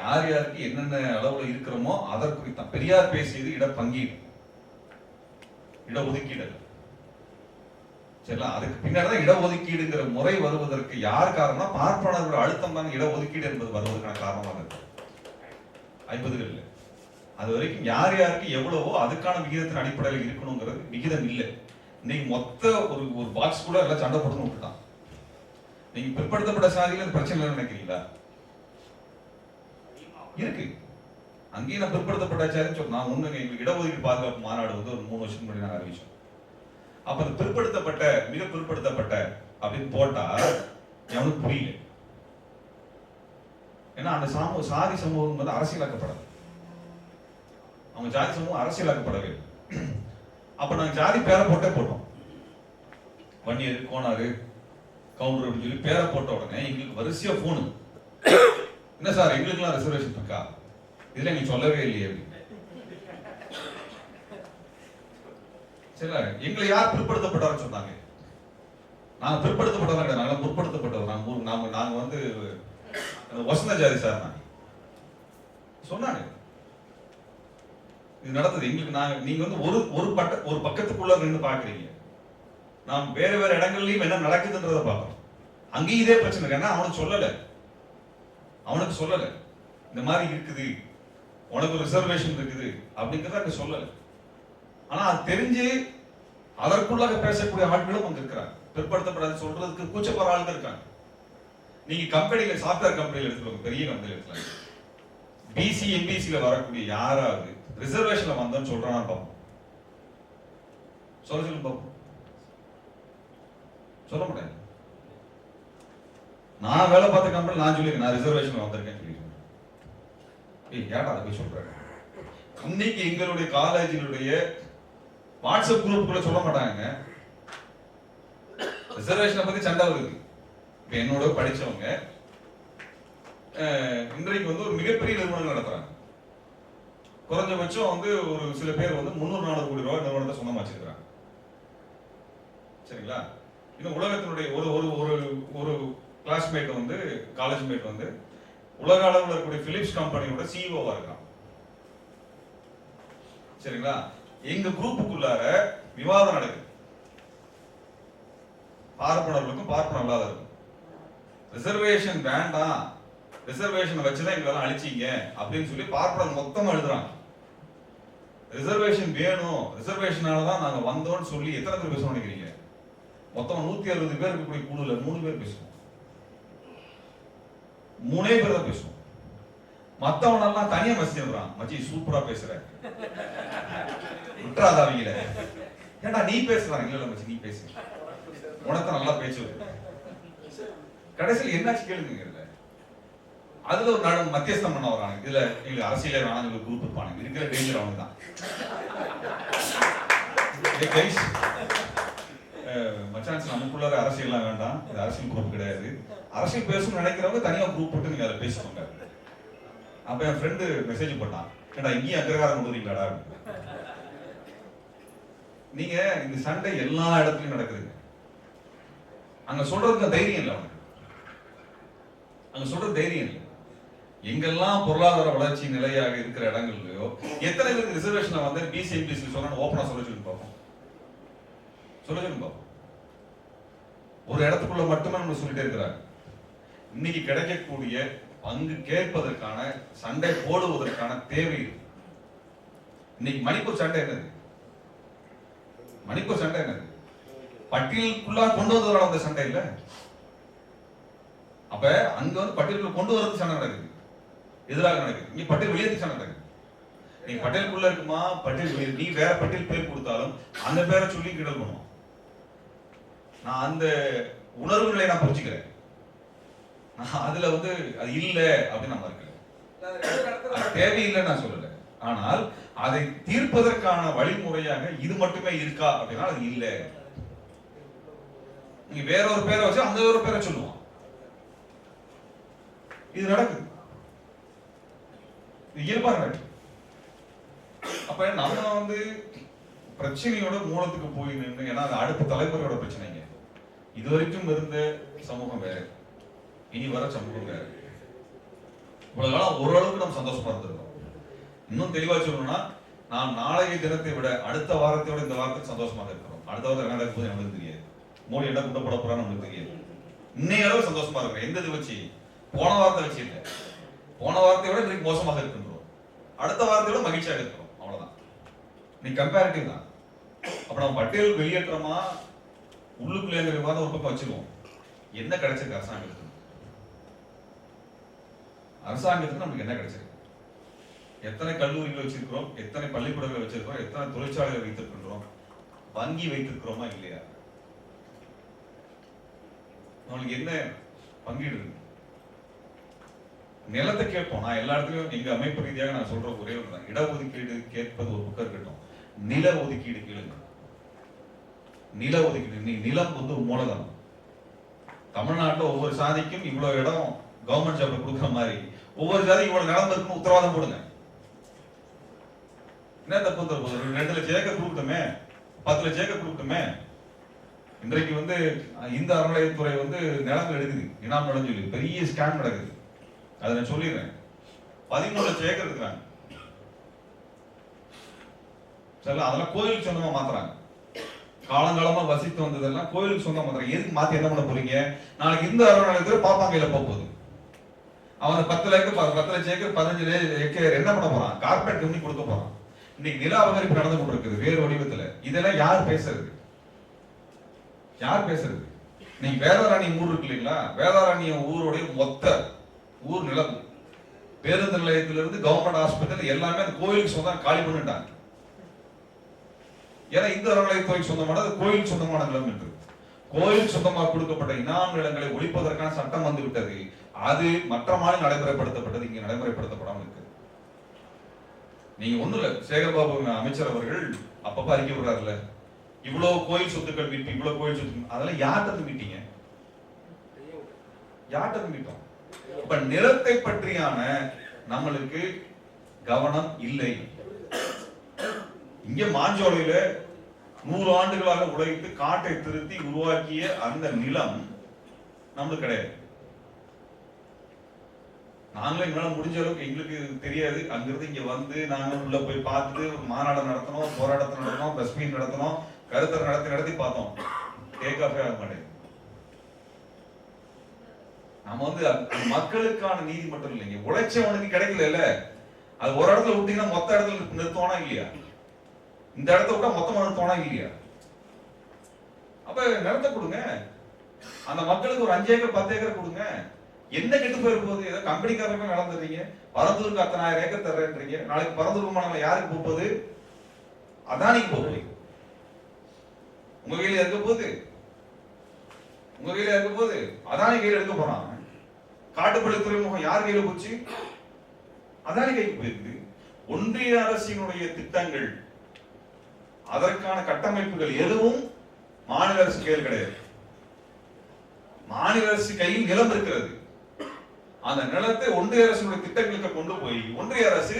யார் யாருக்கு என்னென்ன அளவுல இருக்கிறோமோ அதற்கு பெரியார் பேசியது இட பங்கீடு, இட ஒதுக்கீடு. சரிங்களா? அதுக்கு பின்னாடிதான் இடஒதுக்கீடுங்கிற முறை வருவதற்கு யார் காரணம்? பார்ப்பனர்கள் அழுத்தம் தான் இடஒதுக்கீடு என்பது வருவதற்கான காரணமாக இருக்கு. 50களில் அது வரைக்கும் யார் யாருக்கு எவ்வளவோ அதுக்கான விகிதத்தின் அடிப்படையில் இருக்கணுங்கிறது விகிதம் இல்லை. இன்னைக்கு மொத்த ஒரு பாக்ஸ் கூட எல்லாம் சண்டை போட்டு விட்டுட்டான். நீங்க பிற்படுத்தப்பட்ட சாதியில் இந்த பிரச்சனை நினைக்கிறீங்களா? இருக்கு. அங்கேயும் நான் பிற்படுத்தப்பட்ட சாதின்னு சொல்றேன். நான் ஒண்ணு, எங்களுக்கு இடஒதுக்கீடு பாதுகாப்பு மாநாடு வந்து ஒரு 3 வருஷத்துக்கு முன்னாடி நாங்கள் அறிவிச்சோம். அப்ப அந்த பிற்படுத்தப்பட்ட, மிக பிற்படுத்தப்பட்ட அப்படின்னு போட்டா எவனுக்கு புரியல. ஏன்னா அந்த சாதி சமூகம் வந்து அரசியலாக்கப்படாது. அவங்க ஜாதி சமூகம் அரசியலாக்கப்படவே. அப்ப நாங்க ஜாதி பேரை போட்டே போட்டோம். வன்னியர், கோனாரு, கவுண்டர் அப்படின்னு சொல்லி பேரை போட்ட உடனே எங்களுக்கு வரிசையா போனு, என்ன சார் எங்களுக்கெல்லாம் ரிசர்வேஷன் இருக்கா, இதுல எங்களுக்கு சொல்லவே இல்லையே அப்படின்னு. சரி, எங்களை யார் பிற்படுத்தப்பட்டாருன்னு சொன்னாங்க? நாங்க பிற்படுத்தப்பட்டவங்க, நாங்க முற்படுத்தப்பட்டவர். நாங்க வந்து வசந்த ஜாதி சார் நாங்க சொன்னாங்க. இது நடந்தது எங்களுக்கு. நீங்க வந்து ஒரு பக்கத்துக்குள்ள நின்று பாக்குறீங்க, நாம் வேற வேற இடங்கள்லயும் என்ன நடக்குதுன்றத பார்க்கணும். அங்கேயும் இதே பிரச்சனை இருக்கு. ஏன்னா அவனுக்கு சொல்லல இந்த மாதிரி இருக்குது, உனக்கு ஒரு ரிசர்வேஷன் இருக்குது அப்படிங்கிறத அங்க சொல்லல. ஆனா அது தெரிஞ்சு அதற்குள்ளாக பேசக்கூடிய ஆட்களும் அங்க இருக்கிறாங்க. பிற்படுத்தப்படாது சொல்றதுக்கு கூச்சப்படுற ஆளுங்க இருக்காங்க. நீங்க கம்பெனில, சாஃப்ட்வேர் கம்பெனில எடுத்துக்கோங்க, பெரிய கம்பெனில எடுத்துக்கலாம், பிசி எம்பிசில வரக்கூடிய யாராவது ரிசர்வேஷன்ல வந்தோன்னு சொல்றானா பாப்போம், சொல்லுங்க பாப்போம். சொல்ல முடியாது. நான் வேலை பார்த்த கம்பெனி நான் சொல்லிருக்கேன், நான் ரிசர்வேஷன்ல வந்திருக்கேன்னு சொல்லிருக்கேன். ஏடா அதை போய் சொல்றேன். இன்னைக்கு எங்களுடைய காலேஜினுடைய வாட்ஸ்அப் குரூப்புக்குள்ள சொல்ல மாட்டாங்க ரிசர்வேஷனை பத்தி சண்டை வருது. இப்ப என்னோட படிச்சவங்க இன்றைக்கு வந்து ஒரு மிகப்பெரிய நிறுவனம் நடத்துறாங்க. குறைஞ்சபட்சம் வந்து ஒரு சில பேர் வந்து 300-400 கோடி ரூபாய் நிறுவனத்தை சொந்தமா வச்சிருக்காங்க. சரிங்களா? இன்னும் உலகத்தினுடைய ஒரு ஒரு ஒரு ஒரு கிளாஸ்மேட் வந்து, காலேஜ் மேட் வந்து உலக அளவில் இருக்கக்கூடிய பிலிப்ஸ் கம்பெனியோட சிஇஓவா இருக்கான். சரிங்களா? எங்க குரூப்புக்குள்ளார விவாதம் நடக்குது. பார்ப்பனர்களுக்கும் பார்ப்பனர் இல்லாதவர்களுக்கும் ரிசர்வேஷன் வேண்டாம், ரிசர்வேஷனை வச்சுதான் எங்களெல்லாம் அழிச்சீங்க அப்படின்னு சொல்லி பார்ப்பனர் மொத்தமா எழுதுறாங்க. ரிசர்வேஷன் வேணும், ரிசர்வேஷனாலதான் நாங்க வந்தோம்னு சொல்லி எத்தனை பேர் பேசணும் நினைக்கிறீங்க? மொத்தம் 160 பேர் இருக்கக்கூடிய குழுல 3 பேர் பேசுவோம், 3 பேர் தான் பேசுவோம். மத்தவனெல்லாம் தனியா மெசேஜ் பண்றான், மச்சி சூப்பரா பேசுற, விட்டுறாத அவங்கள, ஏன்டா நீ பேசுறாங்க, இல்ல மச்சி நீ பேசு, உனக்கு நல்லா பேச்சு. கடைசியில் என்னாச்சு கேளுங்க. அதுல ஒரு மத்தியஸ்தம் பண்ண வராங்க. இதுல எங்களுக்கு அரசியலே வேணாம், எங்களுக்கு குரூப் இருப்பானுங்க, இருக்கிற டேஞ்சர் அவங்க தான். மச்சான்ஸ் நமக்குள்ள அரசியல்லாம் வேண்டாம், இது அரசியல் குரூப் கிடையாது. அரசியல் பேசணும்னு நினைக்கிறவங்க தனியா குரூப் போட்டு நீங்க அதை பேசுவாங்க. அப்ப என் ஃப்ரெண்டு மெசேஜ் பண்ணான், ஏண்டா இங்கேயும் அக்கிரகாரம் கொண்டு வரீங்களாடா. நீங்க இந்த சண்டை எல்லா இடத்துலயும் நடக்குதுங்க. அங்க சொல்றதுக்கு தைரியம் இல்லை, அவனுக்கு அங்க சொல்றது தைரியம் இல்லை. எங்கெல்லாம் பொருளாதார வளர்ச்சி நிலையாக இருக்கிற இடங்கள்லயோ எத்தனை பேருக்கு ரிசர்வேஷன் வந்து பிசி எம்பிசி சொன்னா ஓப்பனா சொல்ல சொல்லி பார்ப்போம், சொல்ல சொல்லி பார்ப்போம். ஒரு இடத்துக்குள்ள மட்டுமே நம்ம சொல்லிட்டே இருக்கிறாங்க. இன்னைக்கு கிடைக்கக்கூடிய பங்கு கேட்பதற்கான, சண்டை போடுவதற்கான தேவை. இன்னைக்கு மணிப்பூர் சண்டை என்னது? மணிப்பூர் சண்டை என்னது? பட்டியலுக்குள்ளா கொண்டு வந்ததால அந்த சண்டை இல்ல. அப்ப அங்க வந்து பட்டியலுக்குள்ள கொண்டு வரது சண்டை நடக்குது, எதிராக நடக்குது. இங்க பட்டியல் வெளியே சண்டை நடக்குது. நீ பட்டியலுக்குள்ள இருக்குமா, பட்டியல் வெளியே, நீ வேற பட்டியல் பேர் கொடுத்தாலும் அந்த பேரை சொல்லி கிடல் பண்ணுவோம். நான் அந்த உணர்வுகளை நான் புரிஞ்சுக்கிறேன். அதுல வந்து அது இல்ல அப்படின்னு நான் மறுக்கிறேன், தேவையில்லை நான் சொல்லல. ஆனால் அதை தீர்ப்பதற்கான வழிமுறையாக இது மட்டுமே இருக்கா அப்படின்னா அது இல்ல. நீங்க வேற ஒரு பேரை வச்சு அந்த ஒரு பேரை சொல்லுவோம், இது நடக்குது, இது இயல்பா நடக்குது. அப்ப நம்ம வந்து பிரச்சனையோட மூலத்துக்கு போய் நின்று, ஏன்னா அது அடுத்த தலைமுறையோட பிரச்சனைங்க. இதுவரைக்கும் இருந்த சமூகம் வேற, இனி வர சமூகம் வேற. இவ்வளவு காலம் ஓரளவுக்கு நம்ம சந்தோஷமா இருந்திருக்கோம். இன்னும் தெளிவா சொல்லணும்னா, நாம் நாளைய தினத்தை விட அடுத்த வாரத்தை விட இந்த வாரத்துக்கு சந்தோஷமாக இருக்கிறோம். அடுத்த வாரத்தை என்ன நடக்குது நம்மளுக்கு தெரியாது, மோடி என்ன கொண்டு போட போறான்னு நம்மளுக்கு தெரியாது. இன்னைய அளவு சந்தோஷமா இருக்கிறோம். எந்த இது வச்சு? போன வாரத்தை வச்சு இல்லை, போன வாரத்தை விட இன்னைக்கு மோசமாக இருக்கின்றோம், அடுத்த வாரத்தை விட மகிழ்ச்சியாக இருக்கிறோம். அவ்வளவுதான், நீ கம்பேரிட்டிவ் தான். அப்ப நம்ம பட்டியல் வெளியேற்றமா உள்ளுக்குள்ளேங்கிற விவாதம் ஒரு பக்கம் வச்சிருவோம். என்ன கிடைச்சிருக்கு அரசாங்கத்துக்கு? அரசாங்கத்துக்கு நமக்கு என்ன கிடைச்சிருக்கு? எத்தனை கல்லூரிகள் வச்சிருக்கிறோம், எத்தனை பள்ளிக்கூடங்கள் வச்சிருக்கிறோம், எத்தனை தொழிற்சாலைகள் வைத்திருக்கின்றோம், வங்கி வைத்திருக்கிறோமா இல்லையா? நம்மளுக்கு என்ன பங்கீடு இருக்கு? நிலத்தை கேட்போம். நான் எல்லா இடத்துலயும் எங்க அமைப்பு ரீதியாக நான் சொல்ற ஒரே ஒன்றுதான், இடஒதுக்கீடு கேட்பது ஒரு பக்கம் இருக்கட்டும், நில ஒதுக்கீடு கேளுங்க. நில ஒதுக்கீடு, நிலம் வந்து மூலதனம். தமிழ்நாட்டில் ஒவ்வொரு சாதிக்கும் இவ்வளவு இடம் கவர்மெண்ட் ஜாப்ல கொடுக்குற மாதிரி ஒவ்வொரு ஜாதிக்கும் இவ்வளவு நிலம் இருக்குன்னு உத்தரவாதம் போடுங்க. என்ன தப்பு தப்பு? 2 லட்சம் ஏக்கர் கொடுக்கட்டுமே, 10 லட்சம் ஏக்கர் கொடுக்கட்டுமே. இன்றைக்கு வந்து இந்த அறநிலையத்துறை வந்து நிலங்கள் எடுக்குது, இனாம் நிலம் சொல்லி பெரிய ஸ்கேம் நடக்குது. அதை நான் சொல்லிடுறேன். 13 லட்சம் ஏக்கர் இருக்கிறாங்க. சரி, அதெல்லாம் கோயில் சொந்தமா மாத்துறாங்க. காலங்காலமா வசித்து வந்ததெல்லாம் கோயிலுக்கு சொந்தம் பண்றாங்க. எதுக்கு மாத்தி என்ன பண்ண போறீங்க? நாளைக்கு இந்து அறநிலையத்துல பாப்பாங்கையில போகுது. அவன் 10 ஏக்கர் 10 லட்சம் ஏக்கர் 15 ஏக்கர் என்ன பண்ண போறான்? கார்பரேட் கம்பெனி கொடுக்க போறான். இன்னைக்கு நில அபகரிப்பு நடந்து கொண்டிருக்குது வேறு வடிவத்துல. இதெல்லாம் யார் பேசுறது? யார் பேசுறது? நீங்க வேதாரண்யம் ஊர் இருக்கு இல்லைங்களா? வேதாரண்யம் ஊருடைய மொத்த ஊர் நிலம் பேருந்து நிலையத்திலிருந்து கவர்மெண்ட் ஹாஸ்பிட்டல் எல்லாமே அந்த கோயிலுக்கு சொந்தம் காலி பண்ணிட்டாங்க. ஏன்னா இந்து அறநிலையத்துறைக்கு சொந்தமானது கோயிலுக்கு சொந்தமான நிலம் என்று. கோயிலுக்கு சொந்தமாக கொடுக்கப்பட்ட இனாம் நிலங்களை ஒழிப்பதற்கான சட்டம் வந்து விட்டது. அது மற்ற மாநிலம் நடைமுறைப்படுத்தப்பட்டது, இங்க நடைமுறைப்படுத்தப்படாமல் இருக்கு. நீங்க ஒண்ணு இல்ல, சேகர்பாபு அமைச்சர் அவர்கள் அப்பப்ப அறிக்கை விடுறாருல்ல, இவ்வளவு கோயில் சொத்துக்கள் மீட்டு, இவ்வளவு கோயில் சொத்து, அதெல்லாம் யார்கிட்ட மீட்டீங்க? யார்கிட்ட மீட்டோம்? இப்ப நிலத்தை பற்றியான நம்மளுக்கு கவனம் இல்லை. இங்க மாஞ்சோலையில 100 ஆண்டுகளாக உழைத்து காட்டை திருத்தி உருவாக்கிய அந்த நிலம் நம்மளுக்கு கிடையாது. நாங்களே எங்களால முடிஞ்ச அளவுக்கு எங்களுக்கு தெரியாது. அங்கிருந்து இங்க வந்து நாங்க உள்ள போய் பார்த்துட்டு மாநாடு நடத்தணும், போராட்டத்தை நடத்தணும், பிரஸ் மீட் நடத்தணும், கருத்தரை நடத்தி பார்த்தோம். டேக் ஆஃப் ஆக மாட்டேங்குது. நம்ம வந்து மக்களுக்கான நீதி மட்டும் இல்லைங்க, உழைச்சவனுக்கு கிடைக்கல. அது ஒரு இடத்துல விட்டீங்கன்னா மொத்த இடத்துல நிறுத்துவானா இல்லையா? இந்த இடத்த விட்டா மொத்தமா நிறுத்துவானா இல்லையா? அப்ப நிலத்தை கொடுங்க, அந்த மக்களுக்கு ஒரு 5 ஏக்கர் 10 ஏக்கர் கொடுங்க. என்ன கெட்டு போயிரு போகுது? ஏதோ கம்பெனிக்காரங்க நடந்துறீங்க, பரந்தூருக்கு 10,000 ஏக்கர் தர்றேன்றீங்க. நாளைக்கு பரந்தூர் விமானங்கள் யாருக்கு போகுது? அதானிக்கு போகுது. உங்க கையில இருக்க போகுது, உங்க கையில இருக்க போகுது. அதானி கையில எடுக்க போறாங்க. காட்டுப்பள்ளி துறைமுகம் யார் கையில போச்சு? அதானி கைக்கு போயிருக்கு. ஒன்றிய அரசினுடைய திட்டங்கள், அதற்கான கட்டமைப்புகள் எதுவும் மாநில அரசு கையில் கிடையாது. மாநில அரசு கையில் நிலம் இருக்கிறது. அந்த நிலத்தை ஒன்றிய அரசுடைய திட்டங்களுக்கு கொண்டு போய் ஒன்றிய அரசு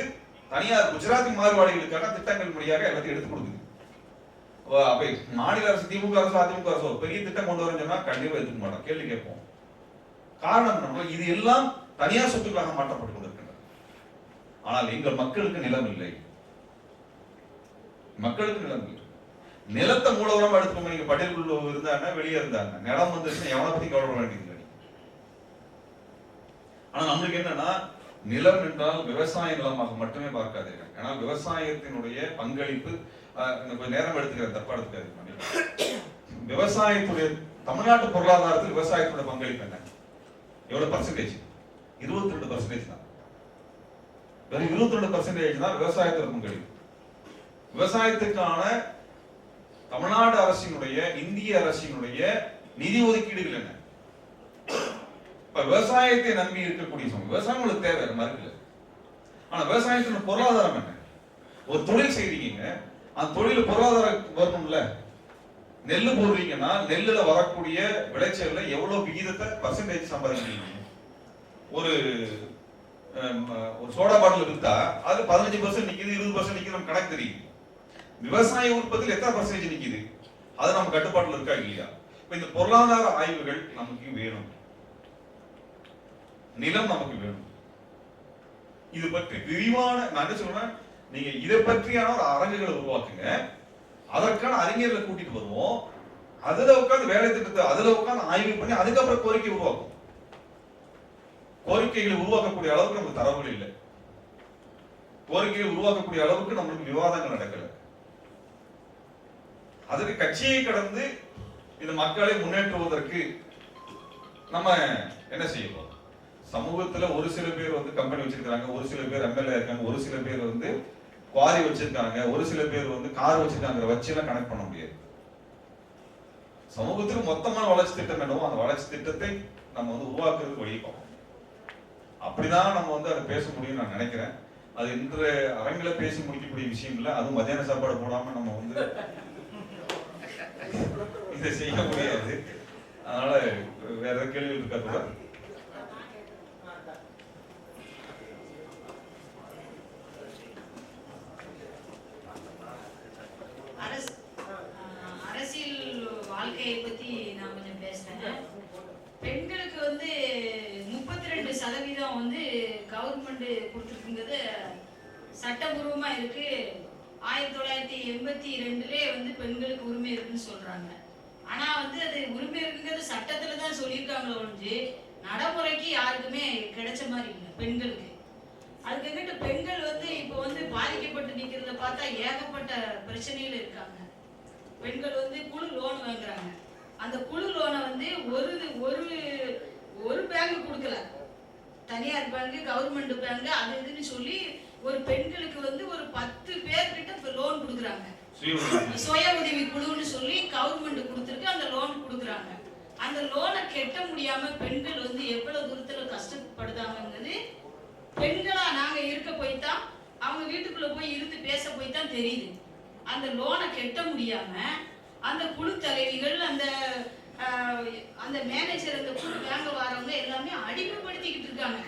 தனியார் குஜராத்தி மார்வாடிகளுக்கான திட்டங்கள் வழியாக எல்லாத்தையும் எடுத்து கொடுக்குது. அப்ப மாநில அரசு, திமுக அரசு, அதிமுக அரசு பெரிய திட்டம் கொண்டு வரேன்னு சொன்னா கண்டிப்பா எடுத்துக்க மாட்டோம், கேள்வி கேட்போம். காரணம் நம்ம இது எல்லாம் தனியார் சொத்துக்களாக மாற்றப்பட்டு கொண்டிருக்கின்றன. ஆனால் எங்கள் மக்களுக்கு நிலம் இல்லை. மக்களுக்கு நிலம் இல்லை. நிலத்தை மூலவரமா எடுத்துக்கோங்க. நீங்க பட்டியலுக்குள்ள இருந்தாங்க, வெளியே இருந்தாங்க, நிலம் வந்துச்சுன்னா எவனை பத்தி கவலைப்பட வேண்டியது. ஆனா நம்மளுக்கு என்னன்னா, நிலம் என்றால் விவசாய நிலமாக மட்டுமே பார்க்காதீர்கள். ஏன்னா விவசாயத்தினுடைய பங்களிப்பு, கொஞ்சம் நேரம் எடுத்துக்கிறேன், தப்பா எடுத்துக்காதீங்க. விவசாயத்துடைய தமிழ்நாட்டு பொருளாதாரத்தில் விவசாயத்துடைய பங்களிப்பு என்ன? எவ்வளவு பர்சன்டேஜ்? 22% தான். வெறும் 22% தான் விவசாயத்துல பங்களிப்பு. விவசாயத்துக்கான தமிழ்நாடு அரசினுடைய, இந்திய அரசினுடைய நிதி ஒதுக்கீடுகள் என்ன? இப்ப விவசாயத்தை நம்பி இருக்கக்கூடிய விவசாயம் உங்களுக்கு தேவை, மறுக்கல. ஆனா விவசாயத்தின் பொருளாதாரம் என்ன? ஒரு தொழில் செய்றீங்க, அந்த தொழில் பொருளாதாரம் வரணும்ல. நெல்லு போடுறீங்கன்னா நெல்லுல வரக்கூடிய விளைச்சல்ல எவ்வளவு விகிதத்தை பர்சன்டேஜ் சம்பாதிக்கிறீங்க? ஒரு சோடா பாட்டில் வித்தா அது 15% நிக்குது, 20% நிக்குது, நம்ம கணக்கு தெரியும். விவசாய உற்பத்தியில் எத்தனை பர்சன்டேஜ் நிக்குது? அது நம்ம கட்டுப்பாட்டில் இருக்கா இல்லையா? இப்ப இந்த பொருளாதார ஆய்வுகள் நமக்கு வேணும், நிலம் நமக்கு வேணும். இது பற்றி விரிவான, நான் என்ன சொல்றேன், நீங்க இதை பற்றியான ஒரு அரங்குகளை உருவாக்குங்க, அதற்கான அறிஞர்களை கூட்டிட்டு வருவோம், அதுல உட்கார்ந்து வேலை திட்டத்தை அதுல உட்கார்ந்து ஆய்வு பண்ணி அதுக்கப்புறம் கோரிக்கை உருவாக்கும். கோரிக்கைகளை உருவாக்கக்கூடிய அளவுக்கு நமக்கு தரவுகள் இல்லை. கோரிக்கைகள் உருவாக்கக்கூடிய அளவுக்கு நம்மளுக்கு விவாதங்கள் நடக்கல. அதுக்கு கட்சியை கடந்து இந்த மக்களை முன்னேற்றுவதற்கு நம்ம என்ன செய்யணும்? சமூகத்துல ஒரு சில பேர் வந்து கம்பெனி வச்சிருக்காங்க, ஒரு சில பேர் எம்எல்ஏ இருக்காங்க, ஒரு சில பேர் வந்து குவாரி வச்சிருக்காங்க, ஒரு சில பேர் வந்து கார் வச்சிருக்காங்க, வச்சு எல்லாம் கனெக்ட் பண்ண முடியாது. சமூகத்துக்கு மொத்தமான வளர்ச்சி திட்டம் என்னவோ அந்த வளர்ச்சி திட்டத்தை நம்ம வந்து உருவாக்குறதுக்கு வழி பார்ப்போம். அப்படிதான் நம்ம வந்து அதை பேச முடியும் நான் நினைக்கிறேன். அது இன்று அரங்கில பேசி முடிக்கக்கூடிய விஷயம் இல்லை. அதுவும் மத்தியான சாப்பாடு போடாம நம்ம வந்து இதை செய்ய முடியாது. அதனால வேற கேள்வி இருக்கா கூட? அரசியல் வாழ்க்கையை பத்தி நான் கொஞ்சம் பேசுறேன். பெண்களுக்கு வந்து 32% வந்து கவர்மெண்ட் கொடுத்துருக்குங்கிறது சட்டபூர்வமா இருக்கு. 1982 வந்து பெண்களுக்கு உரிமை இருக்குன்னு சொல்றாங்க. ஆனா வந்து அது உரிமை இருக்குங்கிறது சட்டத்துல தான் சொல்லியிருக்காங்களோ ஒழிஞ்சு நடைமுறைக்கு யாருக்குமே கிடைச்ச மாதிரி இல்லை பெண்களுக்கு. அதுக்கிட்ட பெண்கள் வந்து இப்போ வந்து பாதிக்கப்பட்டு நிக்கிறத பார்த்தா ஏகப்பட்ட பிரச்சனைகள் இருக்காங்க. பெண்கள் வந்து குழு லோன் வாங்குறாங்க. அந்த குழு லோனை வந்து ஒரு பேங்க் கொடுக்கல, தனியார் பேங்க், கவர்மெண்ட் பேங்க், அது இதுன்னு சொல்லி ஒரு பெண்களுக்கு வந்து ஒரு 10 பேர்கிட்ட லோன் கொடுக்குறாங்க. சுய உதவி குழுன்னு சொல்லி கவர்மெண்ட் கொடுத்துருக்கு, அந்த லோன் கொடுக்குறாங்க. அந்த லோனை கட்ட முடியாம பெண்கள் வந்து எவ்வளவு தூரத்துல கஷ்டப்படுதாங்கிறது பெண்களா நாங்க இருக்க போய்தான், அவங்க வீட்டுக்குள்ள போய் இருந்து பேச போய்தான் தெரியுது. அந்த லோனை கட்ட முடியாம அந்த குழு தலைவிகள், அந்த மேனேஜர், அந்த குழு பேங்க வரவங்க எல்லாமே அடிமைப்படுத்திக்கிட்டு இருக்காங்க.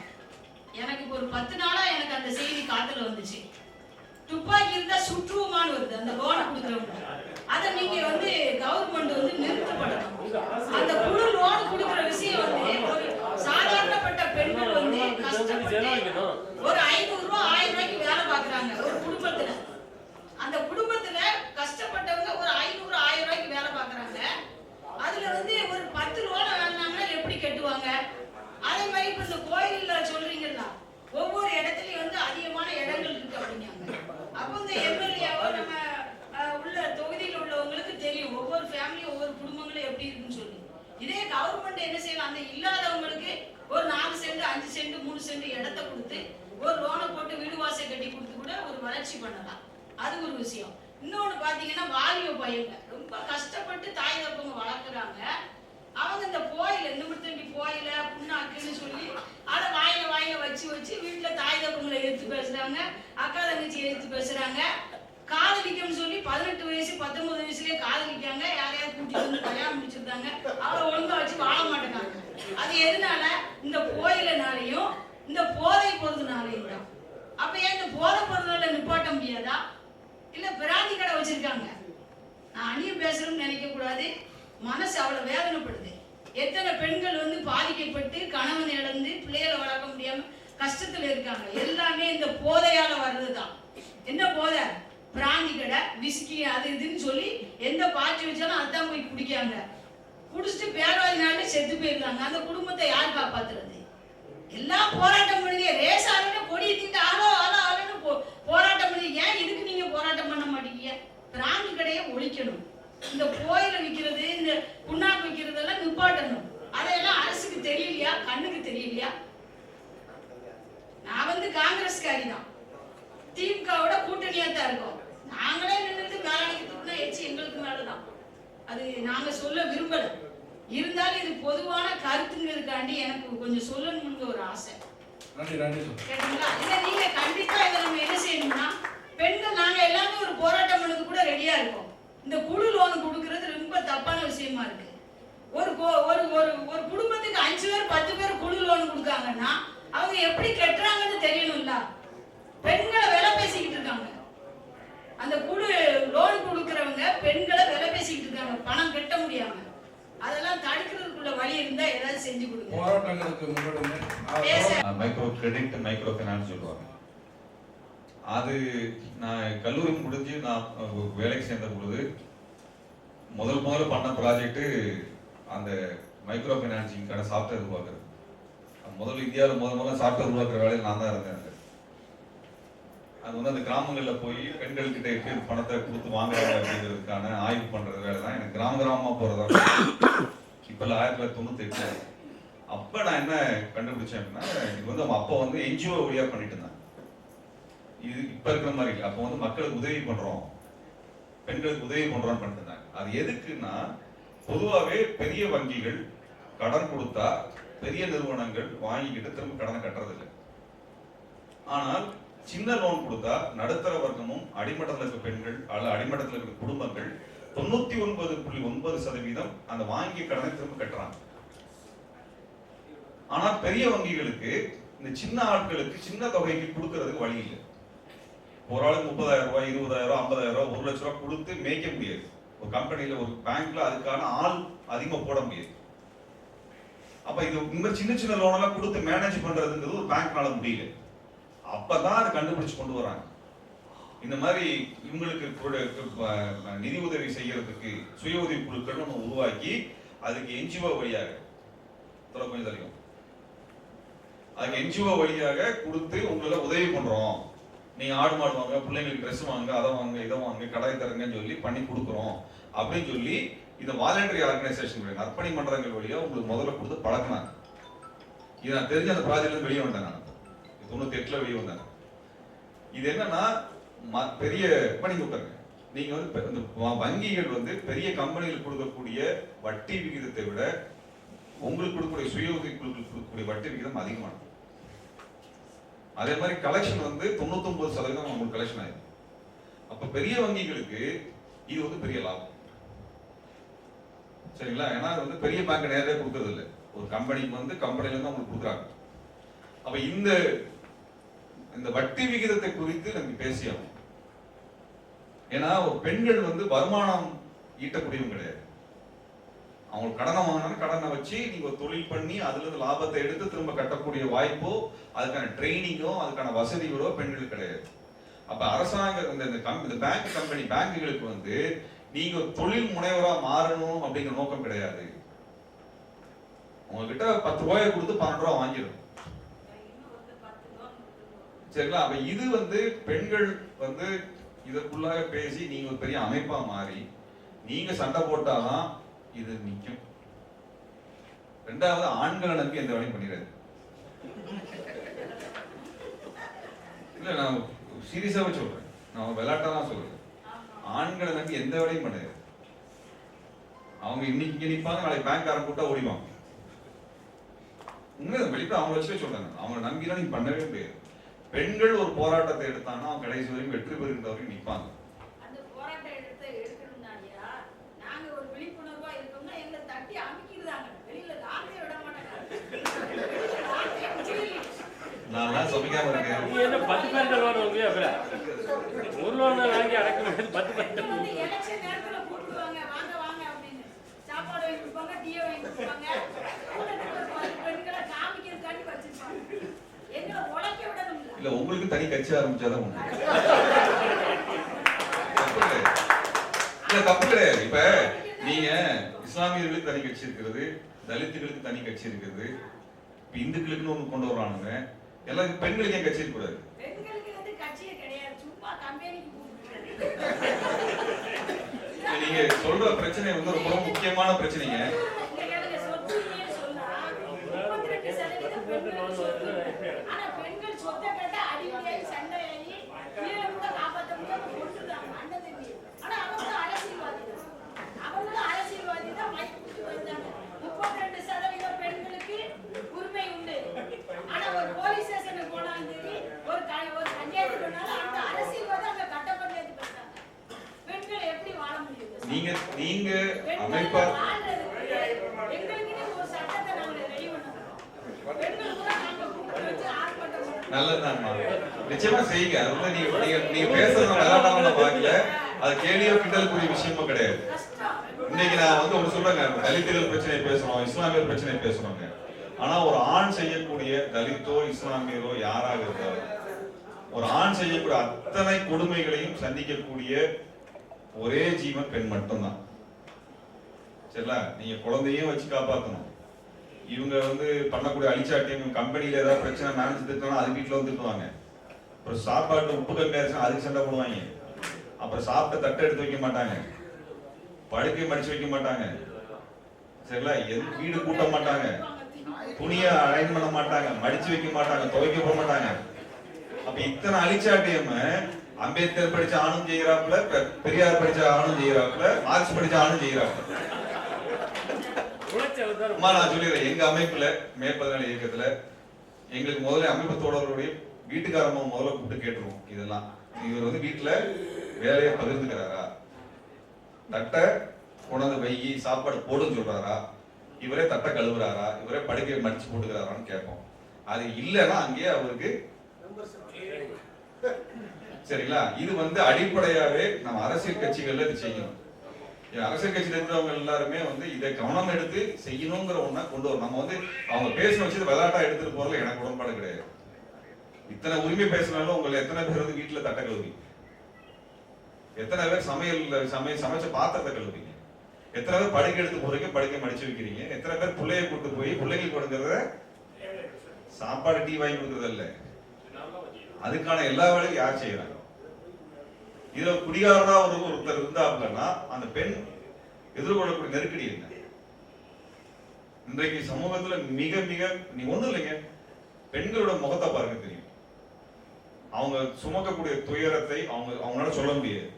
எனக்கு இப்போ ஒரு 10 நாளா எனக்கு அந்த செய்தி காத்துல வந்துச்சு. துப்பாக்கி இருந்தா சுற்றுவோமான்னு வருது அந்த லோனை கொடுக்குறவங்க. அதை நீங்க வந்து கவர்மெண்ட் வந்து நிறுத்தப்படணும். அந்த குழு லோன் கொடுக்குற விஷயம் வந்து ஒரு சாதாரணப்பட்ட பெண்கள் வந்து கஷ்டப்பட்டு ஒரு 500 ரூபாய் 1000 ரூபாய்க்கு வேலை பார்க்குறாங்க ஒரு குடும்பத்துல. அந்த குடும்பத்துல கஷ்டப்பட்டவங்க ஒரு 500 1000 ரூபாய்க்கு வேலை பார்க்குறாங்க. அதுல வந்து ஒரு 10 லோனை வாங்கினாங்கன்னா எப்படி கட்டுவாங்க? அதே மாதிரி இப்ப இந்த கோயில்ல சொல்றீங்களா, ஒவ்வொரு இடத்துலயும் வந்து அதிகமான இடங்கள் இருக்கு அப்படிங்காங்க. அப்போ இந்த எம்எல்ஏவோ நம்ம உள்ள தொகுதியில் உள்ளவங்களுக்கு தெரியும் ஒவ்வொரு ஃபேமிலியும் ஒவ்வொரு குடும்பங்களும் எப்படி இருக்குன்னு சொல்லி. இதே கவர்மெண்ட் என்ன செய்யலாம், அந்த இல்லாதவங்களுக்கு ஒரு 4 சென்ட் 5 சென்ட் 3 சென்ட் இடத்த கொடுத்து ஒரு லோனை போட்டு வீடு வாசல் கட்டி கொடுத்து கூட ஒரு வளர்ச்சி பண்ணலாம். அது ஒரு விஷயம். இன்னொன்னு பாத்தீங்கன்னா வாலிப பையங்க ரொம்ப கஷ்டப்பட்டு தாய் தப்பவங்க வளர்க்குறாங்க. அவங்க இந்த கோயில நிமிர்த்தண்டி கோயில புண்ணாக்குன்னு சொல்லி அதை வாயில வச்சு வீட்டுல தாய் தப்பங்களை எடுத்து பேசுறாங்க, அக்கா தங்கச்சி எடுத்து பேசுறாங்க. காதலிக்கணும்னு சொல்லி 18 வயசு 19 வயசுலயே காதலிக்காங்க. யாரையாவது கூட்டிட்டு வந்து கல்யாணம் முடிச்சிருந்தாங்க. அவளை ஒழுங்கா வச்சு வாழ மாட்டேங்காங்க. அது எதனால? இந்த கோயிலனாலையும் இந்த போதை பொருள்னாலையும் தான். அப்ப ஏன் இந்த போதை பொருளால நிப்பாட்ட முடியாதா? இல்ல பிராந்தி கடை வச்சிருக்காங்க. நான் அந்நியம் பேசுறேன்னு நினைக்க கூடாது. மனசு அவ்வளவு வேதனைப்படுது. எத்தனை பெண்கள் வந்து பாதிக்கப்பட்டு கணவன் இழந்து பிள்ளைகளை வளர்க்க முடியாம கஷ்டத்துல இருக்காங்க. எல்லாமே இந்த போதையால வர்றதுதான். என்ன போதை? பிராந்தி கடை, விஸ்கி, அது இதுன்னு சொல்லி எந்த பாட்டி வச்சாலும் அதான் போய் குடிக்காங்க. குடிச்சிட்டு பேரவாதி நாட்டு செத்து போயிருக்காங்க. அந்த குடும்பத்தை யார் காப்பாத்துறது? எல்லாம் போராட்டம் பண்ணுங்க. ரேஸ் ஆளுன்னு கொடி தீட்டு ஆளுன்னு போராட்டம் பண்ணுங்க. ஏன் இதுக்கு நீங்க போராட்டம் பண்ண மாட்டீங்க? பிராந்தி கடையை ஒழிக்கணும். இந்த கோயில விற்கிறது, இந்த புண்ணாக்கு விற்கிறதெல்லாம் நிப்பாட்டணும். அதெல்லாம் அரசுக்கு தெரியலையா? கண்ணுக்கு தெரியலையா? நான் வந்து காங்கிரஸ்காரி தான், திமுகவோட கூட்டணியா தான் இருக்கோம். நாங்களே நின்றுட்டு மேலாணிக்கு தூக்கினா எச்சு எங்களுக்கு மேலதான். அது நாங்க சொல்ல விரும்பல. இருந்தாலும் இது பொதுவான கருத்துங்கிறதுக்காண்டி எனக்கு கொஞ்சம் சொல்லணும்னு ஒரு ஆசை. கேட்டீங்களா? இல்ல நீங்க கண்டிப்பா இதை நம்ம என்ன செய்யணும்னா, பெண்கள் நாங்க எல்லாமே ஒரு போராட்டம் பண்ணது கூட ரெடியா இருக்கோம். இந்த குழு லோன் கொடுக்கறது ரொம்ப தப்பான விஷயமா இருக்கு. ஒரு குடும்பத்துக்கு 5 பேர் 10 பேர் குழு லோன் கொடுக்காங்கன்னா அவங்க எப்படி கட்டுறாங்கன்னு தெரியணும்ல. பெண்களை விலை பேசிக்கிட்டு இருக்காங்க. அந்த குழு லோன் கொடுக்கறவங்க பெண்களை விலை பேசிக்கிட்டு இருக்காங்க, பணம் கட்ட முடியாம. அதெல்லாம் தடுக்கிறதுக்குள்ள வழி இருந்தா ஏதாவது செஞ்சு கொடுங்க. மைக்ரோ கிரெடிட், மைக்ரோ ஃபைனான்ஸ் சொல்லுவாங்க. அது நான் கல்லூரி முடிஞ்சு நான் வேலைக்கு சேர்ந்த பொழுது முதல்ல பண்ண ப்ராஜெக்ட் அந்த மைக்ரோ ஃபைனான்சிங்கான சாஃப்ட்வேர் உருவாக்குறது. முதல்ல இந்தியாவில் முதல்ல சாஃப்ட்வேர் உருவாக்குற வேலையில் நான் தான் இருந்தேன். அது வந்து அந்த கிராமங்களில் போய் பெண்கள்கிட்ட எப்படி பணத்தை கொடுத்து வாங்குறாங்க அப்படிங்கிறதுக்கான ஆய்வு பண்றது வேலை தான். எனக்கு கிராமமா போறதா. இப்பெல்லாம் 1998 அப்ப நான் என்ன கண்டுபிடிச்சேன் அப்படின்னா, இது வந்து அவங்க அப்பா வந்து என்ஜிஓ வழியா பண்ணிட்டு இருந்தாங்க. இது இப்ப இருக்கிற மாதிரி இல்லை. அப்போ வந்து மக்களுக்கு உதவி பண்றோம், பெண்களுக்கு உதவி பண்றோம்னு பண்ணிட்டு இருந்தாங்க. அது எதுக்குன்னா, பொதுவாகவே பெரிய வங்கிகள் கடன் கொடுத்தா பெரிய நிறுவனங்கள் வாங்கிக்கிட்டு திரும்ப கடனை கட்டுறதில்லை. ஆனால் சின்ன லோன் கொடுத்தா நடுத்தர வர்க்கமும் அடிமட்டத்தில் இருக்க பெண்கள் அல்ல அடிமட்டத்தில் இருக்க குடும்பங்கள் 99.9% அந்த வாங்கிய கடனை திரும்ப கட்டுறாங்க. ஆனா பெரிய வங்கிகளுக்கு இந்த சின்ன ஆட்களுக்கு சின்ன தொகைக்கு கொடுக்கறதுக்கு வழி இல்லை. ஒரு ஆளுக்கு 30,000 ரூபாய் 20,000 50,000 ரூபாய் 1 லட்சம் ரூபாய் கொடுத்து மேய்க்க முடியாது. ஒரு கம்பெனியில ஒரு பேங்க்ல அதுக்கான ஆள் அதிகமா போட முடியாது. அப்ப இது இந்த சின்ன சின்ன லோன் எல்லாம் கொடுத்து மேனேஜ் பண்றதுங்கிறது ஒரு பேங்க்னால முடியல. அப்பதான் அதை கண்டுபிடிச்சு கொண்டு வராங்க. இந்த மாதிரி இவங்களுக்கு நிதி உதவி செய்யறதுக்கு சுய உதவி குழுக்கள் நம்ம உருவாக்கி அதுக்கு என்ஜிஓ வழியாக கொஞ்சம் தெரியும், அதுக்கு என்ஜிஓ வழியாக கொடுத்து உங்களை உதவி பண்றோம், நீங்க ஆடு மாடு வாங்க, பிள்ளைங்களுக்கு ட்ரெஸ் வாங்க, அதை வாங்க, இதை வாங்க, கடை தருங்கன்னு சொல்லி பண்ணி கொடுக்குறோம் அப்படின்னு சொல்லி இந்த வாலண்டரி ஆர்கனைசேஷன் நற்பணி மன்றங்கள் வழியா உங்களுக்கு முதல்ல கொடுத்து பழக்கினாங்க. இது நான் தெரிஞ்ச அந்த ப்ராஜெக்ட்ல வெளியே வந்தேன். நான் 98ல வெளியே வந்தேன். இது என்னன்னா பெரிய பணி கொடுத்தாங்க. நீங்க வந்து வங்கிகள் வந்து பெரிய கம்பெனிகள் கொடுக்கக்கூடிய வட்டி விகிதத்தை விட உங்களுக்கு கொடுக்கக்கூடிய சுய உதவி குழுக்களுக்கு கொடுக்கக்கூடிய வட்டி விகிதம் அதிகமானது. அதே மாதிரி கலெக்ஷன் வந்து 99% உங்களுக்கு கலெக்ஷன் ஆயிடும். அப்ப பெரிய வங்கிகளுக்கு இது வந்து பெரிய லாபம். சரிங்களா? ஏன்னா அது வந்து பெரிய பேங்க் நேரடியாக கொடுக்கறது இல்லை, ஒரு கம்பெனிக்கு வந்து கம்பெனில இருந்து அவங்களுக்கு கொடுக்குறாங்க. அப்ப இந்த வட்டி விகிதத்தை குறித்து நம்ம பேசியாகும். ஏன்னா ஒரு பெண்கள் வந்து வருமானம் ஈட்டக்கூடியவங்க கிடையாது. அவங்க கடனை வாங்கினா கடனை வச்சு நீங்க ஒரு தொழில் பண்ணி அதுல இருந்து லாபத்தை எடுத்து திரும்ப கட்டக்கூடிய வாய்ப்போ அதுக்கான ட்ரைனிங்கோ அதுக்கான வசதிகளோ பெண்களுக்கு கிடையாது. அப்ப அரசாங்கம் இந்த பேங்க் கம்பெனி பேங்குகளுக்கு வந்து நீங்க ஒரு தொழில் முனைவரா மாறணும் அப்படிங்கிற நோக்கம் கிடையாது. உங்ககிட்ட 10 ரூபாயை கொடுத்து 12 ரூபா வாங்கிடும். சரிங்களா? அப்ப இது வந்து பெண்கள் வந்து இதற்குள்ளாக பேசி நீங்க ஒரு பெரிய அமைப்பா மாறி நீங்க சண்டை போட்டாதான் இது நிக்கும். ரெண்டாவது, ஆண்களை நம்பி எந்த வேலையும் பண்ணிடாது. இல்ல நான் சீரியஸாவே சொல்றேன், நான் விளையாட்டதான் சொல்றேன். ஆண்களை நம்பி எந்த வேலையும் பண்ணாது. அவங்க இன்னைக்கு இங்க நிப்பாங்க, நாளைக்கு பேங்க்காரன் கூட்டா ஓடிவாங்க. உண்மையை வெளிப்பட அவங்க வச்சுவே சொல்றாங்க. அவங்களை நம்பிலாம் நீங்க பண்ணவே முடியாது. பெண்கள் ஒரு போராட்டத்தை எடுத்தாங்கன்னா அவங்க கடைசி வரைக்கும் வெற்றி பெறுகின்ற வரைக்கும் நிற்பாங்க. அந்த போராட்டம் எடுக்கணும்னாடியா நாங்க ஒரு விழிப்புணர்வா இருக்கோம்னா எங்களை தட்டி அமைக்கிடுறாங்க, வெளியில ஆட்டே விட மாட்டாங்க. நான் சமைக்காம இருக்கேன். நீ என்ன 10 பேர் வருவாங்க அப்புறம் ஒரு லோன் வாங்கி அடக்க 10 பேர் வந்து எலெக்ஷன் நேரத்துல கூப்பிடுவாங்க, வாங்க வாங்க அப்படின்னு சாப்பாடு வாங்கி கொடுப்பாங்க, டீ வாங்கி கொடுப்பாங்க. பெண்களை காமிக்கிறதுக்காண்டி வச்சிருப்பாங்க. எங்களை உழைக்க விடணும் இல்ல உங்களுக்கு தனி கட்சி ஆரம்பிச்சாதான் ஒண்ணு. தப்பு கிடையாது. இப்ப நீங்க இஸ்லாமியர்களுக்கு தனி கட்சி இருக்கிறது, தலித்துகளுக்கு தனி கட்சி இருக்கிறது, இப்ப இந்துக்களுக்குன்னு ஒண்ணு கொண்டு வர்றானுங்க. எல்லாம் பெண்களுக்கு ஏன் கட்சி இருக்கக்கூடாது? பெண்களுக்கு வந்து கட்சியே கிடையாது, சும்மா கம்பெனிக்கு நீங்க சொல்ற பிரச்சனை வந்து ரொம்ப முக்கியமான பிரச்சனைங்க. ஆனா பெண்கள் சொத்தை கட்ட அடிமையாகி சண்டையாகி கீழே கூட காப்பாற்ற முடியாம கொண்டுட்டாங்க அண்ணன் தம்பி. ஆனா அவங்களும் அரசியல்வாதி தான் மைக் குத்தி வந்தாங்க. 32% பெண்களுக்கு உரிமை உண்டு. ஆனா ஒரு போலீஸ் ஸ்டேஷனுக்கு போனாலும் சரி, ஒரு பஞ்சாயத்து போனாலும் அந்த அரசியல்வாதி அங்க கட்டப்பட்டு ஏற்றி பேசுறாங்க. பெண்கள் எப்படி வாழ முடியும்? நீங்க அமைப்பா எங்களுக்குன்னு ஒரு சட்டத்தை நாங்க ரெடி பண்ணோம். நல்லதுதான்மா, நிச்சயமா செய்யுங்க. அது வந்து நீங்க பேசுறது விளையாட்டாம பார்க்கல, அது கேலியோ கிண்டலுக்குரிய விஷயமும் கிடையாது. இன்னைக்கு நான் வந்து ஒரு சொல்றேங்க, தலித்துகள் பிரச்சனை பேசுறோம், இஸ்லாமியர் பிரச்சனை பேசுறோங்க. ஆனா ஒரு ஆண் செய்யக்கூடிய தலித்தோ இஸ்லாமியரோ யாராக இருந்தாலும் ஒரு ஆண் செய்யக்கூடிய அத்தனை கொடுமைகளையும் சந்திக்கக்கூடிய ஒரே ஜீவன் பெண் மட்டும்தான். சரிங்களா? நீங்க குழந்தையும் வச்சு காப்பாற்றணும். இவங்க வந்து பண்ணக்கூடிய அழிச்சாட்டியம், கம்பெனியில ஏதாவது பிரச்சனை மேனேஜ் திட்டம்னா அது வீட்டுல வந்து திட்டுவாங்க. அப்புறம் சாப்பாட்டு உப்பு கம்மியாச்சுன்னா அதுக்கு சண்டை போடுவாங்க. அப்புறம் சாப்பிட்ட தட்டை எடுத்து வைக்க மாட்டாங்க, படுக்கை மடிச்சு வைக்க மாட்டாங்க. சரிங்களா? வீடு கூட்ட மாட்டாங்க, துணியை அலைன் பண்ண மாட்டாங்க, மடிச்சு வைக்க மாட்டாங்க, துவைக்க போக மாட்டாங்க. அப்ப இத்தனை அழிச்சாட்டியம் அம்பேத்கர் படிச்ச ஆணும் செய்யறாப்புல, பெரியார் படிச்ச ஆணும் செய்யறாப்புல, மார்க்ஸ் படிச்ச ஆணும் செய்யறாப்புல. நான் சொல்லிடுறேன், எங்க அமைப்புல மேற்பதனால இயக்கத்துல எங்களுக்கு முதல்ல அமைப்பு தோழர்களுடைய வீட்டுக்காரமா முதல்ல கூப்பிட்டு கேட்டுருவோம். இதெல்லாம் இவர் வந்து வீட்டுல வேலையை பகிர்ந்துக்கிறாரா, தட்டை கொண்டாந்து வைகி சாப்பாடு போடுன்னு சொல்றாரா, இவரே தட்டை கழுவுறாரா, இவரே படுக்கையை மடிச்சு போட்டுக்கிறாரான்னு கேட்போம். அது இல்லைன்னா அங்கேயே அவருக்கு சரிங்களா? இது வந்து அடிப்படையாவே நம்ம அரசியல் கட்சிகள்ல இது செய்யணும். அரசியல் கட்சியில் இருக்கிறவங்க எல்லாருமே வந்து இதை கவனம் எடுத்து செய்யணுங்கிற ஒண்ணா கொண்டு வரும். நம்ம வந்து அவங்க பேச வச்சு விளையாட்டா எடுத்துட்டு போறதுல எனக்கு உடன்பாடு கிடையாது. இத்தனை உரிமை பேசினாலும் உங்களை எத்தனை பேர் வந்து வீட்டுல தட்டை கழுவி எத்தனை பேர் சமைச்ச பாத்திரத்தை கழுவுறீங்க? எத்தனை பேர் படுக்கை எடுத்து போறீங்க, படுக்கை மடிச்சு வைக்கிறீங்க? எத்தனை பேர் பிள்ளைய கூட்டு போய் பிள்ளைங்களுக்கு கொடுக்கறத சாப்பாடு டீ வாங்கி கொடுக்கறது இல்ல, அதுக்கான எல்லா வேலையும் யார் செய்யறாங்க? இதுல குடிகாரனா ஒருத்தர் இருந்தாங்கன்னா அந்த பெண் எதிர்கொள்ளக்கூடிய நெருக்கடி என்ன? இன்றைக்கு சமூகத்துல மிக மிக நீ ஒண்ணும் இல்லைங்க, பெண்களோட முகத்தை பாருங்க தெரியும். அவங்க சுமக்கக்கூடிய துயரத்தை அவங்களால சொல்ல முடியாது.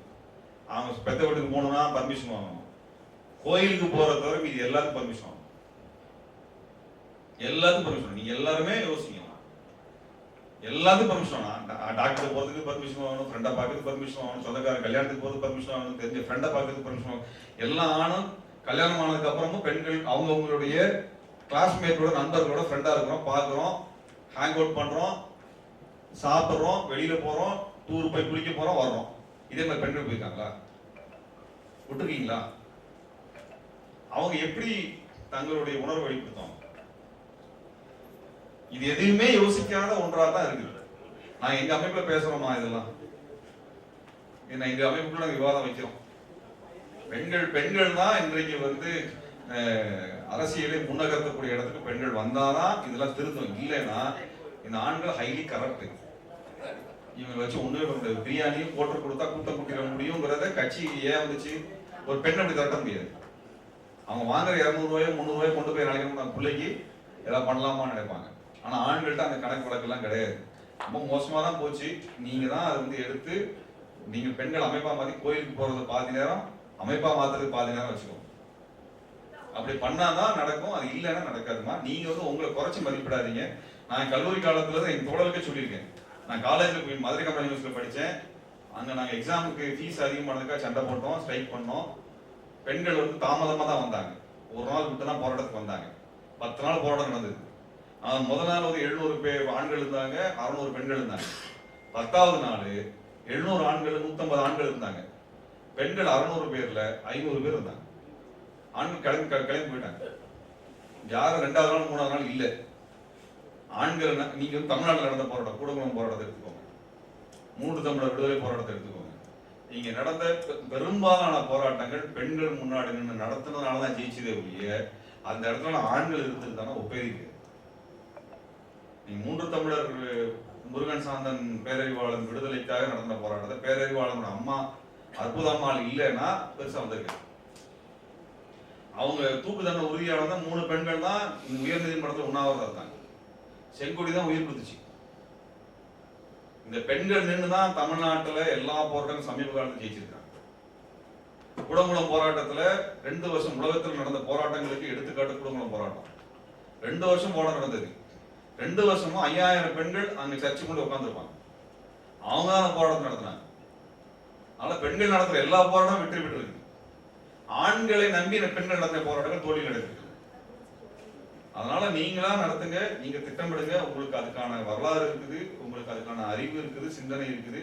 அவங்க பெத்த வீட்டுக்கு போகணும்னா பர்மிஷன் வாங்கணும், கோயிலுக்கு போறத தவிர இது எல்லாத்துக்கும் பர்மிஷன் வாங்கணும், எல்லாத்துக்கும் பர்மிஷன். நீங்க எல்லாருமே யோசிக்கணும், எல்லாத்துக்கும் பர்மிஷன். டாக்டர் போறதுக்கு பர்மிஷன் வாங்கணும், ஃப்ரெண்டை பார்க்கறதுக்கு பர்மிஷன் வாங்கணும், சொந்தக்காரன் கல்யாணத்துக்கு போறதுக்கு பர்மிஷன் வாங்கணும், தெரிஞ்ச ஃப்ரெண்டை பார்க்கறதுக்கு பர்மிஷன் வாங்கணும். எல்லாம் ஆனும் கல்யாணம் ஆனதுக்கு அப்புறமும் பெண்கள் அவங்களுடைய கிளாஸ்மேட்டோட நண்பர்களோட ஃப்ரெண்டா இருக்கிறோம், பார்க்குறோம், ஹேங் அவுட் பண்றோம், சாப்பிட்றோம், வெளியில போறோம், டூர் போய் குளிக்க போறோம், வர்றோம். இதே மாதிரி பெண்கள் போயிருக்காங்களா? விட்டுருக்கீங்களா? அவங்க எப்படி தங்களுடைய உணர்வை வெளிப்படுத்தும்? இது எதையுமே யோசிக்காத ஒன்றாக தான் இருக்குது. நான் எங்க அமைப்புல பேசுறோமா இதெல்லாம்? என்ன எங்க அமைப்புக்குள்ள விவாதம் வைக்கிறோம். பெண்கள் தான் இன்றைக்கு அரசியலை முன்னகர்த்தக்கூடிய இடத்துக்கு பெண்கள் வந்தாதான் இதெல்லாம் திருத்தம். இல்லைன்னா இந்த ஆண்கள் ஹைலி கரப்ட். இவங்க வச்சு ஒண்ணு பிரியாணியும் போட்டு கொடுத்தா கூட்டம் கூட்டிட முடியுங்கிறத கட்சி ஏன் வந்துச்சு? ஒரு பெண் அப்படி தட்ட முடியாது. அவங்க வாங்குற 200 ரூபாயோ 300 ரூபாயோ கொண்டு போய் நாளைக்கு பிள்ளைக்கு ஏதாவது பண்ணலாமான்னு நினைப்பாங்க. ஆனா ஆண்கள்ட்ட அந்த கணக்கு வழக்கெல்லாம் கிடையாது. ரொம்ப மோசமா தான் போச்சு. நீங்க தான் அதை எடுத்து நீங்க பெண்கள் அமைப்பா மாத்தி கோயிலுக்கு போறது பாதி நேரம், அமைப்பா மாத்துறது பாதி நேரம் வச்சுக்கோங்க. அப்படி பண்ணாதான் நடக்கும், அது இல்லைன்னா நடக்காதுமா. நீங்க உங்களை குறைச்சி மதிப்பிடாதீங்க. நான் கல்லூரி காலத்துல என் தோழலுக்கே சொல்லியிருக்கேன். நான் காலேஜ்ல போய் மதுரை கம்பெனி யூனிவர்சிட்டியில படித்தேன். அங்க நாங்க எக்ஸாமுக்கு ஃபீஸ் அதிகமானதுக்காக சண்டை போட்டோம், ஸ்ட்ரைக் பண்ணோம். பெண்கள் தாமதமா தான் வந்தாங்க. ஒரு நாள் விட்டு தான் போராட்டத்துக்கு வந்தாங்க. 10 நாள் போராட்டம் நடந்தது. முதல் நாள் 700 பேர் ஆண்கள் இருந்தாங்க, 600 பெண்கள் இருந்தாங்க. 10வது நாள் 700 ஆண்கள் 150 ஆண்கள் இருந்தாங்க. பெண்கள் 600 பேர்ல 500 பேர் இருந்தாங்க. ஆண்கள் கிளம்பி போயிட்டாங்க. யாரும் 2வது நாள் 3வது நாள் இல்ல. ஆண்கள் நீங்க தமிழ்நாட்டில் நடந்த போராட்டம், கூடங்குளம் போராட்டத்தை எடுத்துக்கோங்க, 3 தமிழர் விடுதலை போராட்டத்தை எடுத்துக்கோங்க. இங்க நடந்த பெரும்பாலான போராட்டங்கள் பெண்கள் முன்னாடி நின்று நடத்தினதுனாலதான் ஜெயிச்சதே ஒழிய அந்த இடத்துல ஆண்கள் இருந்திருந்தாலும் ஒப்பேரிக்கு. நீங்க 3 தமிழர் முருகன் சாந்தன் பேரறிவாளன் விடுதலைக்காக நடந்த போராட்டத்தை பேரறிவாளனோட அம்மா அற்புதம்மாள் இல்லைன்னா பெருசா வந்திருக்கு. அவங்க தூக்கு தண்டனை உறுதியானதான் 3 பெண்கள் தான் உயர் நீதிமன்றத்தில் உண்ணாவிரதம் இருந்தாங்க. செங்கொடி தான் உயிர் கொடுத்துச்சு. இந்த பெண்கள் நின்று தான் தமிழ்நாட்டுல எல்லா போராட்டங்களும் சமீப காலத்தில் ஜெயிச்சிருக்காங்க. கூடங்குளம் போராட்டத்துல 2 வருஷம் உலகத்தில் நடந்த போராட்டங்களுக்கு எடுத்துக்காட்டு கூடங்குளம் போராட்டம். 2 வருஷம் போராட்டம் நடந்தது. 2 வருஷமும் 5000 பெண்கள் அங்க சர்ச்சை கொண்டு உட்காந்துருப்பாங்க. அவங்க தான் போராட்டம் நடத்தினாங்க. அதனால பெண்கள் நடத்துற எல்லா போராட்டமும் வெற்றி பெற்று இருக்கு. ஆண்களை நம்பி பெண்கள் நடத்தின போராட்டங்கள் தோல்வி நடத்திருக்கு. அதனால நீங்களா நடத்துங்க, நீங்க திட்டமிடுங்க. உங்களுக்கு அதுக்கான வரலாறு இருக்குது, உங்களுக்கு அதுக்கான அறிவு இருக்குது, சிந்தனை இருக்குது.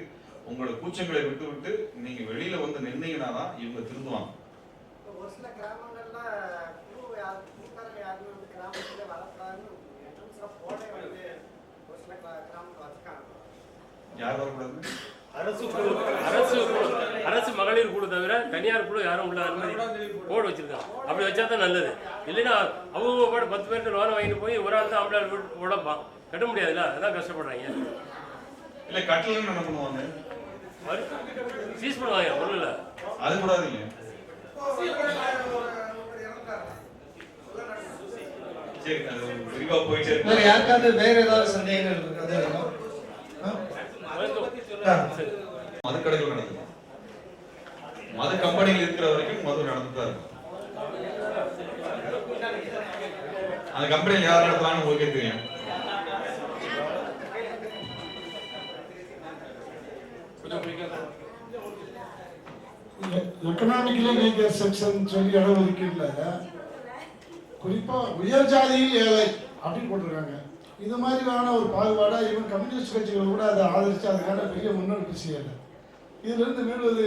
உங்களோட கூச்சங்களை விட்டு விட்டு நீங்க வெளியில நின்னீங்கன்னா இவங்க திருந்துவாங்க. ஒரு சில கிராமங்கள்ல கிராமத்துல வளர்த்தாருன்னு ஒரு சில கிராமங்கள் வச்சுக்காங்க. யார் வரக்கூடாது? அரசு மகளிர் குழு தவிர தனியார் குழு யாரும் உள்ள போர்டு வச்சிருக்காங்க. அப்படி வச்சா தான் நல்லது. இல்லைன்னா அவங்க பாட்டு 10 பேருக்கு லோனை வாங்கிட்டு போய் ஒரு ஆள் தான் ஆம்பளை உடம்பான் கட்ட முடியாதுல்ல. அதான் கஷ்டப்படுறாங்க. இல்ல கட்டலன்னு என்ன பண்ணுவாங்க? சீஸ் பண்ணுவாங்க. ஒன்றும் இல்லை, அது கூடாதுங்க. சரி, அது விரிவா போயிட்டு யாருக்காவது வேற ஏதாவது சந்தேகங்கள் இருக்கு? மதுக்கடைகள் நடக்குது. மது கம்பெனிகள் இருக்கிற வரைக்கும் மது நடந்துதான் இருக்கும். அந்த கம்பெனியில் யார் நடத்தலாம்னு உங்களுக்கே தெரியும். எக்கனாமிக்கலி வீக்கர் செக்ஷன் சொல்லி இடஒதுக்கீடுல குறிப்பா உயர் ஜாதியில் ஏழை அப்படின்னு போட்டிருக்காங்க. இது மாதிரியான ஒரு பாகுபாடா இவன் கம்யூனிஸ்ட் கட்சிகள் கூட அதை ஆதரிச்சு அதுக்கான பெரிய முன்னெடுப்பு செய்யலை. இதுல இருந்து மீள்வது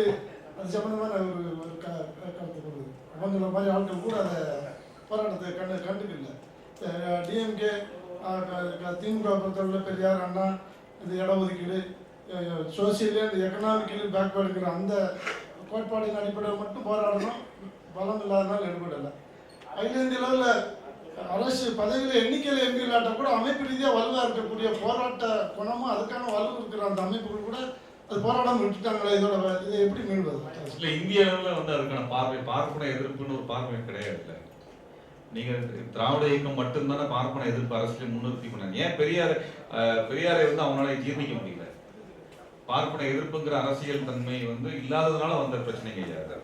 அது சம்பந்தமான ஒரு கருத்து கொடுக்குது. அவங்கள மாதிரி ஆட்கள் கூட அதை போராட்டத்தை கண்டுக்கல. டிஎம்கே திமுக பொறுத்தவரை பெரியார் அண்ணா இந்த இடஒதுக்கீடு சோசியலி அண்ட் எக்கனாமிக்கலி பேக்வேர்டுங்கிற அந்த கோட்பாடின் அடிப்படையில் மட்டும் போராடணும். பலம் இல்லாதனால எடுபடலை. அகில இந்திய அளவில் அரசு பதவியில் எண்ணிக்கையில் எம்பி இல்லாட்ட கூட அமைப்பு ரீதியாக வலுவாக இருக்கக்கூடிய போராட்ட குணமும் அதுக்கான வலு இருக்கிற அந்த அமைப்புகள் கூட அது போராடாமல் விட்டுட்டாங்களே. இதை எப்படி மீள்வது? இல்லை, இந்திய அளவில் வந்து அதுக்கான பார்ப்பன எதிர்ப்புன்னு ஒரு பார்வை கிடையாது. இல்லை, நீங்கள் திராவிட இயக்கம் மட்டும்தானே பார்ப்பன எதிர்ப்பு அரசியலை முன்னிறுத்தி கொண்டாங்க. ஏன் பெரியாரை வந்து அவங்களால ஜீர்ணிக்க முடியல? பார்ப்பன எதிர்ப்புங்கிற அரசியல் தன்மை வந்து இல்லாததுனால வந்த பிரச்சனை கிடையாது.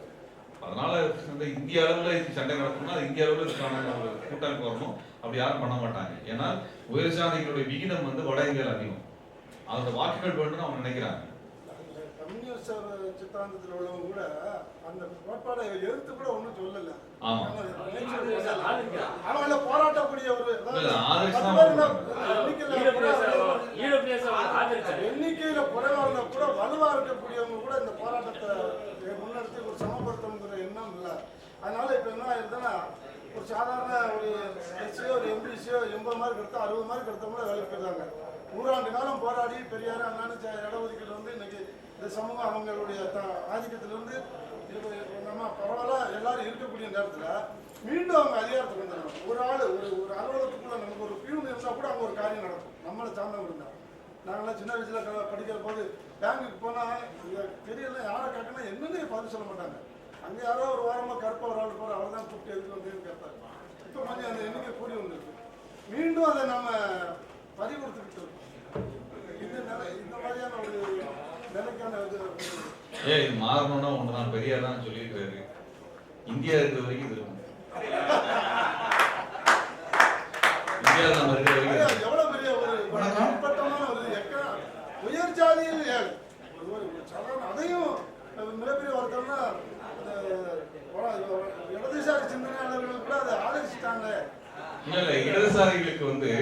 அதனால வந்து இந்திய அளவில் இது சண்டை நடக்கணும்னா இந்திய அளவில் இதுக்கான ஒரு கூட்டமைப்பு வரணும். அப்படி யாரும் பண்ண மாட்டாங்க. ஏன்னா உயர் சாதிகளுடைய விகிதம் வந்து வட இந்தியாவில் அதிகம். அந்த வாக்குகள் வேணும்னு அவங்க நினைக்கிறாங்க. கம்யூனிஸ்ட் சித்தாந்தத்தில் உள்ளவங்க கூட அந்த கோட்பாடை எதிர்த்து கூட ஒன்றும் சொல்லல. ஆமா, அவங்கள போராட்டக்கூடிய ஒரு எண்ணிக்கையில குறைவாக கூட வலுவா இருக்கக்கூடியவங்க கூட இந்த போராட்டத்தை முன்னெடுத்து ஒரு சமப்படுத்தணுங்கிற எண்ணம் இல்லை. அதனால இப்ப என்ன ஆயிருதுன்னா, ஒரு சாதாரண ஒரு எஸ்சியோ ஒரு எம்பிசியோ 80 மார்க் எடுத்தா 60 மார்க் எடுத்தவங்கள வேலைக்கு போயிருந்தாங்க. 100 ஆண்டு காலம் போராடி பெரியார் அண்ணான்னு இடஒதுக்கீடு வந்து இன்னைக்கு இந்த சமூகம் அவங்களுடைய ஆதிக்கத்திலிருந்து நம்ம பரவாயில்ல எல்லாரும் இருக்கக்கூடிய நேரத்தில் மீண்டும் அவங்க அதிகாரத்துக்கு வந்துடுறாங்க. ஒரு ஆள் ஒரு அலுவலகத்துக்குள்ள நமக்கு ஒரு பியூன் இருந்தால் கூட அங்கே ஒரு காரியம் நடக்கும். நம்மளை சார்ந்தவங்க இருந்தால் நாங்களாம் சின்ன வயசில் படிக்கிற போது பேங்குக்கு போனால் தெரியல யாரை கேட்கணும் என்னன்னு பதில் சொல்ல மாட்டாங்க. அங்கே யாரோ ஒரு வாரமாக கருப்பா ஒரு ஆள் போகிற அவர் தான் கூப்பிட்டு எதுக்கு வந்தேன்னு கேட்பாரு. இப்போ கொஞ்சம் அந்த எண்ணிக்கை கூடி வந்துருக்கு. மீண்டும் அதை நம்ம பறி கொடுத்துக்கிட்டு இருக்கோம். இந்த மாதிரியான ஒரு நிலைக்கான இது மாறணும்னா ஒண்ணுதான். பெரியார் தான் சொல்லியிருக்காரு, இந்தியா இருக்கிற வரைக்கும் இது இருக்கும். இந்தியா நம்ம இருக்கிற வரைக்கும் எவ்வளவு பெரிய ஒரு பட்டமான ஒரு உயர் ஜாதியில் சாதாரண அதையும் மிகப்பெரிய ஒருத்தர்னா இடதுசாரி சிந்தனையாளர்கள் கூட அதை ஆதரிச்சுட்டாங்க. இல்ல இடதுசாரிகளுக்கு வந்து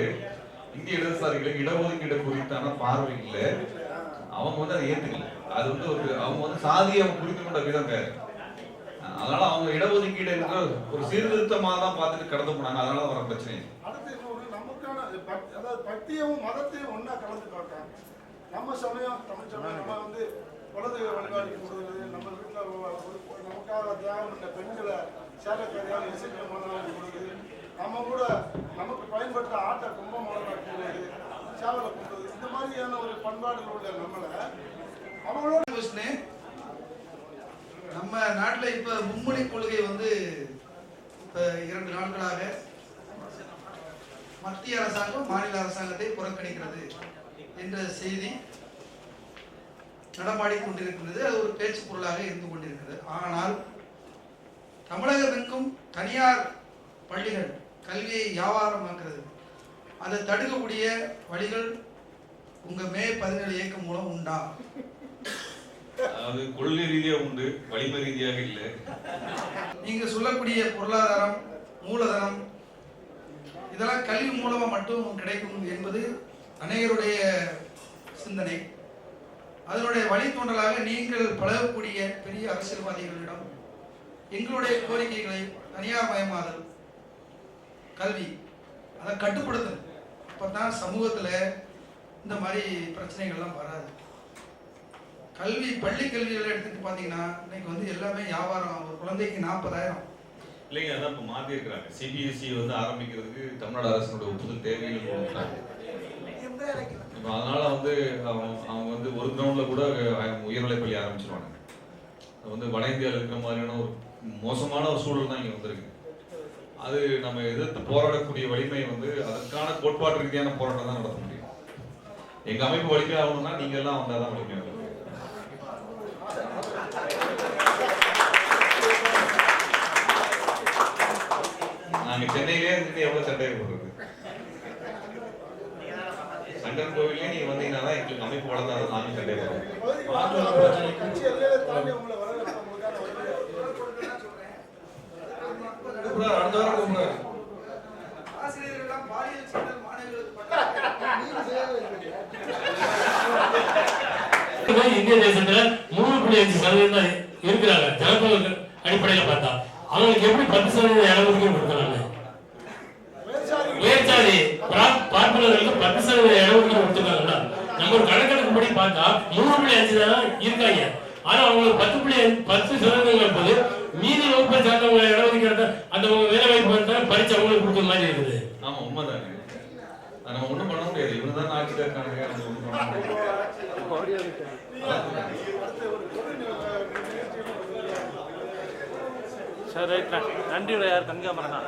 இந்திய இடதுசாரிகளுக்கு இடஒதுக்கீடு குறித்தான பார்வை இல்லை. அவங்க வந்து அதை ஏற்றுக்கல. அது வந்து அவங்க வந்து சாதியை அவங்க புரிந்து கொண்ட விதம் வேறு. அதனால அவங்க இடஒதுக்கீடு ஒரு சீர்திருத்தமாக தான் பார்த்துட்டு கடந்து போனாங்க. அதனால வர பிரச்சனை. அடுத்து இன்னொரு நமக்கான அதாவது பக்தியவும் மதத்தையும் ஒன்னா கலந்து காட்டாங்க. நம்ம சமயம் தமிழ் சமயம் நம்ம வந்து குலதெய்வ வழிபாடு கொடுக்குறது, நம்ம வீட்டில் நமக்காக தியாகம் பண்ண பெண்களை சேலக்கரையால் இசைக்கமானவங்க கொடுக்குறது, நம்ம கூட நமக்கு பயன்பட்ட ஆட்டை கும்பமானதாக கொடுக்குறது, சேவலை கொடுக்குறது, இந்த மாதிரியான ஒரு பண்பாடுகள் உள்ள நம்மளை அவங்களோட நம்ம நாட்டில் இப்போ மும்மொழி கொள்கை வந்து இப்போ 2 நாட்களாக மத்திய அரசாங்கம் மாநில அரசாங்கத்தை புறக்கணிக்கிறது என்ற செய்தி நடமாடி கொண்டிருக்கிறது. அது ஒரு பேச்சு பொருளாக இருந்து கொண்டிருக்கிறது. ஆனால் தமிழகத்திற்கும் தனியார் பள்ளிகள் கல்வியை வியாபாரமாக்குறது, அதை தடுக்கக்கூடிய வழிகள் உங்க மே 17 இயக்கம் மூலம் உண்டா? அது கொள்கை ரீதியா உண்டு, வலிமை ரீதியாக இல்லை. நீங்க சொல்லக்கூடிய பொருளாதாரம், மூலதனம் இதெல்லாம் கல்வி மூலமா மட்டும் கிடைக்கும் என்பது அநேகருடைய சிந்தனை. அதனுடைய வழித்தோன்றலாக நீங்கள் பழகக்கூடிய பெரிய அரசியல்வாதிகளிடம் எங்களுடைய கோரிக்கைகளை தனியார் மயமாதல், கல்வி அதை கட்டுப்படுத்தணும். அப்பதான் சமூகத்தில் இந்த மாதிரி பிரச்சனைகள்லாம் வராது. கல்வி பள்ளி கல்விகளை எடுத்துட்டு பார்த்தீங்கன்னா இன்னைக்கு வந்து எல்லாமே வியாபாரம். ஒரு குழந்தைக்கு 40,000 இல்லைங்க, அதான் இப்போ மாற்றி இருக்கிறாங்க. சிபிஎஸ்சி வந்து ஆரம்பிக்கிறதுக்கு தமிழ்நாடு அரசினுடைய ஒப்புதல் தேவையில் கொடுத்தாங்க. இப்போ அதனால வந்து அவங்க வந்து ஒரு கிரவுண்ட்ல கூட உயர்நிலைப் பள்ளி ஆரம்பிச்சிருவாங்க. அது வந்து வட இந்தியாவில் இருக்கிற மாதிரியான ஒரு மோசமான ஒரு சூழல் தான் இங்கே வந்திருக்கு. அது நம்ம எதிர்த்து போராடக்கூடிய வலிமை வந்து அதற்கான கோட்பாட்டு ரீதியான போராட்டம் தான் நடத்த முடியும். எங்க அமைப்பு வலிமை ஆகணும்னா நீங்க எல்லாம் வந்தால் தான் வலிமை ஆகும். நாங்க சென்னையிலே இருந்துட்டு எவ்வளவு சண்டை போடுறது. சங்கரன் கோவிலே நீங்க வந்தீங்கன்னா தான் எங்களுக்கு அமைப்பு வளர்ந்தாலும் நாங்க சண்டை போடுறோம். இந்திய தேசத்துல 3.5% தான் இருக்கிறாங்க. ஜனத்தொகை அடிப்படையில் பார்த்தா அவங்களுக்கு எப்படி 10% இடஒதுக்கீடு கொடுக்குறாங்க? உயர்சாதி பார்ப்பனர்களுக்கு 10% இடஒதுக்கீடு கொடுத்துருக்காங்களா? நம்ம ஒரு கணக்கெடுப்புப்படி பார்த்தா பார்த்தா 3.5 தான் இருக்காங்க. ஆனா அவங்களுக்கு 10% போது மீதி வகுப்பை சார்ந்தவங்க இடஒதுக்கீடு அந்த வேலை வாய்ப்பு பறிச்சு அவங்களுக்கு கொடுக்குற மாதிரி இருக்குது. ஆமா உண்மைதாங்க. நம்ம ஒண்ணும் பண்ண முடியாது. இவங்க தான் ஆட்சியில் இருக்காங்க. நம்ம ஒண்ணும் பண்ண முடியாது. சரி ரைட் நன்றி. யார் தங்க மரணா